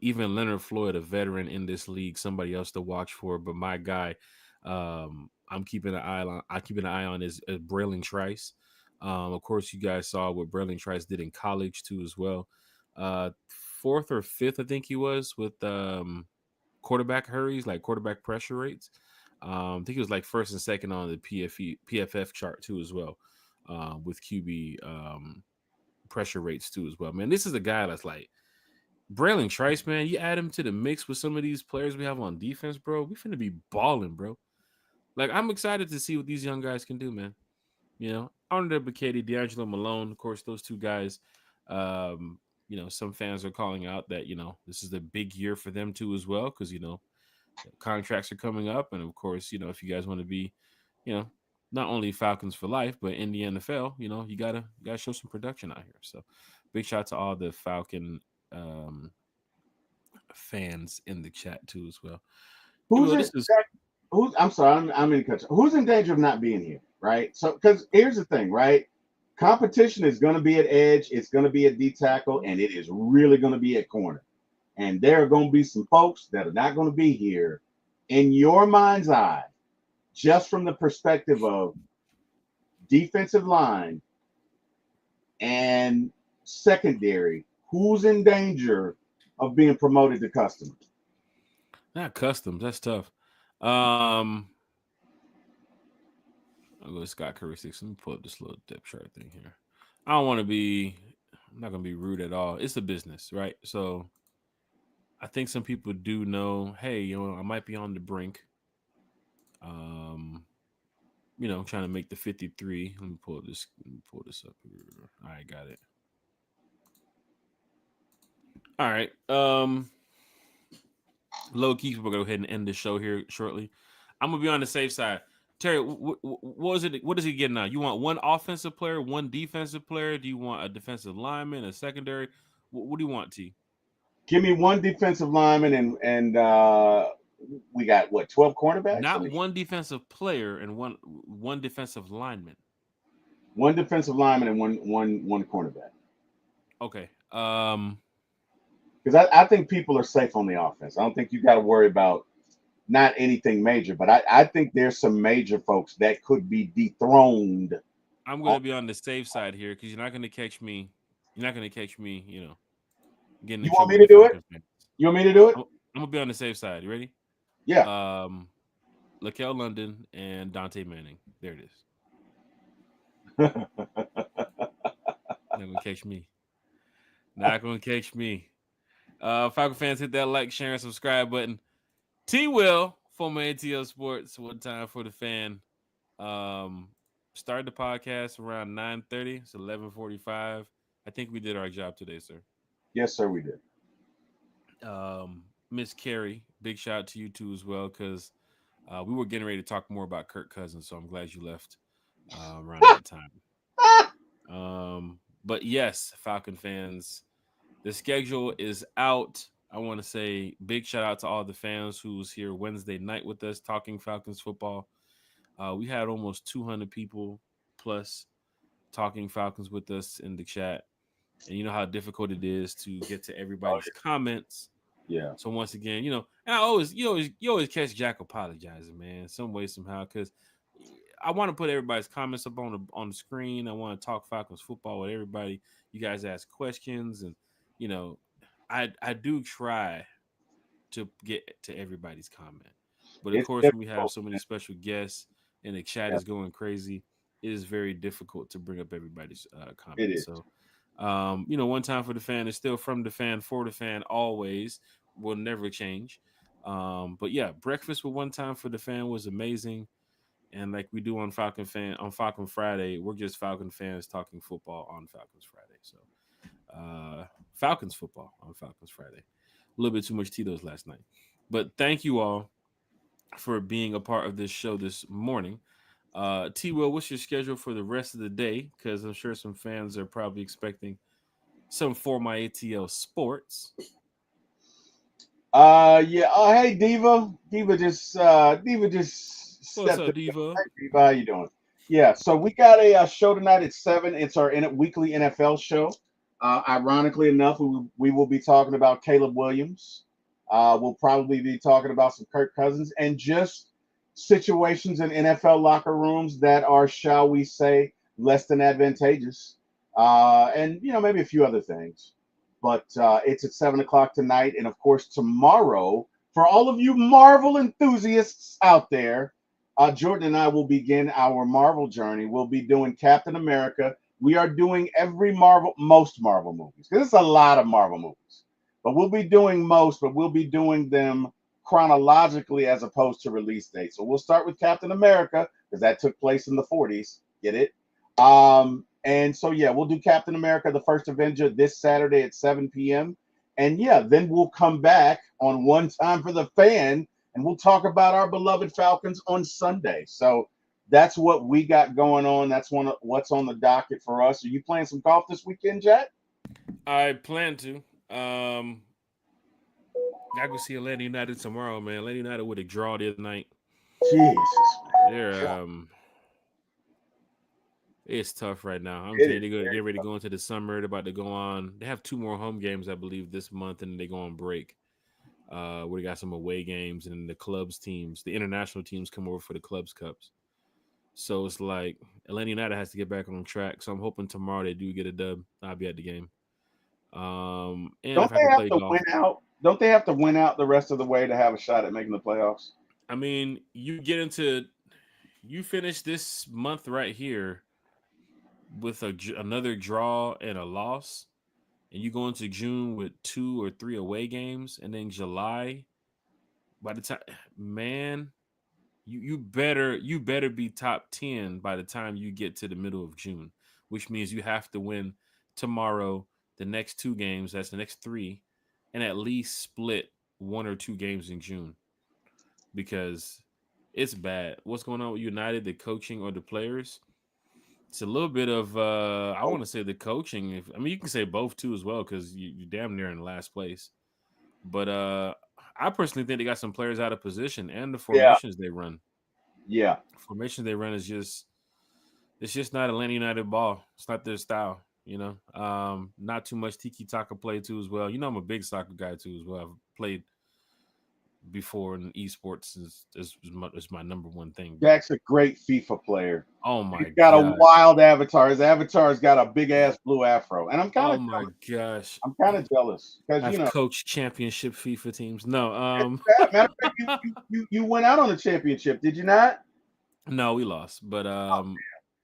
Even Leonard Floyd, a veteran in this league, somebody else to watch for. But my guy, I'm keeping an eye on. I keep an eye on is Braylon Trice. Of course, you guys saw what Braylon Trice did in college too, as well. Fourth or fifth, I think he was with quarterback hurries, like quarterback pressure rates. I think it was like first and second on the PFF chart too as well, with QB pressure rates too as well. Man, this is a guy that's like Braylon Trice, man. You add him to the mix with some of these players we have on defense, bro. We finna be balling, bro. Like I'm excited to see what these young guys can do, man. You know, Arnold Bucati, D'Angelo Malone, of course, those two guys. Um, some fans are calling out that this is a big year for them too as well because contracts are coming up, and of course, if you guys want to be, you know, not only Falcons for life, but in the NFL, you gotta show some production out here. So, big shout out to all the Falcon um, fans in the chat too as well. Who's Well, it? this is Jack, who's? I'm sorry, I'm in cut. Who's in danger of not being here, right? So, because here's the thing, right? Competition is going to be at edge, it's going to be at D tackle, and it is really going to be at corner. And there are going to be some folks that are not going to be here. In your mind's eye, just from the perspective of defensive line and secondary, who's in danger of being promoted to customer? not customs. That's tough. I'll go with Scott Curry 6. Let me pull up this little depth chart thing here. I don't want to be. I'm not gonna be rude at all. It's a business, right? So I think some people do know. Hey, I might be on the brink. Um, trying to make the 53. Let me pull this. Let me pull this up here. All right, got it. All right. Low key, we're gonna go ahead and end the show here shortly. I'm gonna be on the safe side. Terry, what was it? What is he getting now? You want one offensive player, one defensive player? Do you want a defensive lineman, a secondary? What do you want, T? Give me one defensive lineman and we got what 12 cornerbacks? I Not mean, one defensive player and one defensive lineman. one defensive lineman and one cornerback. Okay. Because I think people are safe on the offense. I don't think you got to worry about not anything major, but I think there's some major folks that could be dethroned. I'm On, gonna be on the safe side here because you're not gonna catch me. You're not gonna catch me. Getting you in want trouble me with to the do it? Falcons fans. You want me to do it? I'm gonna be on the safe side. You ready? Yeah. Lakel London and Dante Manning. There it is. Not gonna catch me. Not gonna catch me. Falcon fans, hit that like, share, and subscribe button. T Will, former ATL Sports, one time for the fan. Um, started the podcast around 9:30. It's 11:45. I think we did our job today, sir. Yes, sir, we did. Miss Carrie, big shout out to you too as well, because we were getting ready to talk more about Kirk Cousins, so I'm glad you left around that time. But yes, Falcon fans, the schedule is out. I want to say big shout out to all the fans who was here Wednesday night with us talking Falcons football. We had almost 200 people plus talking Falcons with us in the chat, and you know how difficult it is to get to Oh, everybody's comments. yeah. So once again, and you always catch Jack apologizing, man, some way somehow, because I want to put everybody's comments up on the screen. I want to talk Falcons football with everybody. You guys ask questions, and you know, I do try to get to everybody's comment, but of It's course, when we have difficult. so many special guests and the chat Yeah, is going crazy, it is very difficult to bring up everybody's it comments. is. So, one time for the fan is still from the fan for the fan always, will never change. But yeah, breakfast with one time for the fan was amazing. And like we do on Falcon Friday, we're just Falcon fans talking football on Falcons Friday. So Falcons football on Falcons Friday. A little bit too much Tito's last night. But thank you all for being a part of this show this morning. T Will, what's your schedule for the rest of the day? Because I'm sure some fans are probably expecting some for my ATL sports. Yeah. Oh, hey, Diva. Diva just What's stepped up, in. Diva? Hey, Diva, how you doing? Yeah. So we got a, show tonight at 7. It's our weekly NFL show. Ironically enough, we will be talking about Caleb Williams. We'll probably be talking about some Kirk Cousins and just situations in NFL locker rooms that are, shall we say, less than advantageous. And maybe a few other things. But it's at 7 o'clock tonight, and of course tomorrow. For all of you Marvel enthusiasts out there, Jordan and I will begin our Marvel journey. We'll be doing Captain America. We are doing most Marvel movies, because it's a lot of Marvel movies. But we'll be doing most, but we'll be doing them chronologically as opposed to release date. So we'll start with Captain America because that took place in the 40s. Get it? And so, yeah, we'll do Captain America, the First Avenger, this Saturday at 7 p.m. And yeah, then we'll come back on One Time for the Fan, and we'll talk about our beloved Falcons on Sunday. So that's what we got going on. That's what's on the docket for us. Are you playing some golf this weekend, Jack? I plan to. I go see Atlanta United tomorrow, man. Atlanta United with a draw the other night. Jesus, They're it's tough right now. I'm it telling is. you, they're gonna get ready to go into the summer. They're about to go on. They have two more home games, I believe, this month, and then they go on break. Where they got some away games, and the clubs teams, the international teams, come over for the clubs cups. So it's like Atlanta United has to get back on track. So I'm hoping tomorrow they do get a dub. I'll be at the game. And Don't if I they could have play to golf, win out? Don't they have to win out the rest of the way to have a shot at making the playoffs? I mean, you finish this month right here with another draw and a loss, and you go into June with 2 or 3 away games, and then July. By the time, man, you better be top 10 by the time you get to the middle of June, which means you have to win tomorrow, the next 2 games, that's the next 3, and at least split 1 or 2 games in June because it's bad. What's going on with United, the coaching or the players? It's a little bit of I want to say the coaching. If I mean you can say both too as well because you're damn near in last place. But I personally think they got some players out of position and the Yeah, formations they run. yeah. Formation they run is just it's just not Atlanta United ball. It's not their style, you know. Not too much tiki taka play too as well. You know, I'm a big soccer guy too as well. I've played before in esports is my number one thing. But Jack's a great FIFA player. oh He's my got a gosh, wild avatar. His avatar's got a big ass blue afro, and I'm kind oh of my jealous. gosh, I'm kind of jealous because I've coached championship FIFA teams. No, matter of fact, you went out on a championship, did you not? no, we lost, but I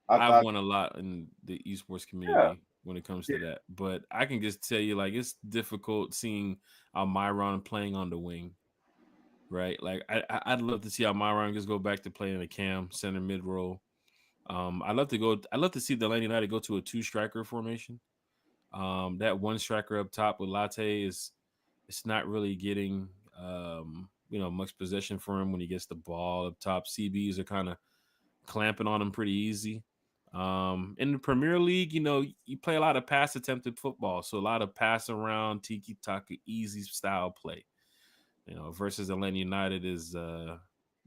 I've thought, won a lot in the esports yeah, community when it comes yeah. to that. But I can just tell you, like, it's difficult seeing Almiron playing on the wing, right? Like, I'd love to see Almiron just go back to playing a cam center mid role. I'd love to go. I'd love to see the Atlanta United go to a two striker formation. That one striker up top with Latte is it's not really getting much possession for him when he gets the ball up top. CBs are kind of clamping on him pretty easy. In the Premier League, you play a lot of pass attempted football, so a lot of pass around, tiki taka, easy style play. Versus Atlanta United is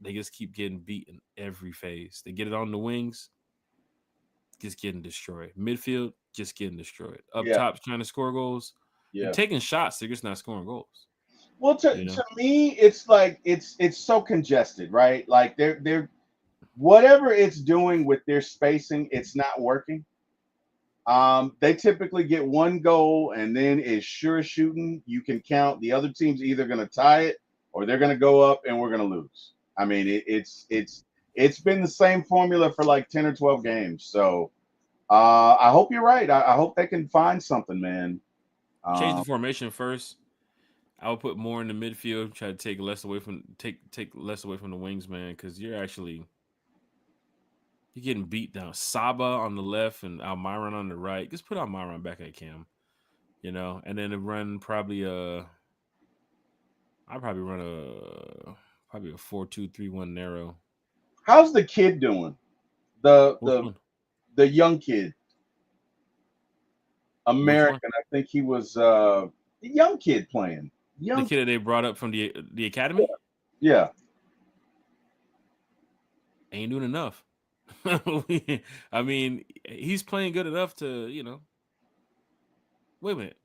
they just keep getting beaten every phase. They get it on the wings, just getting destroyed. Midfield, just getting destroyed. Up Yeah, top, trying to score goals. They're yeah. taking shots. They're just not scoring goals. Well, to, You know, to me, it's like it's so congested, right? Like they're whatever it's doing with their spacing, it's not working. They typically get one goal, and then as sure as shooting, you can count the other team's either going to tie it or they're going to go up, and we're going to lose. I mean, it's been the same formula for like 10 or 12 games. So I hope you're right. I hope they can find something, man. change the Um, formation first. I would put more in the midfield. Try to take less away from the wings, man, because you're getting beat down. Saba on the left and Almiron on the right. Just put Almiron back at Cam, and then run probably I probably run a 4-2-3-1 narrow. how's the kid doing? The Which the one? the young kid, Which one? American. I think he was the young kid playing. The Young, kid that they brought up from the academy yeah. ain't doing enough. I mean, he's playing good enough to, you know. Wait a minute.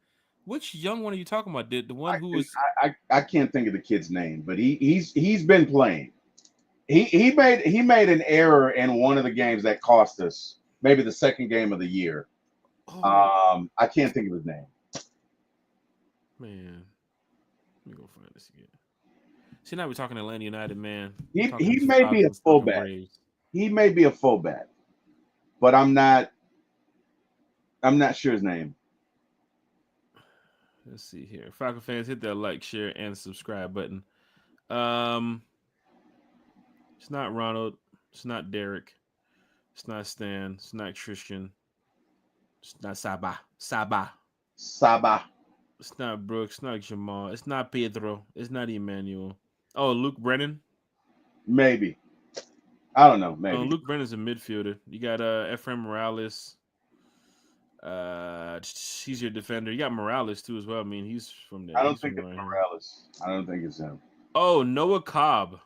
Which young one are you talking about? Did the one who And was I can't think of the kid's name, but he's been playing. He made an error in one of the games that cost us maybe the second game of the year. oh I can't think of his name. man. Let me go find this again. See, now we're talking Atlanta United, man. We're He talking may be a Falcons, talking fullback. Braves. He may be a fullback, but I'm not sure his name. Let's see here. Falcon fans, hit that like, share, and subscribe button. Um, it's not Ronald. It's not Derek. It's not Stan. It's not Christian. It's not Saba. Saba. Saba, It's not Brooks. It's not Jamal. It's not Pedro. It's not Emmanuel. Oh, Luke Brennan. maybe. I don't know, maybe. Luke Brennan's a midfielder. You got Ephraim Morales. He's your defender. You got Morales too as well. I mean, he's from there. I don't He's think from it's around here. Morales. I don't think it's him. Oh, Noah Cobb.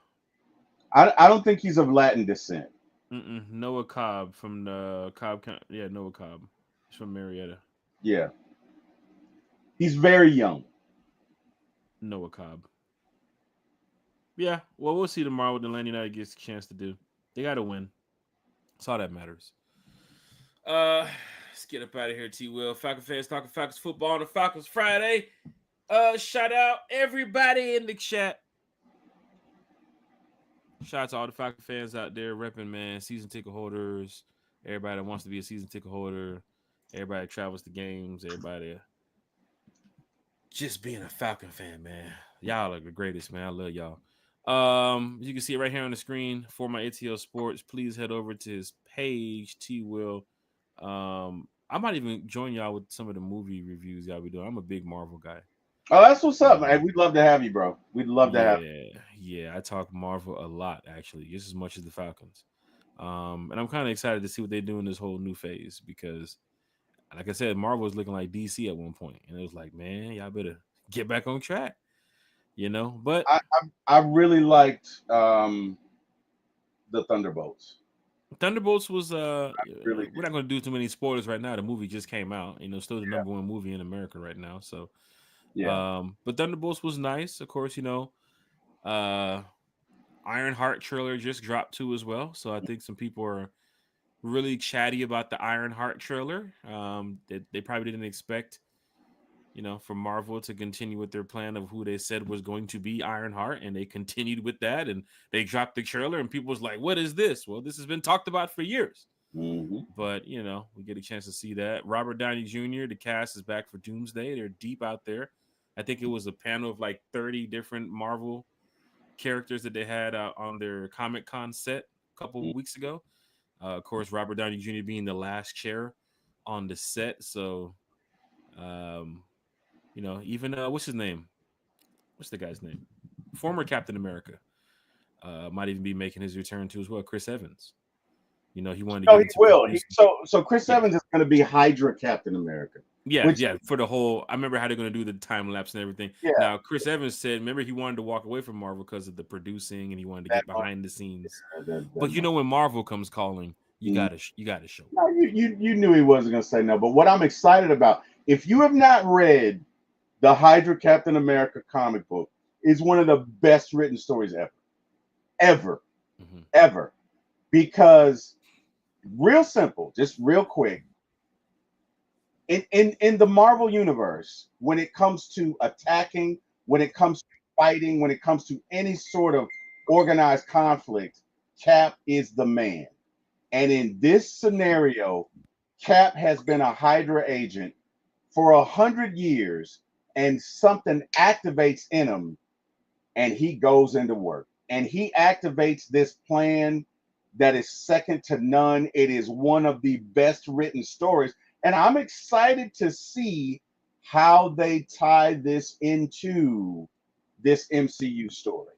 I don't think he's of Latin descent. Noah Cobb from the Yeah, Noah Cobb. He's from Marietta. Yeah, he's very young. Noah Cobb. Yeah. Well, we'll see tomorrow what the Atlanta United gets a chance to do. They got to win. That's all that matters. Let's get up out of here, T. Will. Falcon fans talking Falcons football on the Falcons Friday. Shout out everybody in the chat. Shout out to all the Falcon fans out there repping, man. Season ticket holders, everybody that wants to be a season ticket holder, everybody that travels to games, everybody just being a Falcon fan, man. Y'all are the greatest, man. I love y'all. You can see it right here on the screen for my ATL Sports. Please head over to his page, T Will. I might even join y'all with some of the movie reviews y'all be doing. I'm a big Marvel guy. Oh, that's what's up, man. Um, We'd love to have you, bro. We'd love to have. yeah. I talk Marvel a lot, actually, just as much as the Falcons. And I'm kind of excited to see what they do in this whole new phase because, like I said, Marvel was looking like DC at one point, and it was like, man, y'all better get back on track, you know. But I really liked the Thunderbolts. Thunderbolts was Really we're not going to do too many spoilers right now. The movie just came out, you know, still the number one movie in America right now. So, Yeah. but Thunderbolts was nice, of course. You know, Ironheart trailer just dropped too as well. So I think some people are really chatty about the Ironheart trailer. They probably didn't expect, you know, for Marvel to continue with their plan of who they said was going to be Ironheart, and they continued with that, and they dropped the trailer, and people was like, "What is this?" Well, this has been talked about for years, but you know, we get a chance to see that. Robert Downey Jr. The cast is back for Doomsday. They're deep out there. I think it was a panel of like 30 different Marvel characters that they had on their Comic Con set a couple of weeks ago. Of course, Robert Downey Jr. being the last chair on the set, so um, you know, even what's his name? What's the guy's name? Former Captain America might even be making his return too as well. Chris Evans. You know, he wanted to No, get he into will. producing. So Chris Yeah, Evans is going to be Hydra Captain America. Which yeah. For the whole, I remember how they're going to do the time lapse and everything. yeah, Now, Chris Evans said, remember he wanted to walk away from Marvel because of the producing, and he wanted to that get behind the scenes. that But you know, when Marvel comes calling, you much. gotta show. No, you knew he wasn't going to say no. But what I'm excited about, if you have not read the Hydra Captain America comic book, is one of the best written stories ever, ever, Mm-hmm. ever. Because real simple, just real quick. In the Marvel universe, when it comes to attacking, when it comes to fighting, when it comes to any sort of organized conflict, Cap is the man. And in this scenario, Cap has been a Hydra agent for 100 years, and something activates in him, and he goes into work. And he activates this plan that is second to none. It is one of the best written stories. And I'm excited to see how they tie this into this MCU story.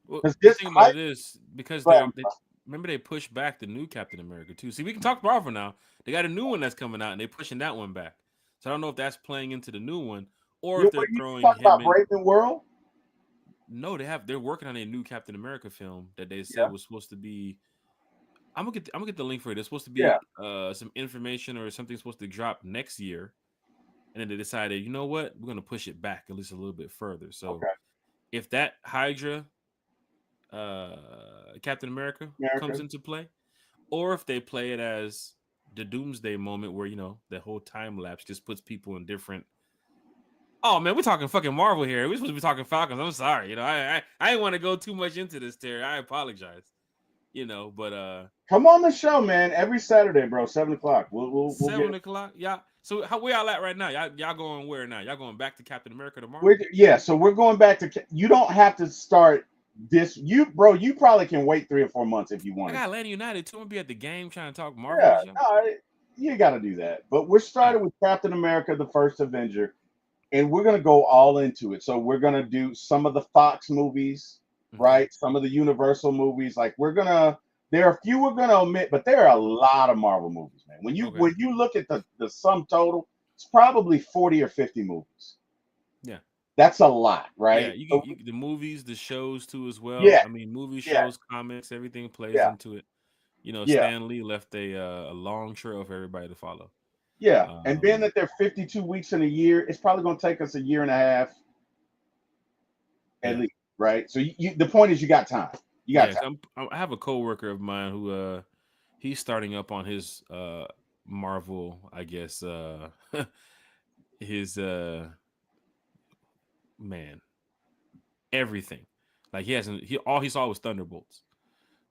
Well, Because the this thing about hype, it is because but they're remember they pushed back the new Captain America too. See, we can talk Marvel now. They got a new one that's coming out, and they're pushing that one back. So I don't know if that's playing into the new one or if they're You throwing talk him about in. Brave New World? No, they're working on a new Captain America film that they said Yeah, was supposed to be. I'm gonna get the link for it. It's supposed to yeah. be some information or something supposed to drop next year, and then they decided, you know what, we're gonna push it back at least a little bit further. So Okay. if that Hydra Captain America comes America. into play, or if they play it as the Doomsday moment where the whole time lapse just puts people in different. Oh man, we're talking fucking Marvel here. We're supposed to be talking Falcons. I'm sorry, I didn't want to go too much into this, Terry. I apologize, but Come on the show, man. Every Saturday, bro. 7 o'clock. We'll get. 7 o'clock, yeah. So where y'all at right now? Y'all going where now? Y'all going back to Captain America tomorrow? So we're going back to. You don't have to start this. You probably can wait 3 or 4 months if you I wanted. got Atlanta United too. I'm gonna be at the game trying to talk Marvel Yeah, with y'all. no, you got to do that. But we're All started with Captain America, the first Avenger, and we're gonna go all into it. So we're gonna do some of the Fox movies, right. Okay. right? Some of the Universal movies. Like there are a few we're gonna omit, but there are a lot of Marvel movies, man. When Okay. you look at the sum total, it's probably 40 or 50 movies. Yeah. That's a lot, Yeah, right? So, the movies, the shows too as well. yeah, I mean, movies, yeah, shows, comics, everything plays yeah, into it. yeah, Stan Lee left a long trail for everybody to follow. yeah. And being Um, that they're 52 weeks in a year, it's probably gonna take us a year and a half at yeah, least, right? So the point is, you got time. You got yeah. time. I have a coworker of mine who he's starting up on his Marvel, I guess his man everything. Like all he saw was Thunderbolts.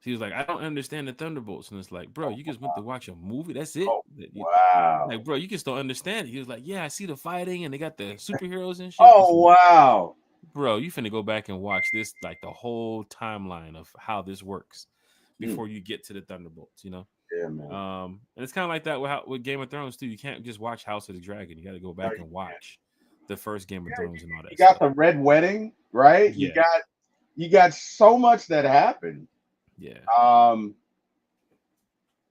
He was like, I don't understand the Thunderbolts, and it's like, bro, Oh, you just went to watch a movie. That's it. oh, wow. Like, bro, you just don't understand it. He was like, yeah, I see the fighting and they got the superheroes and shit. Oh, wow. Bro, you finna go back and watch this, like the whole timeline of how this works Mm, before you get to the Thunderbolts. yeah, man. And it's kind of like that with Game of Thrones too. You can't just watch House of the Dragon. You got to go No, back and watch the first Game of yeah, Thrones and all you that got stuff. the Red Wedding, right? Yeah, You got so much that happened. yeah. Um,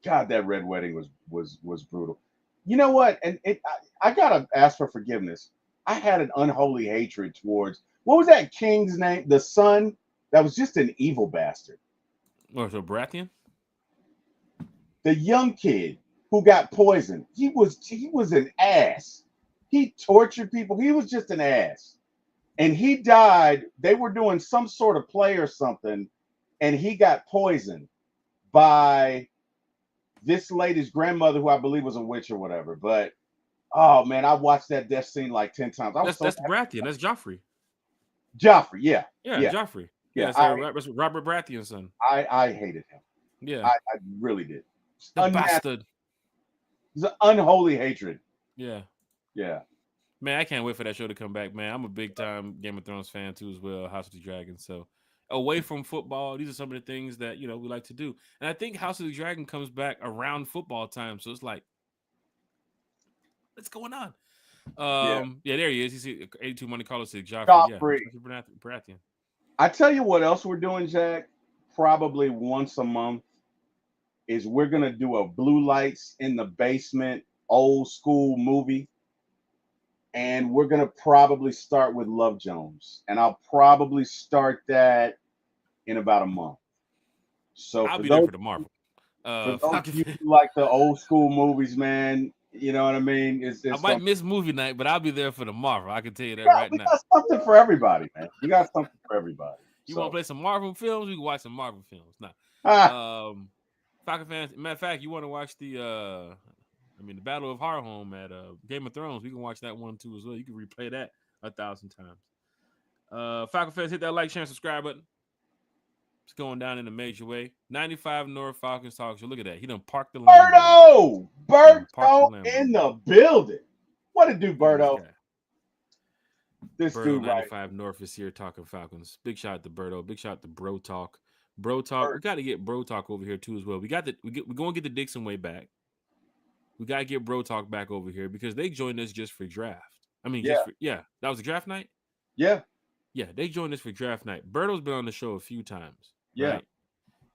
God, that Red Wedding was brutal. You know what? And I gotta ask for forgiveness. I had an unholy hatred towards what was that king's name? The son that was just an evil bastard. Or so Baratheon? The young kid who got poisoned. He was an ass. He tortured people. He was just an ass. And he died. They were doing some sort of play or something, and he got poisoned by this lady's grandmother, who I believe was a witch or whatever. But oh man, I watched that death scene like 10 times. I was so That's Baratheon. That's Joffrey. Joffrey, yeah, Yeah, yeah, Joffrey. Yeah, yeah. that's Robert Baratheon's son. I hated him. Yeah, I really did. the bastard. It's an unholy hatred. Yeah. Yeah. Man, I can't wait for that show to come back, man. I'm a big time Game of Thrones fan too as well, House of the Dragon. So away from football, these are some of the things that, we like to do. And I think House of the Dragon comes back around football time. So it's like, what's going on? Yeah. Yeah, there he is. He's 82 Money Carlos said Joffrey. Yeah. Joffrey. Baratheon. I tell you what else we're doing, Jack. Probably once a month is we're gonna do a blue lights in the basement old school movie. And we're gonna probably start with Love Jones. And I'll probably start that in about a month. So I'll be there for the Marvel. for those of Falcon you fan. who like the old school movies, man, you know what I mean? I might miss movie night, but I'll be there for the Marvel. I can tell you that we now. got something for everybody, man. We got something for everybody. You want to play some Marvel films? We can watch some Marvel films. Now, Ah, Falcon fans, matter of fact, you want to watch the Battle of Harhome at Game of Thrones? We can watch that one too as well. You can replay that 1,000 times. Falcon fans, hit that like, share, and subscribe button. It's going down in a major way. 95 North Falcons Talk Show. Look at that. He done parked the Lambo. Berto in the building. What it do, Berto? This Berto dude, 95 North is here talking Falcons. Big shout out to Berto. Big shout out to Bro Talk. Bro Talk. We got to get Bro Talk over here too as well. We're going to get the Dixon way back. We got to get Bro Talk back over here because they joined us just for draft. I mean, that was a draft night? Yeah. Yeah, they joined us for draft night. Berto's been on the show a few times. Yeah. Right?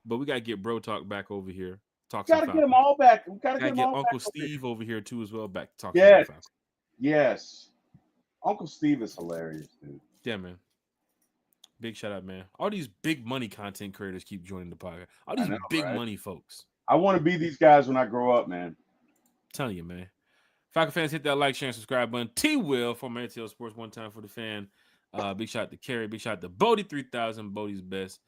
But we gotta get Bro Talk back over here. Talk some Gotta get them Falcons. all back. We gotta Gotta get them get all Uncle back over here. Steve over here too as well. Back to talk some more Yes, Falcons. yes. Uncle Steve is hilarious, dude. Yeah, man. Big shout out, man. All these big money content creators keep joining the podcast. All I these know, big right? money folks. I want to be these guys when I grow up, man. I'm telling you, man. Falcon fans, hit that like, share, and subscribe button. T Will from ATL Sports, one time for the fan. Big shout out to Kerry. Big shout out to Bodie 3000. Bodie's best.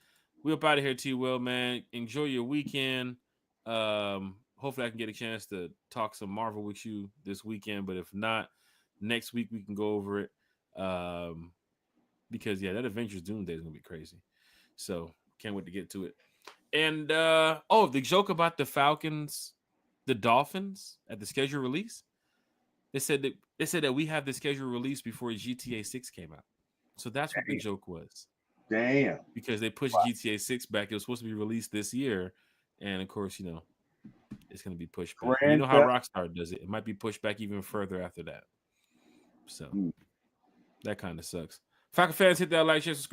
We up out of here, T Will, man. Enjoy your weekend. Hopefully I can get a chance to talk some Marvel with you this weekend. But if not, next week we can go over it. Because yeah, that Avengers Doomsday is gonna be crazy. So can't wait to get to it. And the joke about the Falcons, the Dolphins at the schedule release. They said that we have the schedule release before GTA 6 came out. So that's what the joke was. Damn. Because they pushed GTA 6 back. It was supposed to be released this year. And of course, it's going to be pushed back. You know how Rockstar does it. It might be pushed back even further after that. So that kind of sucks. Falcon fans, hit that like, share, subscribe.